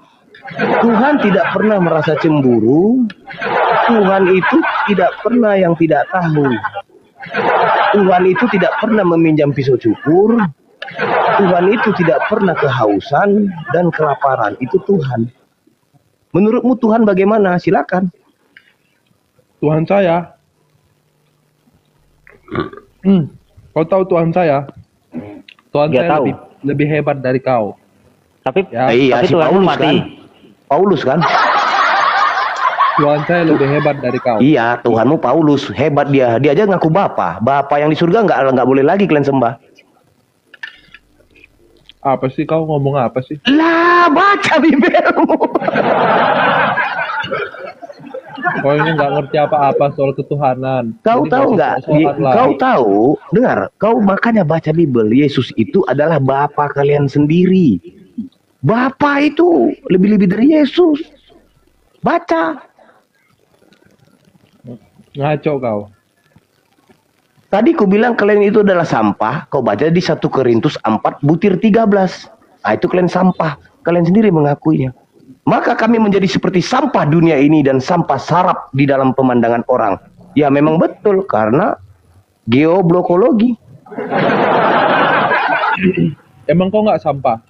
Speaker 7: Tuhan tidak pernah merasa cemburu. Tuhan itu tidak pernah yang tidak tahu. Tuhan itu tidak pernah meminjam pisau cukur. Tuhan itu tidak pernah kehausan dan kelaparan. Itu Tuhan. Menurutmu Tuhan bagaimana? Silakan.
Speaker 14: Tuhan saya. Kau tahu Tuhan saya? Tuhan
Speaker 5: Nggak
Speaker 14: saya
Speaker 5: tahu.
Speaker 14: lebih hebat dari kau.
Speaker 5: Tapi
Speaker 7: Iya,
Speaker 5: tapi
Speaker 7: si
Speaker 5: Tuhan
Speaker 7: Paulus
Speaker 5: mati.
Speaker 7: kan. Paulus kan?
Speaker 14: Tuhan saya lebih hebat dari kau.
Speaker 7: Iya, Tuhanmu Paulus hebat dia. Dia aja ngaku Bapa. Bapa yang di surga nggak boleh lagi kalian sembah.
Speaker 14: Apa sih kau ngomong apa sih?
Speaker 7: Lah, baca Bibelmu.
Speaker 14: Kau ini nggak ngerti apa-apa soal ketuhanan.
Speaker 7: Kau
Speaker 14: Jadi
Speaker 7: tahu
Speaker 14: nggak
Speaker 7: nggak?
Speaker 14: usah sholat lah.
Speaker 7: Kau tahu? Dengar. Kau makanya baca Bibel. Yesus itu adalah Bapa kalian sendiri. Bapa itu lebih-lebih dari Yesus. Baca.
Speaker 14: Ngaco kau.
Speaker 7: Tadi ku bilang kalian itu adalah sampah. Kau baca di 1 Korintus 4 butir 13. Nah, itu kalian sampah. Kalian sendiri mengakuinya. Maka kami menjadi seperti sampah dunia ini dan sampah sarap di dalam pemandangan orang. Ya memang betul karena geoblokologi.
Speaker 14: Emang kau nggak sampah?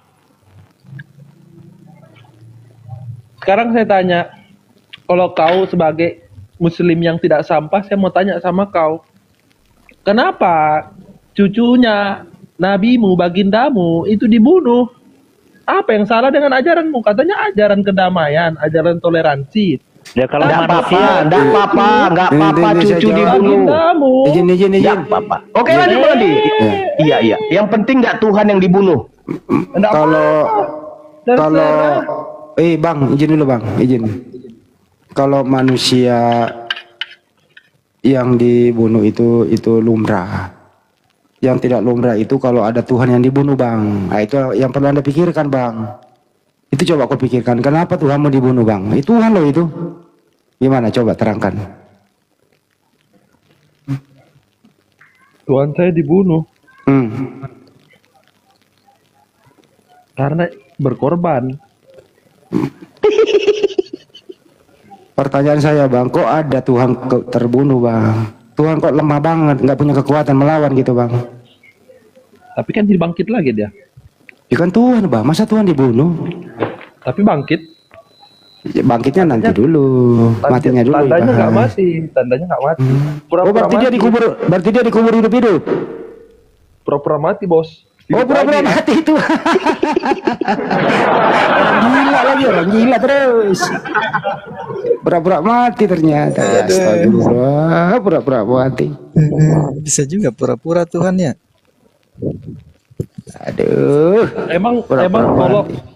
Speaker 14: Sekarang saya tanya, kalau kau sebagai Muslim yang tidak sampah, saya mau tanya sama kau, kenapa cucunya nabimu, bagindamu itu dibunuh? Apa yang salah dengan ajaranmu? Katanya ajaran kedamaian, ajaran toleransi.
Speaker 5: Ya kalau
Speaker 7: Nggak
Speaker 5: manusia,
Speaker 7: nggak apa-apa cucu dibunuh.
Speaker 1: Izin.
Speaker 7: Nggak apa-apa. Oke, lanjut. Iya. Yang penting nggak Tuhan yang dibunuh.
Speaker 1: Kalau Bang, izin dulu Bang, izin. Kalau manusia yang dibunuh itu lumrah. Yang tidak lumrah itu kalau ada Tuhan yang dibunuh Bang. Nah, itu yang perlu Anda pikirkan Bang. Itu coba kau pikirkan, kenapa Tuhanmu dibunuh Bang? Itu Tuhan loh itu. Gimana coba terangkan.
Speaker 14: Tuhan saya dibunuh. Karena berkorban.
Speaker 1: Pertanyaan saya Bang, kok ada Tuhan terbunuh Bang? Tuhan kok lemah banget, nggak punya kekuatan melawan gitu Bang?
Speaker 14: Tapi kan dibangkit lagi dia.
Speaker 1: Ya kan Tuhan Bang, masa Tuhan dibunuh?
Speaker 14: Tapi bangkit.
Speaker 1: Ya, bangkitnya nanti dulu, matinya dulu.
Speaker 14: Tandanya nggak
Speaker 1: Bang.
Speaker 14: mati, tandanya nggak mati.
Speaker 1: Oh berarti dia dikubur hidup-hidup.
Speaker 14: Pura-pura mati bos.
Speaker 1: Oh, pura-pura mati itu. Gila lagi, orang gila terus. Pura-pura mati ternyata. Astagfirullah, pura-pura mati.
Speaker 12: Bisa juga pura-pura Tuhan ya.
Speaker 1: Aduh.
Speaker 14: Emang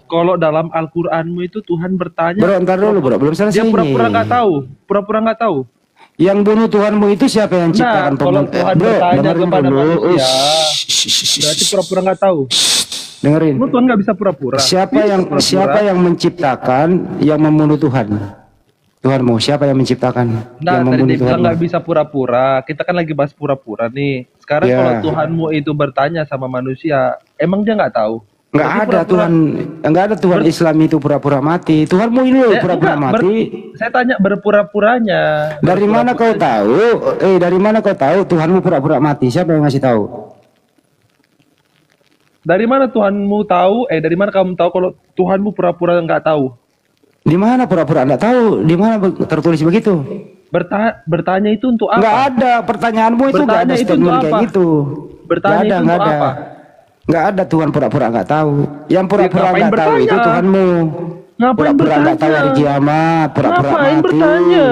Speaker 14: kalau dalam Al-Qur'anmu itu Tuhan bertanya.
Speaker 1: Bro, ntar dulu bro, belum selesai.
Speaker 14: Dia pura-pura nggak tahu. Pura-pura nggak tahu.
Speaker 1: Yang bunuh Tuhanmu itu siapa yang ciptakan?
Speaker 14: Nah, kalau Tuhan bertanya kepada manusia, berarti pura-pura nggak tahu.
Speaker 1: Dengerin.
Speaker 14: Tuhan nggak bisa pura-pura.
Speaker 1: Siapa yang menciptakan yang membunuh Tuhan? Tuhanmu siapa yang menciptakan
Speaker 14: Nah,
Speaker 1: yang
Speaker 14: tadi
Speaker 1: membunuh
Speaker 14: dia bilang
Speaker 1: Tuhanmu?
Speaker 14: nggak bisa pura-pura. Kita kan lagi bahas pura-pura nih. Sekarang
Speaker 1: Ya.
Speaker 14: kalau Tuhanmu itu bertanya sama manusia, emang dia nggak tahu?
Speaker 1: Nggak
Speaker 14: Berarti
Speaker 1: ada
Speaker 14: pura-pura-
Speaker 1: Tuhan, nggak ada Tuhan Islam itu pura-pura mati. Tuhanmu ini loh pura-pura
Speaker 14: enggak,
Speaker 1: mati.
Speaker 14: Saya tanya berpura-puranya.
Speaker 1: Dari mana kau tahu? Dari mana kau tahu Tuhanmu pura-pura mati? Siapa yang ngasih tahu?
Speaker 14: Dari mana Tuhanmu tahu? Dari mana kamu tahu kalau Tuhanmu pura-pura nggak tahu?
Speaker 1: Di mana pura-pura nggak tahu? Di mana tertulis begitu?
Speaker 14: Bertanya itu untuk apa?
Speaker 1: Nggak ada, pertanyaanmu itu nggak ada
Speaker 14: Bertanya itu
Speaker 1: statement
Speaker 14: untuk
Speaker 1: kayak
Speaker 14: apa?
Speaker 1: gitu.
Speaker 14: Bertanya itu
Speaker 1: nggak
Speaker 14: untuk
Speaker 1: ada.
Speaker 14: apa?
Speaker 1: Nggak ada Tuhan pura-pura nggak tahu. Yang pura-pura
Speaker 14: ngapain
Speaker 1: nggak tahu itu
Speaker 14: bertanya?
Speaker 1: Tuhanmu.
Speaker 14: Ngapain
Speaker 1: Pura-pura nggak tahu
Speaker 14: bertanya?
Speaker 1: hari kiamat, pura-pura
Speaker 14: Ngapain
Speaker 1: mati.
Speaker 14: bertanya?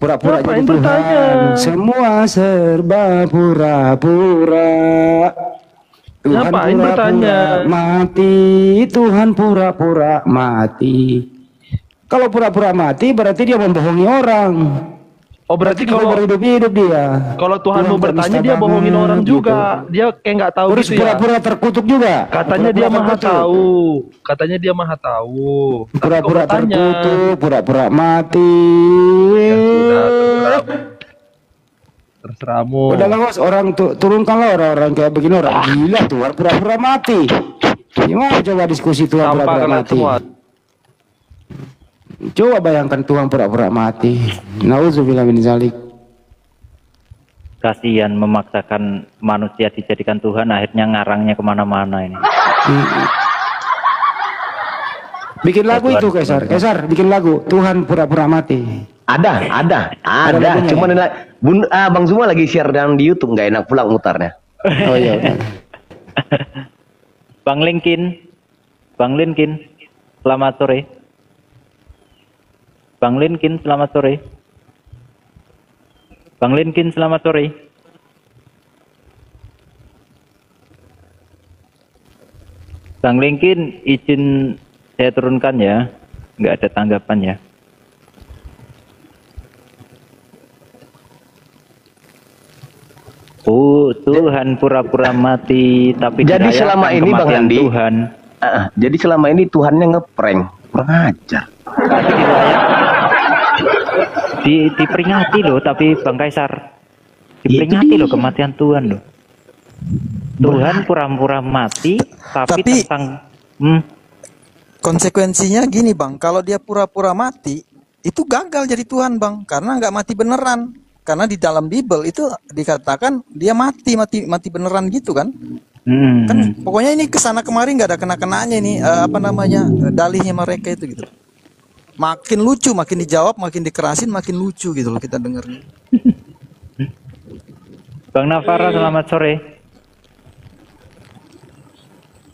Speaker 1: Pura-pura jadi
Speaker 14: Ngapain
Speaker 1: Tuhan.
Speaker 14: bertanya?
Speaker 1: Semua serba pura-pura. Tuhan
Speaker 14: Ngapain
Speaker 1: pura-pura
Speaker 14: bertanya?
Speaker 1: mati. Tuhan pura-pura mati. Kalau pura-pura mati berarti dia membohongi orang.
Speaker 14: Oh, berarti
Speaker 1: kalau
Speaker 14: kalau
Speaker 1: hidup-hidup dia.
Speaker 14: kalau Tuhanmu
Speaker 1: Tuhan
Speaker 14: bertanya
Speaker 1: penista
Speaker 14: dia bohongin
Speaker 1: banget,
Speaker 14: orang
Speaker 1: gitu.
Speaker 14: juga. Dia kayak nggak tahu
Speaker 1: Terus
Speaker 14: gitu ya.
Speaker 1: pura-pura terkutuk juga.
Speaker 14: Katanya dia
Speaker 1: Pura-pura
Speaker 14: maha
Speaker 1: terkutuk.
Speaker 14: tahu. Katanya dia maha tahu. Tapi kok
Speaker 1: Pura-pura
Speaker 14: bertanya?
Speaker 1: terkutuk, pura-pura mati.
Speaker 14: Ya sudah, terserahmu.
Speaker 1: Udahlah bos, orang turunkanlah orang-orang kayak begini, orang gila Tuhan pura-pura mati. Gimana coba diskusi Tuhan
Speaker 14: Sampah
Speaker 1: pura-pura
Speaker 14: kalian
Speaker 1: mati?
Speaker 14: semua.
Speaker 1: Coba bayangkan Tuhan pura-pura mati. Nauzubillah min zalik.
Speaker 5: Kasihan memaksakan manusia dijadikan Tuhan, akhirnya ngarangnya kemana-mana ini.
Speaker 1: Bikin lagu itu Kaisar, bikin lagu Tuhan pura-pura mati.
Speaker 7: Ada.
Speaker 1: lagunya,
Speaker 7: Cuman Bang Zuma lagi share dan di YouTube, nggak enak pulang mutarnya.
Speaker 1: Oh iya.
Speaker 5: Bang Linkin, selamat sore. Bang Linkin, selamat sore. Bang Linkin, selamat sore. Bang Linkin, izin saya turunkan ya. Nggak ada tanggapan ya. Oh, Tuhan pura-pura mati, tapi
Speaker 7: Jadi
Speaker 5: dirayakan
Speaker 7: selama ini Bang
Speaker 5: kematian
Speaker 7: Andi,
Speaker 5: Tuhan.
Speaker 7: jadi selama ini Tuhannya ngeprank, kurang ajar.
Speaker 5: Diperingati loh, tapi Bang Kaisar diperingati loh kematian Tuhan loh. Tuhan pura-pura mati, tapi tentang
Speaker 12: konsekuensinya gini Bang, kalau dia pura-pura mati itu gagal jadi Tuhan Bang, karena nggak mati beneran. Karena di dalam Bible itu dikatakan dia mati beneran gitu kan? Kan pokoknya ini kesana kemari nggak ada kena-kenanya ini dalihnya mereka itu gitu. Makin lucu, makin dijawab, makin dikerasin, makin lucu gitu loh kita dengarnya.
Speaker 5: Bang Navara, selamat sore.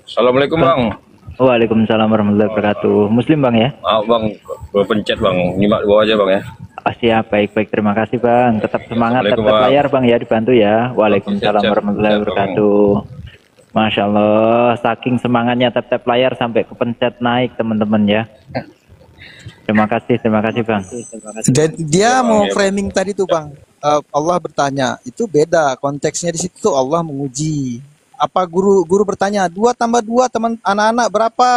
Speaker 15: Assalamualaikum Bang.
Speaker 5: Waalaikumsalam warahmatullahi wabarakatuh. Muslim Bang ya?
Speaker 15: Maaf Bang, gue pencet Bang, nyimak di bawah aja Bang ya.
Speaker 5: Siap, baik, terima kasih Bang. Tetap semangat, tetap
Speaker 15: Assalamualaikum, Bang.
Speaker 5: layar Bang ya, dibantu ya. Waalaikumsalam
Speaker 15: Siap,
Speaker 5: warahmatullahi
Speaker 15: siap,
Speaker 5: wabarakatuh. Masya Allah, saking semangatnya tap-tap layar sampai kepencet naik teman-teman ya. Terima kasih Bang.
Speaker 12: Dia mau framing tadi tuh Bang, Allah bertanya, itu beda konteksnya di situ tuh Allah menguji. Apa guru bertanya 2 tambah 2 teman anak-anak berapa?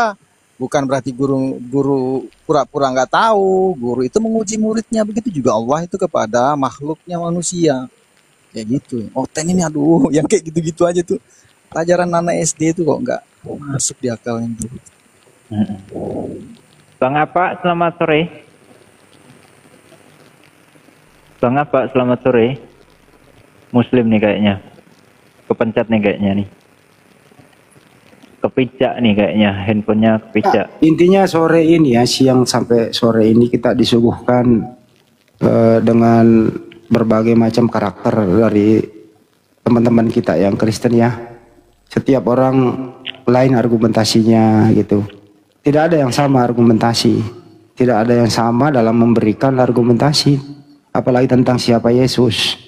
Speaker 12: Bukan berarti guru pura-pura nggak tahu. Guru itu menguji muridnya, begitu juga Allah itu kepada makhluknya manusia. Kayak gitu. Oh ini aduh, yang kayak gitu-gitu aja tuh. Pelajaran anak SD itu kok nggak masuk di akalnya itu.
Speaker 5: Bang apa, selamat sore. Bang apa, selamat sore. Muslim nih kayaknya. Kepencet nih kayaknya nih. Kepijak nih kayaknya, handphonenya kepijak.
Speaker 1: Intinya sore ini ya, siang sampai sore ini kita disuguhkan dengan berbagai macam karakter dari teman-teman kita yang Kristen ya. Setiap orang lain argumentasinya gitu. Tidak ada yang sama argumentasi. Tidak ada yang sama dalam memberikan argumentasi. Apalagi tentang siapa Yesus.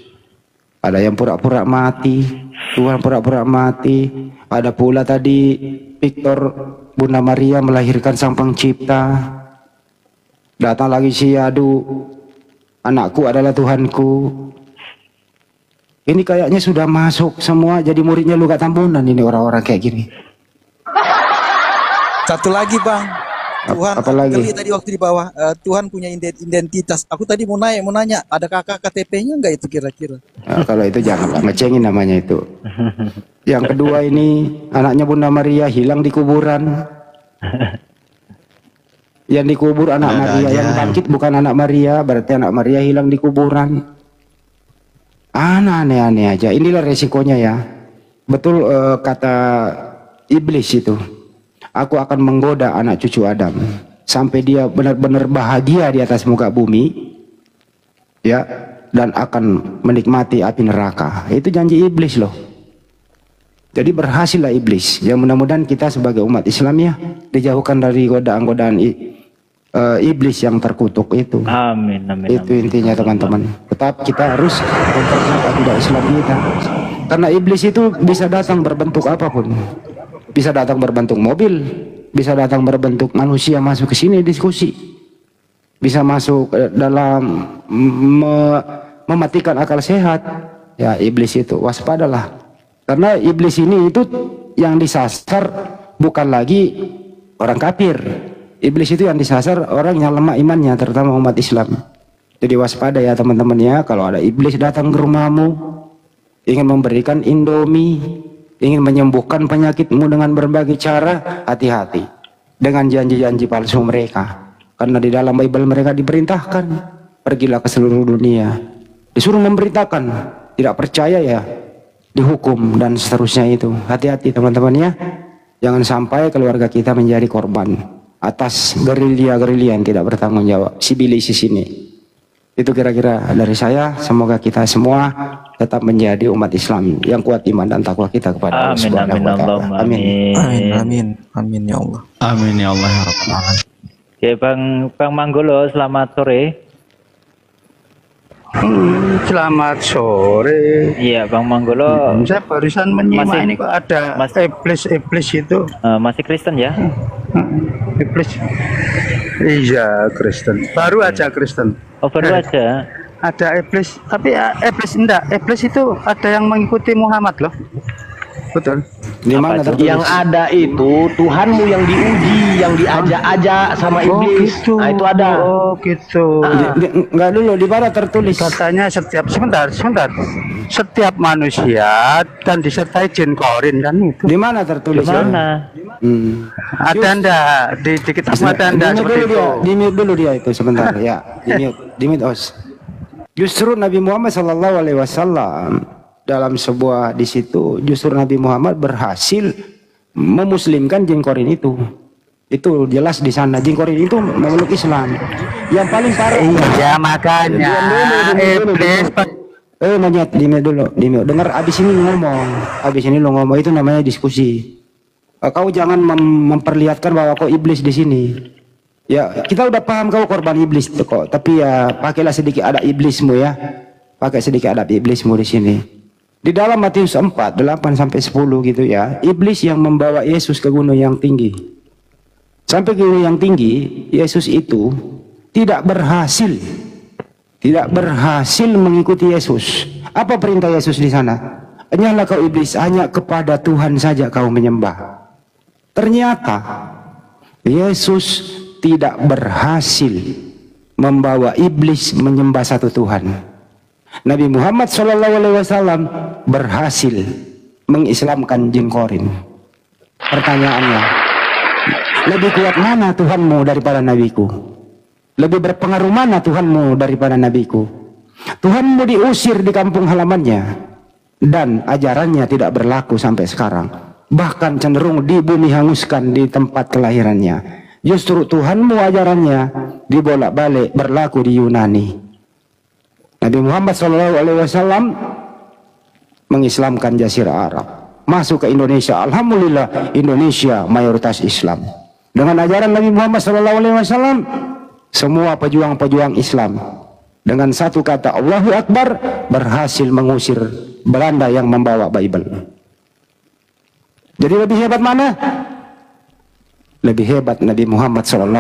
Speaker 1: Ada yang pura-pura mati. Tuhan pura-pura mati. Ada pula tadi Victor Bunda Maria melahirkan Sang Pencipta. Datang lagi si Yadu. Anakku adalah Tuhanku. Ini kayaknya sudah masuk semua jadi muridnya Luka Tambunan ini orang-orang kayak gini.
Speaker 12: Satu lagi bang, Tuhan
Speaker 1: apa lagi?
Speaker 12: Kali tadi waktu di bawah, Tuhan punya identitas. Aku tadi mau nanya, ada kakak KTP-nya nggak itu kira-kira?
Speaker 1: Nah, kalau itu janganlah, ngecengin namanya itu. Yang kedua ini anaknya Bunda Maria hilang di kuburan. Yang dikubur anak Maria, yang bangkit bukan anak Maria, berarti anak Maria hilang di kuburan. Aneh-aneh aja. Inilah resikonya ya. Betul kata iblis itu. Aku akan menggoda anak cucu Adam sampai dia benar-benar bahagia di atas muka bumi, ya, dan akan menikmati api neraka. Itu janji iblis loh. Jadi berhasillah iblis. Ya mudah-mudahan kita sebagai umat Islam ya dijauhkan dari godaan-godaan iblis yang terkutuk itu.
Speaker 5: Amin, amin.
Speaker 1: Itu intinya teman-teman. Tetap kita harus memperkuat akidah Islam kita. Karena iblis itu bisa datang berbentuk apapun. Bisa datang berbentuk mobil, bisa datang berbentuk manusia masuk ke sini diskusi. Bisa masuk dalam mematikan akal sehat. Ya iblis itu waspadalah. Karena iblis ini itu yang disasar bukan lagi orang kafir. Iblis itu yang disasar orang yang lemah imannya, terutama umat Islam. Jadi waspada ya teman-teman ya, kalau ada iblis datang ke rumahmu, ingin memberikan indomie, ingin menyembuhkan penyakitmu dengan berbagai cara, hati-hati dengan janji-janji palsu mereka. Karena di dalam Bible mereka diperintahkan, pergilah ke seluruh dunia. Disuruh memberitakan, tidak percaya ya, dihukum dan seterusnya itu. Hati-hati teman-teman ya, jangan sampai keluarga kita menjadi korban atas gerilya-gerilya yang tidak bertanggung jawab, sibilisis ini. Itu kira-kira dari saya. Semoga kita semua tetap menjadi umat Islam yang kuat iman dan takwa kita kepada Allah Subhanahu wa Ta'ala. Amin.
Speaker 12: Amin, amin, amin ya Allah.
Speaker 9: Amin ya Allah ya Rabbal Alamin.
Speaker 5: Oke, Bang Manggolo, selamat sore.
Speaker 16: Selamat sore.
Speaker 5: Iya, Bang Manggolo.
Speaker 16: Saya barusan menyimak ini kok ada iblis itu.
Speaker 5: Masih Kristen ya?
Speaker 16: Iblis. Iya, Kristen. Baru aja Kristen.
Speaker 5: Oh, baru aja.
Speaker 16: Ada iblis, tapi iblis enggak. Iblis itu ada yang mengikuti Muhammad loh. Betul.
Speaker 1: Di mana
Speaker 7: yang ada itu Tuhanmu yang diuji, yang diajak-ajak sama iblis.
Speaker 16: Gitu.
Speaker 7: Nah, itu ada.
Speaker 16: Oh gitu.
Speaker 1: Enggak dulu di mana tertulis?
Speaker 16: Katanya sebentar. Setiap manusia dan disertai jin korin kan itu.
Speaker 1: Di mana tertulis?
Speaker 5: Di mana?
Speaker 16: Ada enggak di kitab ada enggak seperti itu?
Speaker 1: Di mute dulu dia itu sebentar ya. Di mute os. Justru Nabi Muhammad sallallahu alaihi wasallam dalam sebuah di situ justru Nabi Muhammad berhasil memuslimkan jin korin itu. Itu jelas di sana jin korin itu memeluk Islam. Yang paling parah.
Speaker 16: Iya makanya. Iblis.
Speaker 1: Monyet di mute dulu, di mute. Dengar abis ini ngomong. Abis ini lo ngomong itu namanya diskusi. Kau jangan memperlihatkan bahwa kau iblis di sini. Ya kita udah paham kau korban iblis tuh kok. Tapi ya pakailah sedikit adab iblismu ya. Pakai sedikit adab iblismu di sini. Di dalam Matius 4, 8-10 gitu ya. Iblis yang membawa Yesus ke gunung yang tinggi. Sampai ke gunung yang tinggi, Yesus itu tidak berhasil mengikuti Yesus. Apa perintah Yesus di sana? Hanyalah kau iblis, hanya kepada Tuhan saja kau menyembah. Ternyata Yesus tidak berhasil membawa iblis menyembah satu Tuhan. Nabi Muhammad SAW berhasil mengislamkan jin korin. Pertanyaannya, lebih kuat mana Tuhanmu daripada nabiku? Lebih berpengaruh mana Tuhanmu daripada nabiku? Tuhanmu diusir di kampung halamannya dan ajarannya tidak berlaku sampai sekarang. Bahkan cenderung dibumi hanguskan di tempat kelahirannya. Justru Tuhanmu ajarannya dibolak-balik berlaku di Yunani. Nabi Muhammad SAW mengislamkan Jazirah Arab. masuk ke Indonesia. Alhamdulillah Indonesia mayoritas Islam. Dengan ajaran Nabi Muhammad SAW, semua pejuang-pejuang Islam dengan satu kata Allahu Akbar berhasil mengusir Belanda yang membawa Bible. Jadi lebih hebat mana? Lebih hebat Nabi Muhammad SAW.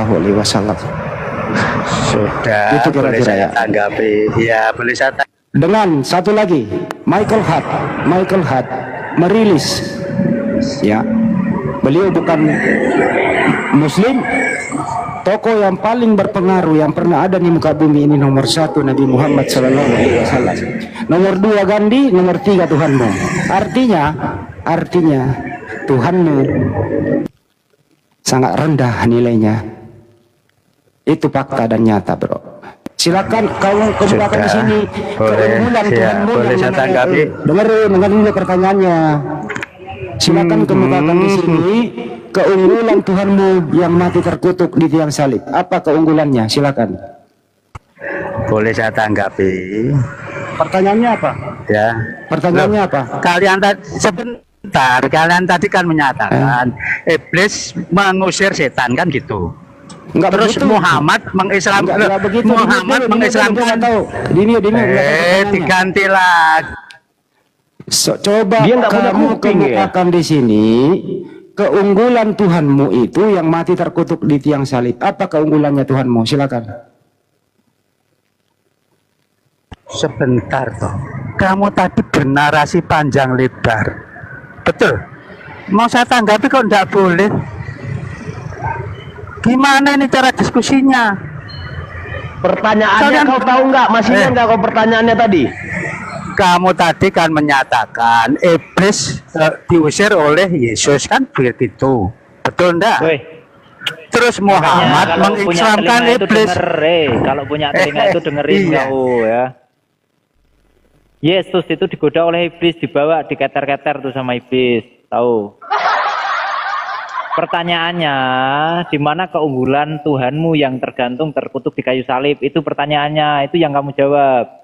Speaker 16: Sudah,
Speaker 1: itu
Speaker 16: boleh
Speaker 1: kira-kira
Speaker 16: saya
Speaker 1: ya.
Speaker 16: tanggapi. Ya, boleh saya tanggapi.
Speaker 1: Dengan satu lagi, Michael Hart merilis, ya, beliau bukan Muslim. Tokoh yang paling berpengaruh yang pernah ada di muka bumi ini nomor 1 Nabi Muhammad SAW. Nomor 2 Gandhi, nomor 3 Tuhanmu. Artinya Tuhanmu sangat rendah nilainya. Itu fakta dan nyata, bro. Silakan kau kemukakan di sini keunggulan Tuhanmu
Speaker 16: boleh saya tanggapi.
Speaker 1: Dengerin dulu pertanyaannya. Silakan kemukakan di sini keunggulan Tuhanmu yang mati terkutuk di tiang salib. Apa keunggulannya? Silakan.
Speaker 16: Boleh saya tanggapi.
Speaker 1: Pertanyaannya apa?
Speaker 16: Ya.
Speaker 1: Pertanyaannya apa?
Speaker 16: Kalian sebentar, kalian tadi kan menyatakan iblis mengusir setan kan gitu.
Speaker 1: Enggak
Speaker 16: terus
Speaker 1: begitu.
Speaker 16: Muhammad mengislamkan
Speaker 1: Enggak begitu.
Speaker 16: Muhammad mengislamkan. Diganti lagi.
Speaker 1: Coba
Speaker 16: Dia nggak punya
Speaker 1: kamu
Speaker 16: kuping, ya?
Speaker 1: kemukakan di sini keunggulan Tuhanmu itu yang mati terkutuk di tiang salib. Apa keunggulannya Tuhanmu? Silakan.
Speaker 16: Sebentar toh. Kamu tadi bernarasi panjang lebar. Betul. Mau saya tanggapi kok enggak boleh. Gimana ini cara diskusinya?
Speaker 7: Pertanyaannya kau tahu nggak? Masih ingat nggak kau pertanyaannya tadi?
Speaker 16: Kamu tadi kan menyatakan iblis diusir oleh Yesus kan begitu. Betul enggak? Terus Muhammad mengislamkan iblis.
Speaker 5: Kalau punya telinga itu dengerin kau ya. Yesus itu digoda oleh iblis, dibawa diketer-keter tuh sama iblis, tahu? Pertanyaannya, di mana keunggulan Tuhanmu yang tergantung terkutuk di kayu salib? Itu pertanyaannya, itu yang kamu jawab.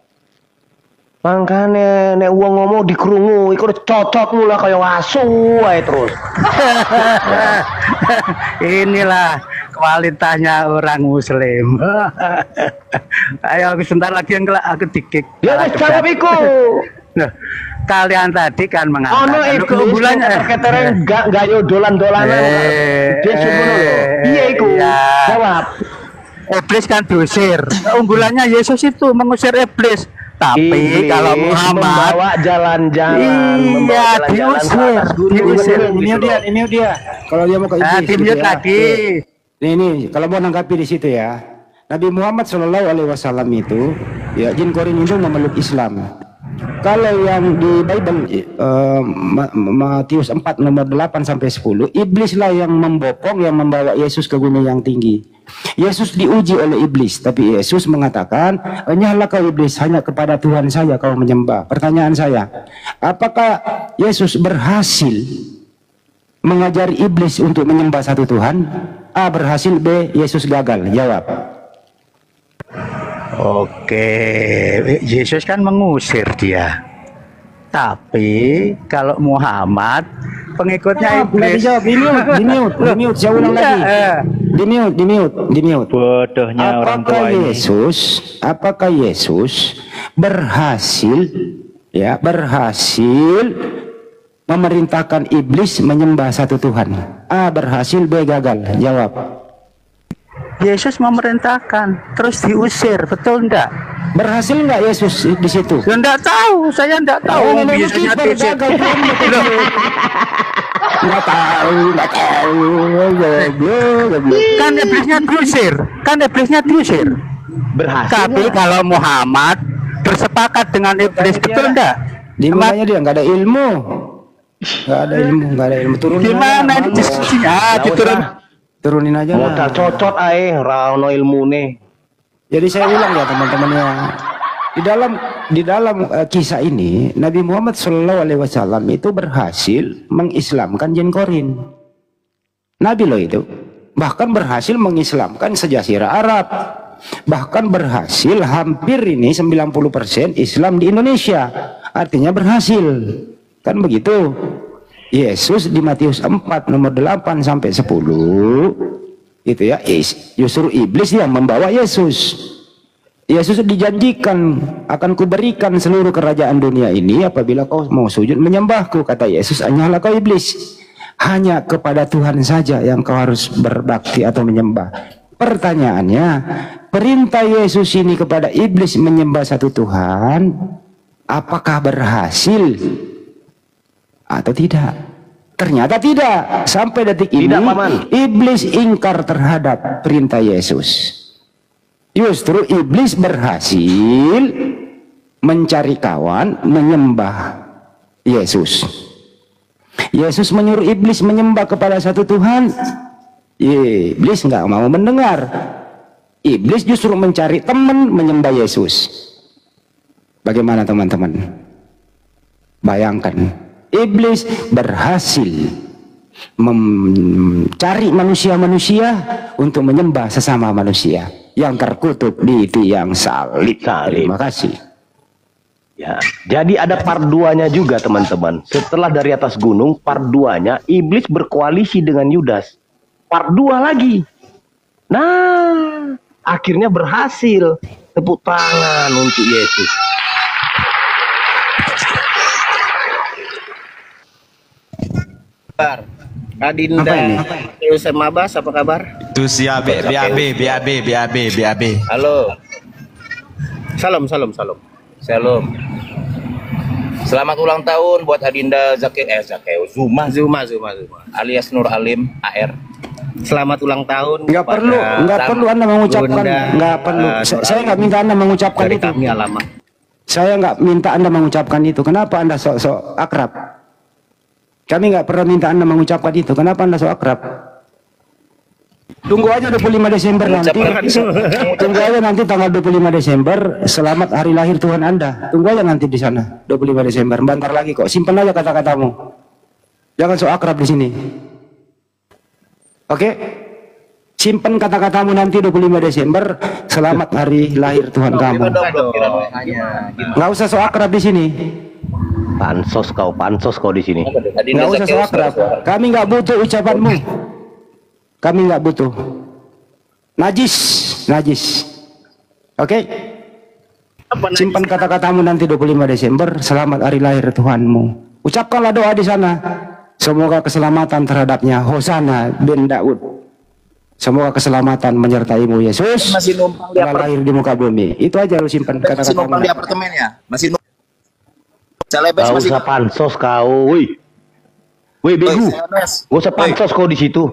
Speaker 7: Makanya nek uang ngomong dikerungu, ikut cocok mula kayak wasu wae terus.
Speaker 16: Inilah kualitasnya orang Muslim. Ayo sebentar lagi yang aku dikik.
Speaker 7: Ya wis jawab iku.
Speaker 16: Nah, kalian tadi kan mengatakan
Speaker 7: ono keunggulannya terketeren gak yo dolan-dolanan. Dia ngono lho. Piye iku? Jawab.
Speaker 16: Iblis kan diusir. Keunggulannya Yesus itu mengusir iblis. Tapi
Speaker 7: Iblis
Speaker 16: kalau Muhammad
Speaker 7: membawa jalan-jalan,
Speaker 16: iya diusir.
Speaker 1: Ini dia. Kalau dia mau ke iblis.
Speaker 16: Dimute lagi.
Speaker 1: Ini kalau mau nanggapi di situ ya. Nabi Muhammad SAW itu ya jin korin itu memeluk Islam. Kalau yang di Bible Matius 4 nomor 8 sampai 10, iblislah yang membopong yang membawa Yesus ke gunung yang tinggi. Yesus diuji oleh iblis, tapi Yesus mengatakan, "Hanyalah kau iblis, hanya kepada Tuhan saja kau menyembah." Pertanyaan saya, apakah Yesus berhasil mengajari iblis untuk menyembah satu Tuhan? A. Berhasil, B. Yesus gagal. Jawab.
Speaker 16: Oke, Yesus kan mengusir dia. Tapi kalau Muhammad pengikutnya iblis.
Speaker 1: Dimute, saya ulang lagi. Dimute.
Speaker 5: Bodohnya orang tua ini.
Speaker 1: Apakah Yesus berhasil memerintahkan iblis menyembah satu Tuhan? A. Berhasil, B. gagal. Jawab.
Speaker 16: Yesus memerintahkan, terus diusir, betul enggak?
Speaker 1: Berhasil enggak Yesus di situ?
Speaker 16: Enggak tahu, saya enggak tahu. Yesusnya diusir.
Speaker 1: Enggak tahu.
Speaker 16: Kan iblisnya diusir.
Speaker 7: Berhasil.
Speaker 16: Tapi kalau Muhammad bersepakat dengan iblis, betul enggak?
Speaker 1: Di mananya dia enggak ada ilmu. Enggak ada ilmu. Turunin
Speaker 16: gimana ini diskusinya?
Speaker 1: Turunin aja lah.
Speaker 7: Modal cocot ae, ora ono ilmune.
Speaker 1: Jadi saya ulang ya teman-teman yang di dalam kisah ini Nabi Muhammad SAW itu berhasil mengislamkan jin korin. Nabi loh itu. Bahkan berhasil mengislamkan sejazirah Arab. Bahkan berhasil hampir ini 90% Islam di Indonesia. Artinya berhasil. Kan begitu. Yesus di Matius 4 nomor 8 sampai 10 itu ya, justru iblis yang membawa Yesus. Yesus dijanjikan, akan kuberikan seluruh kerajaan dunia ini apabila kau mau sujud menyembahku, kata Yesus. Hanyalah kau iblis, hanya kepada Tuhan saja yang kau harus berbakti atau menyembah. Pertanyaannya, perintah Yesus ini kepada iblis menyembah satu Tuhan, apakah berhasil atau tidak? Ternyata tidak. Sampai detik ini iblis ingkar terhadap perintah Yesus. Justru iblis berhasil mencari kawan menyembah Yesus. Yesus menyuruh iblis menyembah kepada satu Tuhan. Iblis nggak mau mendengar. Iblis justru mencari teman menyembah Yesus. Bagaimana teman-teman? Bayangkan. Iblis berhasil mencari manusia-manusia untuk menyembah sesama manusia yang terkutuk di tiang salib. Terima kasih.
Speaker 7: Ya, jadi ada part 2-nya juga teman-teman. Setelah dari atas gunung, part 2-nya iblis berkoalisi dengan Yudas. Part 2 lagi. Nah, akhirnya berhasil. Tepuk tangan untuk Yesus.
Speaker 4: Adinda Yusuf Mabas, apa kabar?
Speaker 9: Itu si BAB.
Speaker 4: Halo. Salam. Selamat ulang tahun buat Adinda Zuma alias Nur Alim AR. Selamat ulang tahun.
Speaker 1: Nggak perlu Anda mengucapkan. Nggak perlu. Saya nggak minta Anda mengucapkan itu. Saya nggak minta Anda mengucapkan itu. Kenapa Anda sok-sok akrab? Kami nggak pernah minta Anda mengucapkan itu. Kenapa Anda sok akrab? Tunggu aja 25 Desember nanti. Tunggu aja nanti tanggal 25 Desember. Selamat hari lahir Tuhan Anda. Tunggu aja nanti di sana 25 Desember. Bentar lagi kok. Simpan aja kata-katamu. Jangan sok akrab di sini. Oke? Simpan kata-katamu nanti 25 Desember. Selamat hari lahir Tuhan kamu. Nggak usah sok akrab di sini.
Speaker 7: Pansos kau di sini.
Speaker 1: Nggak usah sok akrab. Kami nggak butuh ucapanmu. Kami nggak butuh. Najis. Oke? Simpan kata-katamu nanti 25 Desember. Selamat hari lahir Tuhanmu. Ucapkanlah doa di sana. Semoga keselamatan terhadapnya. Hosana bin Daud. Semoga keselamatan menyertaimu Yesus.
Speaker 4: Masih numpang di
Speaker 1: lahir di muka bumi. Itu aja lu simpan kata-katamu.
Speaker 4: Masih numpang di apartemen ya? Masih
Speaker 7: Gak usah pansos kau, woi begu, gak usah pansos kau di situ.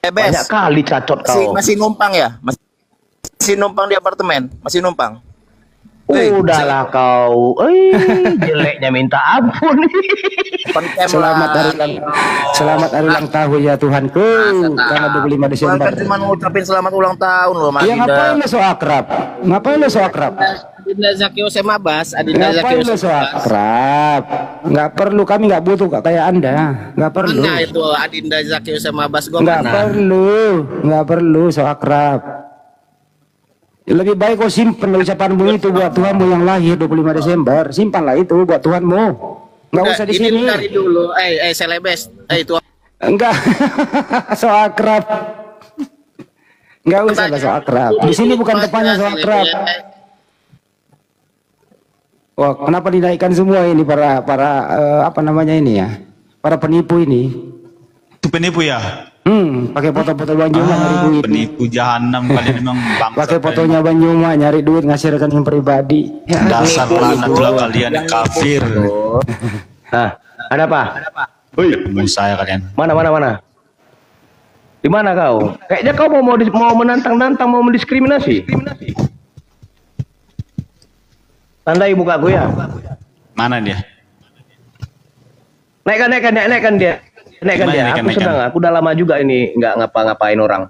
Speaker 7: Banyak kali cacot kau.
Speaker 4: Masih numpang ya? Masih numpang di apartemen? Masih numpang?
Speaker 7: Udahlah kau, jeleknya minta ampun.
Speaker 1: Selamat hari ulang tahun ya Tuhanku. Tanggal 25 Desember.
Speaker 4: Kan cuma ngucapin selamat ulang tahun loh, Mas.
Speaker 1: Ya ngapain lo so akrab?
Speaker 4: Adinda Zaki Yusuf Mabas,
Speaker 1: Ngapain lo so akrab? Nggak perlu, kami nggak butuh kayak Anda. Nggak perlu.
Speaker 4: Mana itu Adinda Zaki Yusuf Mabas?
Speaker 1: Nggak perlu so akrab. Lebih baik kau simpan ucapanmu itu buat Tuhanmu yang lahir 25 Desember. Simpanlah itu buat Tuhanmu. Nggak usah di sini.
Speaker 4: Dari dulu, selebes, itu.
Speaker 1: Enggak, so akrab. Nggak usah so akrab. Di sini bukan tempatnya so akrab. Wah, kenapa dinaikkan semua ini para apa namanya ini ya? Para penipu ini.
Speaker 9: Itu penipu ya?
Speaker 1: Pakai foto-foto Banjuma nyari duit.
Speaker 9: Penipu jahanam kalian memang bangsa.
Speaker 1: Pakai fotonya Banjuma nyari duit ngasih rekening pribadi. Ya,
Speaker 9: dasar laknatullah kalian kafir.
Speaker 7: Ada apa?
Speaker 9: Saya kalian.
Speaker 7: Mana? Di mana kau? Kayaknya kau mau menantang-nantang, mau mendiskriminasi. Tandai muka gue ya.
Speaker 9: Mana dia?
Speaker 7: Naikkan dia. Aku senang. Aku udah lama juga ini nggak ngapa-ngapain orang.